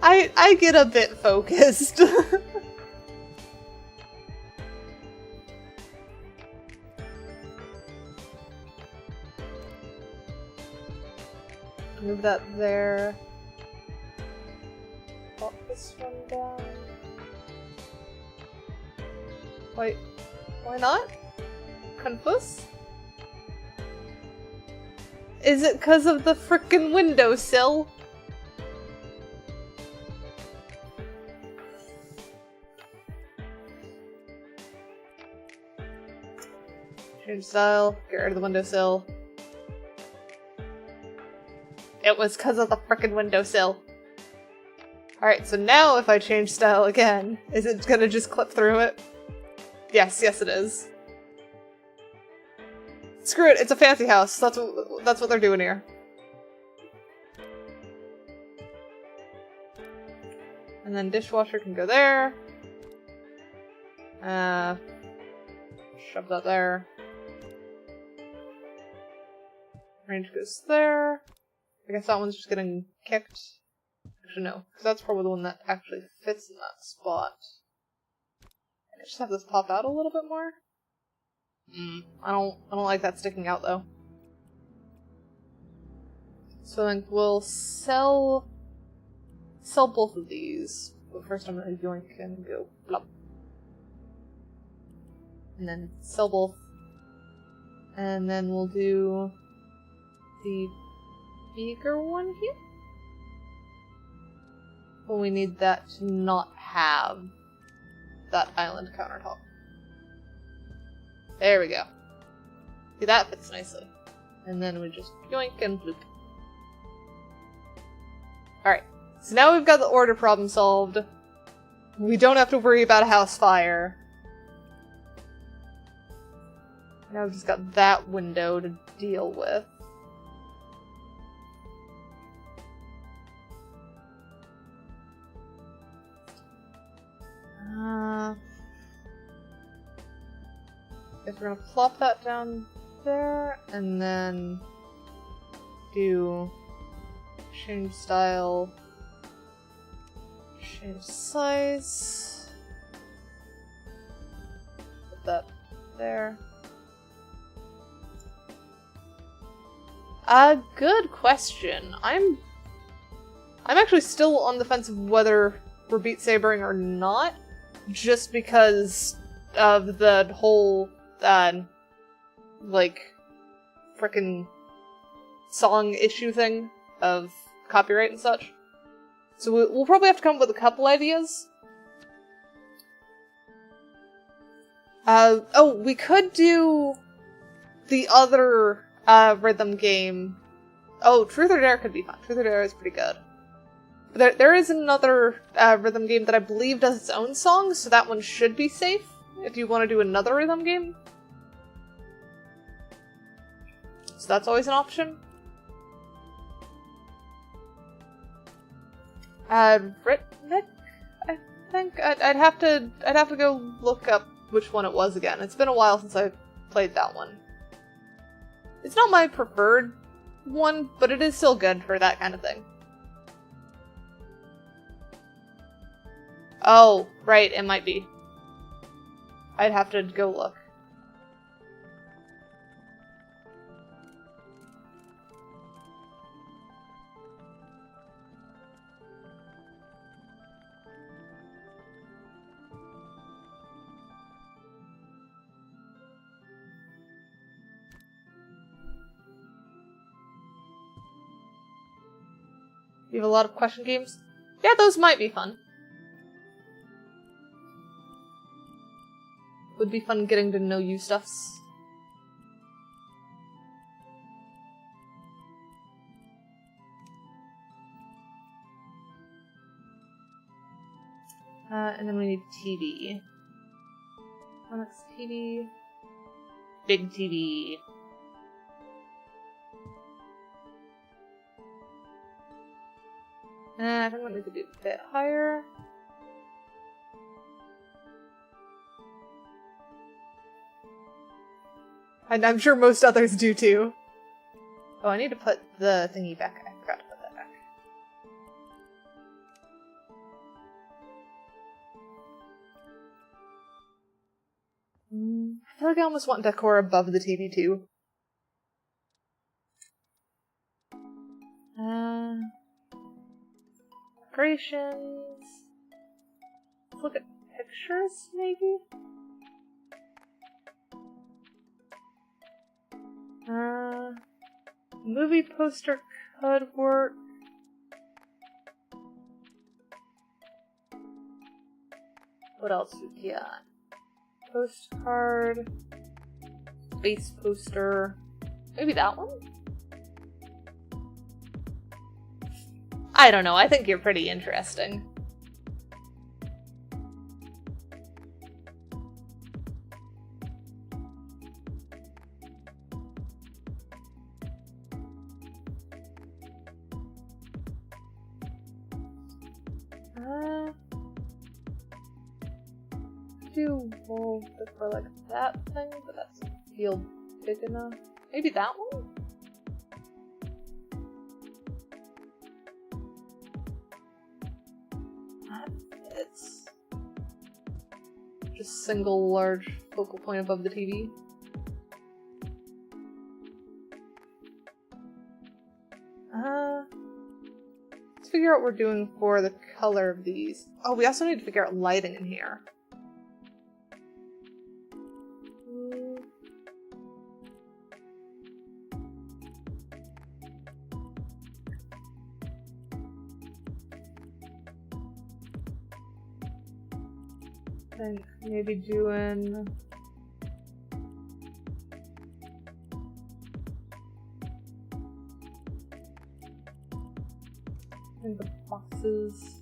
I get a bit focused. Move that there. Pop this one down. Wait, why not? Confus? Is it because of the frickin' windowsill? Change style, get rid of the windowsill. It was because of the frickin' windowsill. Alright, so now if I change style again, is it gonna just clip through it? Yes, yes it is. Screw it, it's a fancy house. That's what they're doing here. And then dishwasher can go there. Shove that there. Range goes there. I guess that one's just getting kicked. Actually, no, because that's probably the one that actually fits in that spot. Can I just have this pop out a little bit more? I don't like that sticking out though. So I think we'll sell both of these. But first I'm gonna yoink and go plop. And then sell both. And then we'll do the bigger one here. But we need that to not have that island countertop. There we go. See, that fits nicely. And then we just yoink and bloop. Alright, so now we've got the order problem solved. We don't have to worry about a house fire. Now we've just got that window to deal with. Guess we're gonna plop that down there, and then do change style, change size, put that there. Good question. I'm actually still on the fence of whether we're beat sabering or not, just because of the whole like frickin' song issue thing of copyright and such. So we'll probably have to come up with a couple ideas. Oh, we could do the other rhythm game. Oh, Truth or Dare could be fun. Truth or Dare is pretty good. But there is another rhythm game that I believe does its own songs, so that one should be safe if you want to do another rhythm game. So that's always an option. Ritmic, I think I'd have to go look up which one it was again. It's been a while since I played that one. It's not my preferred one, but it is still good for that kind of thing. Oh, right, it might be. I'd have to go look. You have a lot of question games? Yeah, those might be fun. Would be fun getting to know you stuffs. And then we need TV. Onyx TV. Big TV. I think we need to be a bit higher. And I'm sure most others do too. Oh, I need to put the thingy back. I forgot to put that back. I feel like I almost want decor above the TV too. Decorations. Let's look at pictures, maybe? Movie poster could work. What else we got? Postcard. Face poster. Maybe that one? I don't know, I think you're pretty interesting. Do wolf for like that thing, but that doesn't feel big enough. Maybe that one? It's just single large focal point above the TV. Let's figure out what we're doing for the color of these. Oh, we also need to figure out lighting in here. I think maybe doing the boxes.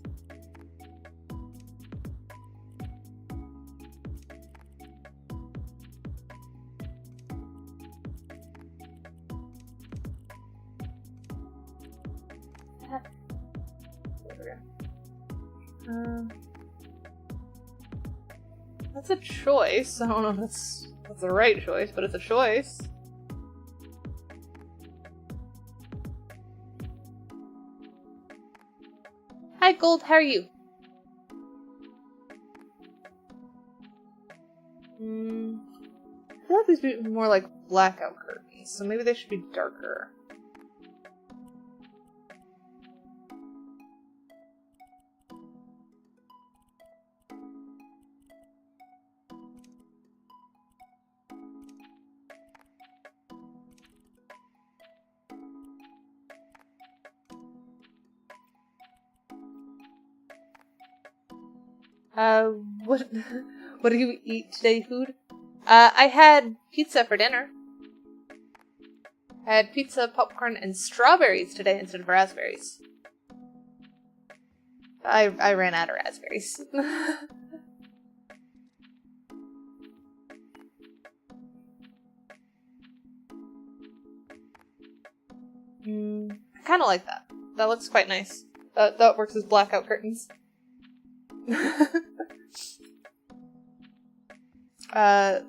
That's a choice. I don't know if that's the right choice, but it's a choice. Hi, Gold. How are you? I feel like these would be more like blackout curtains, so maybe they should be darker. What do you eat today, food? I had pizza for dinner. I had pizza, popcorn, and strawberries today instead of raspberries. I ran out of raspberries. I kind of like that. That looks quite nice. That works as blackout curtains.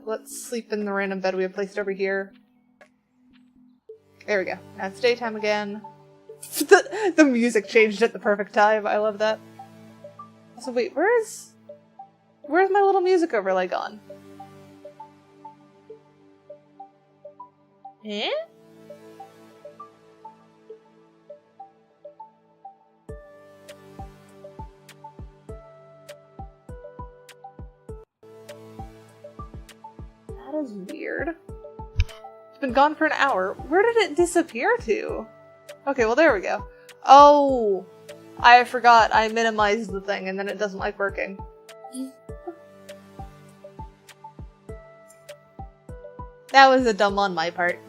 Let's sleep in the random bed we have placed over here. There we go. Now it's daytime again. The music changed at the perfect time. I love that. So wait, where's my little music overlay gone? Eh? That is weird. It's been gone for an hour. Where did it disappear to? Okay, well there we go. Oh! I forgot I minimized the thing and then it doesn't like working. That was a dumb on my part.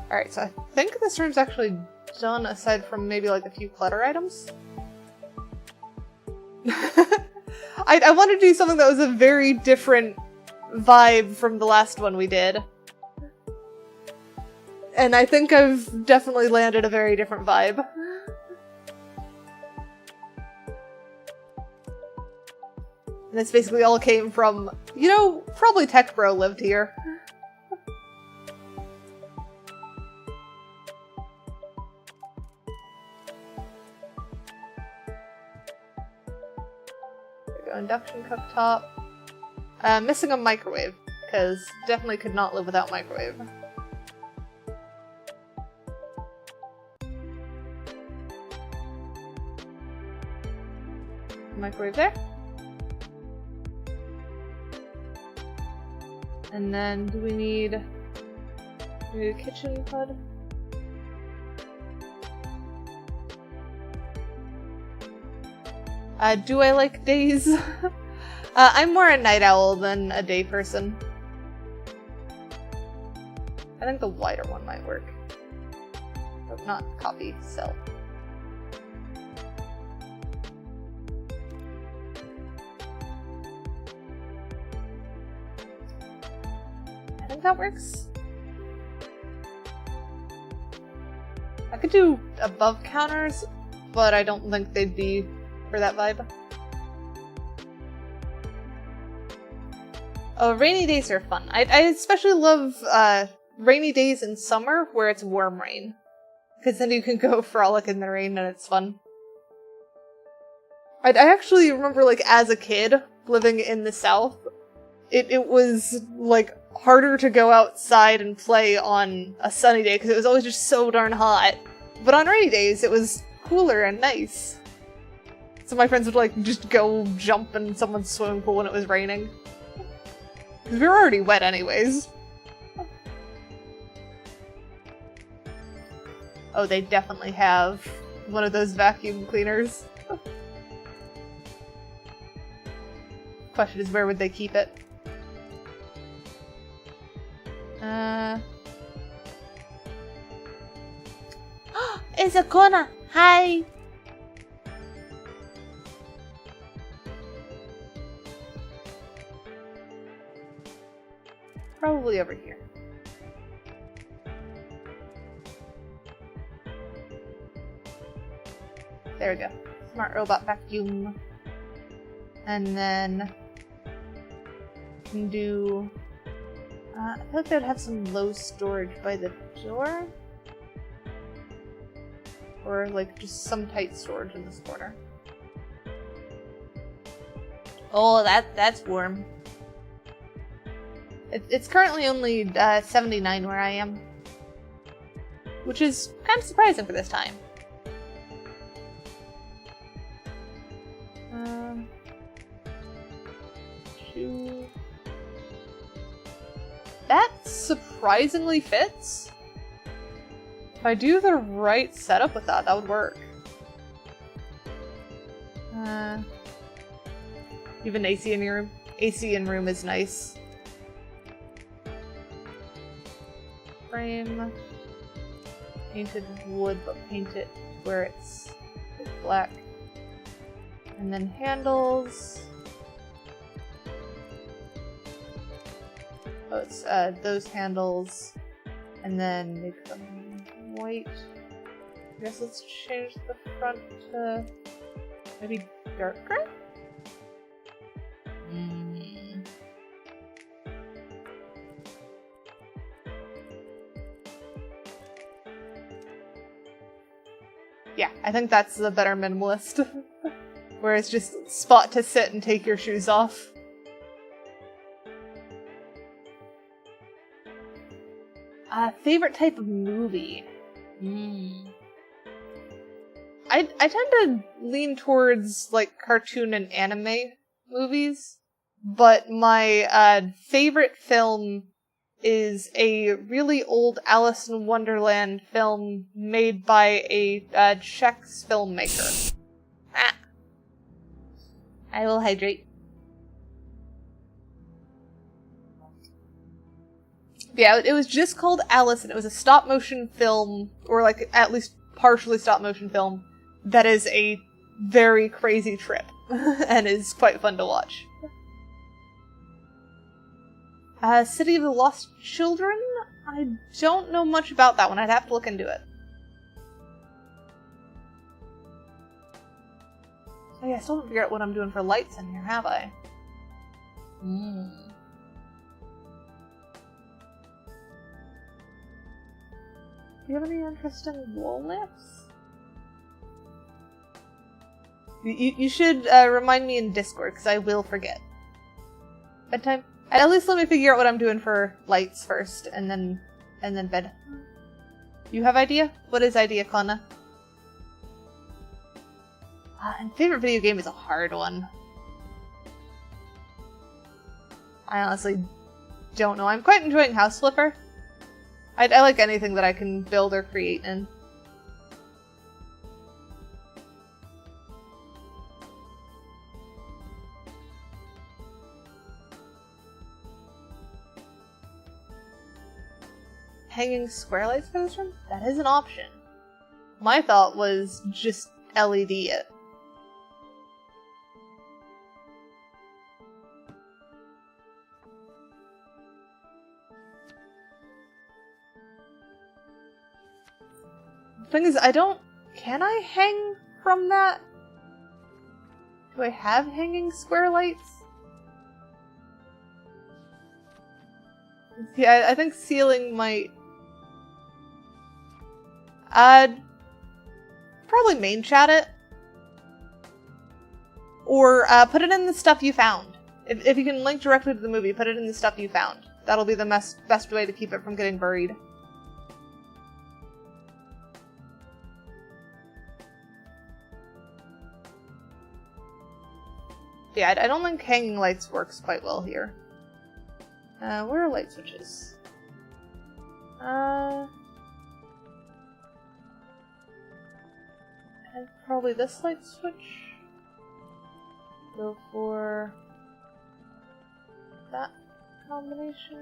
Alright, so I think this room's actually done aside from maybe like a few clutter items. I wanted to do something that was a very different vibe from the last one we did. And I think I've definitely landed a very different vibe. And this basically all came from, you know, probably Tech Bro lived here. There we go, induction cooktop. Missing a microwave, because definitely could not live without microwave. Microwave there. And then do we need a kitchen hood? Do I like days? I'm more a night owl than a day person. I think the wider one might work. But not copy, sell. I think that works. I could do above counters, but I don't think they'd be for that vibe. Oh, rainy days are fun. I especially love rainy days in summer where it's warm rain. Because then you can go frolic in the rain and it's fun. I actually remember, like, as a kid, living in the South, it was, like, harder to go outside and play on a sunny day because it was always just so darn hot. But on rainy days, it was cooler and nice. So my friends would, like, just go jump in someone's swimming pool when it was raining. Because we were already wet anyways. Oh, they definitely have one of those vacuum cleaners. Question is, where would they keep it? It's a corner! Hi! Probably over here. There we go. Smart robot vacuum. And then can do I feel like they would have some low storage by the door. Or like just some tight storage in this corner. Oh, that's warm. It's currently only 79 where I am. Which is kind of surprising for this time. Shoe. That surprisingly fits. If I do the right setup with that, that would work. Even AC in your room. AC in room is nice. Frame. Painted wood, but paint it where it's black. And then handles. Oh, it's those handles. And then make them white. I guess let's change the front to maybe darker? Yeah, I think that's the better minimalist. Where it's just spot to sit and take your shoes off. Favorite type of movie? I tend to lean towards, like, cartoon and anime movies. But my favorite film is a really old Alice in Wonderland film made by a Czech filmmaker. I will hydrate. Yeah, it was just called Alice, and it was a stop-motion film, or like at least partially stop-motion film, that is a very crazy trip, and is quite fun to watch. City of the Lost Children? I don't know much about that one, I'd have to look into it. Oh yeah, I still haven't figured out what I'm doing for lights in here, have I? Do you have any interesting wall lamps? You should remind me in Discord, because I will forget. Bedtime? At least let me figure out what I'm doing for lights first, and then bed. You have idea? What is idea, Connor? And favorite video game is a hard one. I honestly don't know. I'm quite enjoying House Flipper. I like anything that I can build or create in. Hanging square lights for this room? That is an option. My thought was just LED it. Thing is, can I hang from that? Do I have hanging square lights? Yeah, I think ceiling might... probably main chat it. Or, put it in the stuff you found. If you can link directly to the movie, put it in the stuff you found. That'll be the best way to keep it from getting buried. Yeah, I don't think hanging lights works quite well here. Where are light switches? And probably this light switch. Go for that combination.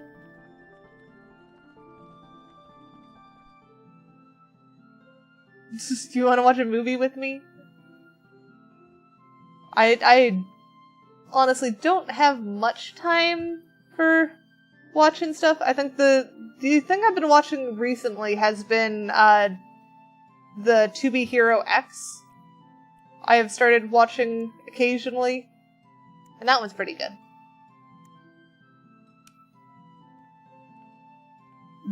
Do you want to watch a movie with me? I honestly don't have much time for watching stuff. I think the thing I've been watching recently has been the To Be Hero X. I have started watching occasionally, and that one's pretty good.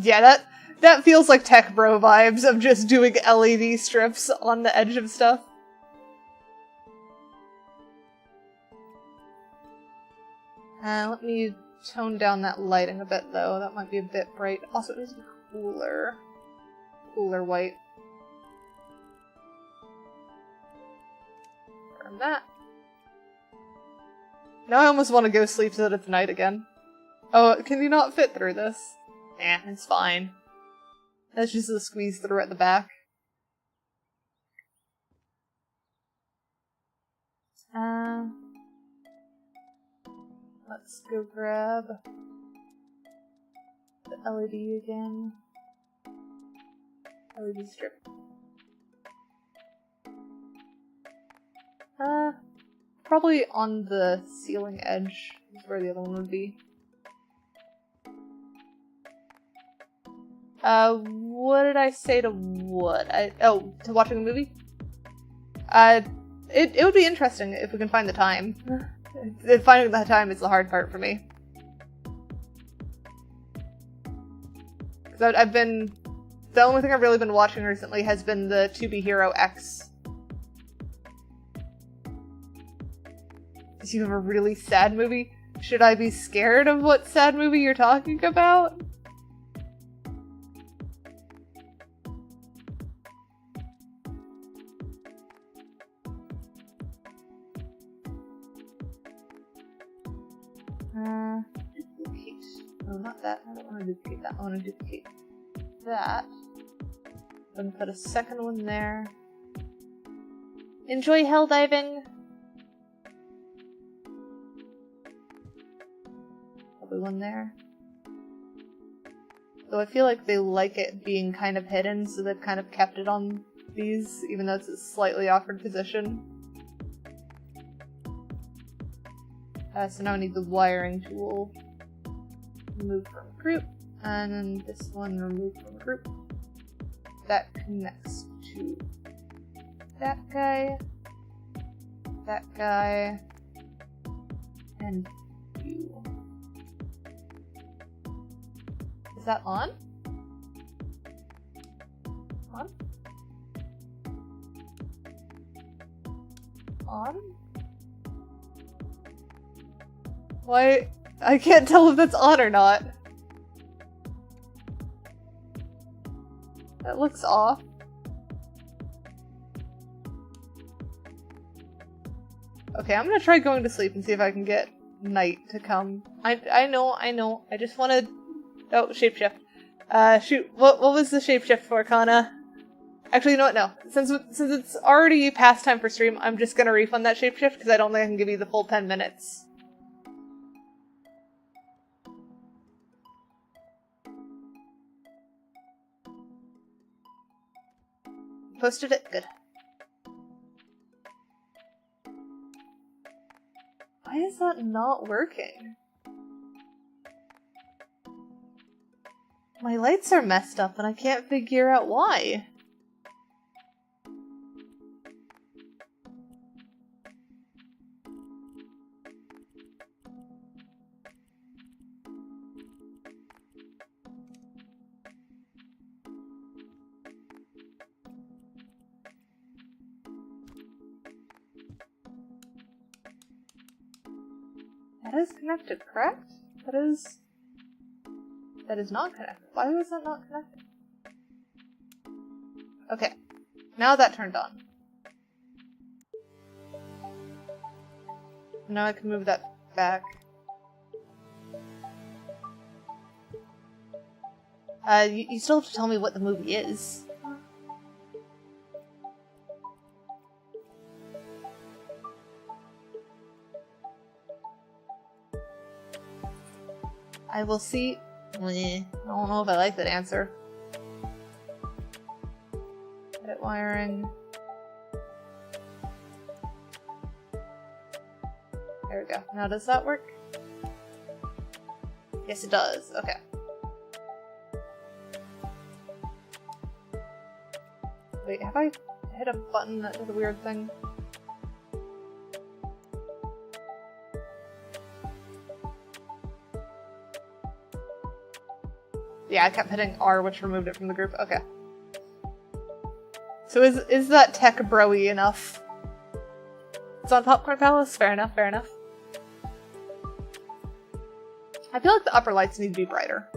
Yeah, that feels like tech bro vibes of just doing LED strips on the edge of stuff. Let me tone down that lighting a bit, though. That might be a bit bright. Also, it needs to be cooler. Cooler white. Confirm that. Now I almost want to go sleep so that it's night again. Oh, can you not fit through this? Eh, it's fine. That's just a squeeze through at the back. Let's go grab the LED again. LED strip. Probably on the ceiling edge is where the other one would be. What did I say to what? To watching a movie? It would be interesting if we can find the time. Finding the time is the hard part for me. Because the only thing I've really been watching recently has been the To Be Hero X. Do you have a really sad movie? Should I be scared of what sad movie you're talking about? Duplicate. No, not that. I don't want to duplicate that. I want to duplicate that. I'm gonna put a second one there. Enjoy hell diving! Probably one there. Though I feel like they like it being kind of hidden, so they've kind of kept it on these, even though it's a slightly awkward position. So now I need the wiring tool. Remove from group, and then this one remove from group. That connects to that guy, and you. Is that on? On? On? Why? I can't tell if that's on or not. That looks off. Okay, I'm gonna try going to sleep and see if I can get night to come. I know. I just wanna... Oh, shapeshift. Shoot. What was the shapeshift for, Kana? Actually, you know what? No. Since it's already past time for stream, I'm just gonna refund that shapeshift because I don't think I can give you the full 10 minutes. Posted it? Good. Why is that not working? My lights are messed up and I can't figure out why. That is connected, correct? That is not connected. Why was that not connected? Okay. Now that turned on. Now I can move that back. You still have to tell me what the movie is. I will see. I don't know if I like that answer. Edit wiring. There we go. Now does that work? Yes, it does. Okay. Wait, have I hit a button that did a weird thing? Yeah, I kept hitting R, which removed it from the group. Okay. So is that tech bro-y enough? It's on Popcorn Palace? Fair enough, fair enough. I feel like the upper lights need to be brighter.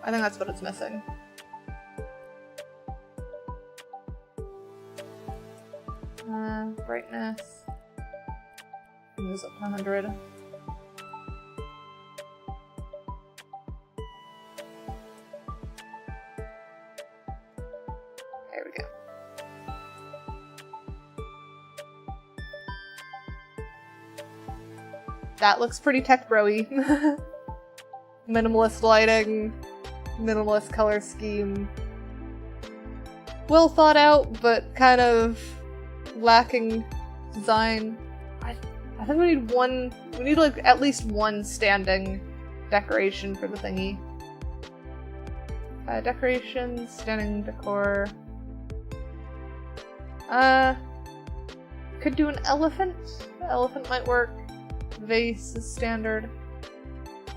I think that's what it's missing. Brightness. Bring this up to 100. There we go. That looks pretty tech bro-y. Minimalist lighting, minimalist color scheme. Well thought out, but kind of lacking design. I think we need like at least one standing decoration for the thingy. Decorations, standing decor. Could do an elephant. Elephant might work. Vase is standard.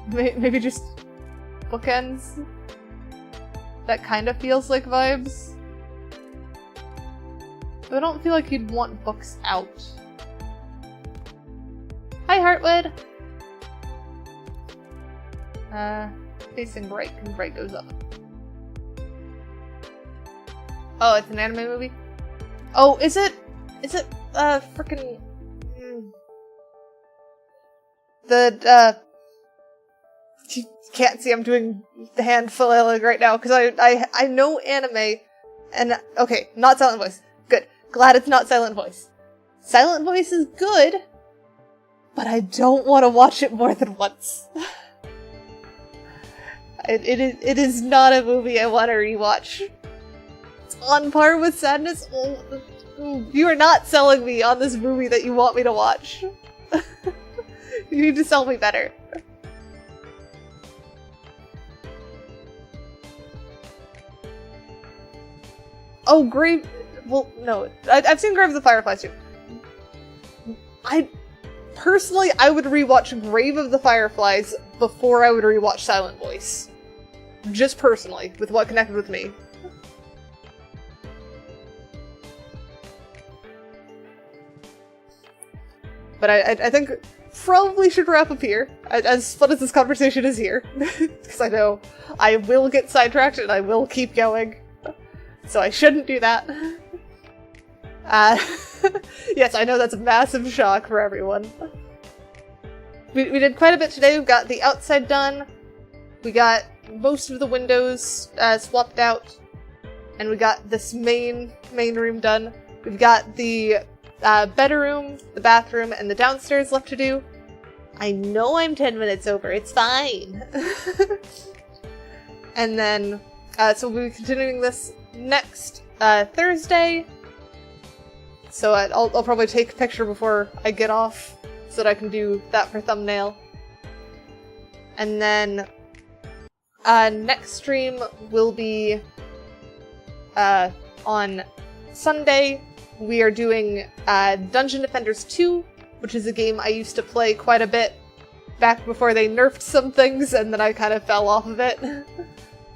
Maybe just bookends. That kind of feels like vibes. But I don't feel like you'd want books out. Hi, Heartwood! Facing right, because right goes up. Oh, it's an anime movie? Oh, is it? Is it, frickin'... You can't see I'm doing the hand flailing right now, because I know anime, and, okay, not Silent Voice. Good. Glad it's not Silent Voice. Silent Voice is good, but I don't want to watch it more than once. It is not a movie I want to rewatch. It's on par with Sadness. You are not selling me on this movie that you want me to watch. You need to sell me better. Oh, Grave... Well, no. I've seen Grave of the Fireflies too. Personally, I would rewatch Grave of the Fireflies before I would rewatch Silent Voice. Just personally, with what connected with me. But I think probably should wrap up here, as fun as this conversation is here. Because I know I will get sidetracked and I will keep going. So I shouldn't do that. Yes, I know that's a massive shock for everyone. We did quite a bit today. We've got the outside done. We got most of the windows swapped out. And we got this main room done. We've got the bedroom, the bathroom, and the downstairs left to do. I know I'm 10 minutes over. It's fine. And then, so we'll be continuing this next Thursday. So I'll probably take a picture before I get off so that I can do that for thumbnail. And then next stream will be on Sunday. We are doing Dungeon Defenders 2, which is a game I used to play quite a bit back before they nerfed some things and then I kind of fell off of it.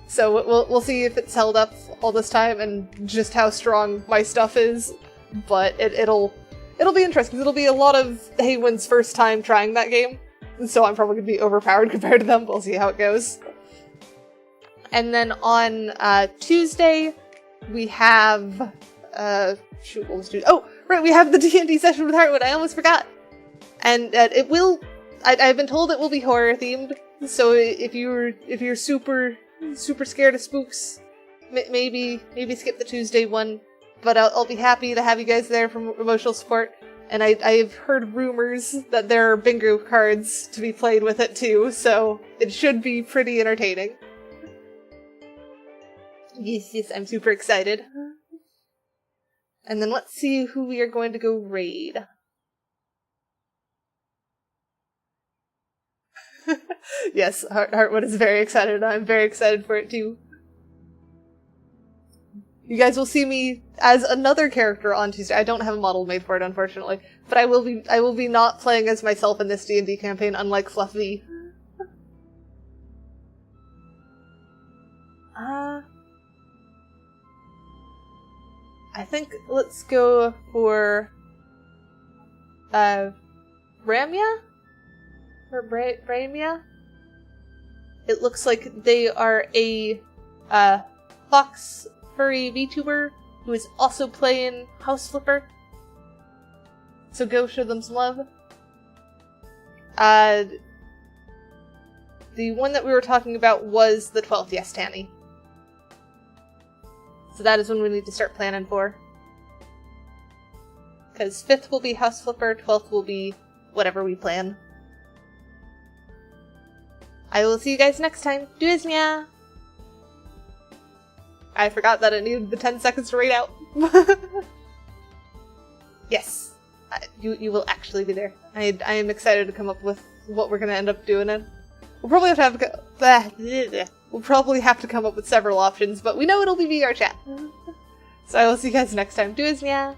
So we'll see if it's held up all this time and just how strong my stuff is. But it'll be interesting. It'll be a lot of Haywen's first time trying that game, so I'm probably gonna be overpowered compared to them. We'll see how it goes. And then on Tuesday, we have shoot, what was Tuesday? Oh, right, we have the D&D session with Heartwood. I almost forgot. And it will. I've been told it will be horror themed. So if you're super scared of spooks, maybe skip the Tuesday one. But I'll be happy to have you guys there for emotional support. And I've heard rumors that there are bingo cards to be played with it too, so it should be pretty entertaining. Yes, I'm super excited. And then let's see who we are going to go raid. Yes, Heartwood is very excited, and I'm very excited for it too. You guys will see me as another character on Tuesday. I don't have a model made for it, unfortunately, but I will be not playing as myself in this D&D campaign, unlike Fluffy. I think let's go for Ramya? Or Bramia? It looks like they are a fox furry VTuber who is also playing House Flipper. So go show them some love. The one that we were talking about was the 12th, yes, Tanny. So that is when we need to start planning for. Because 5th will be House Flipper, 12th will be whatever we plan. I will see you guys next time. Doismia! I forgot that it needed the 10 seconds to read out. Yes. You will actually be there. I am excited to come up with what we're going to end up doing. We'll probably have to have We'll probably have to come up with several options, but we know it'll be VR chat. So I will see you guys next time. Do as meow.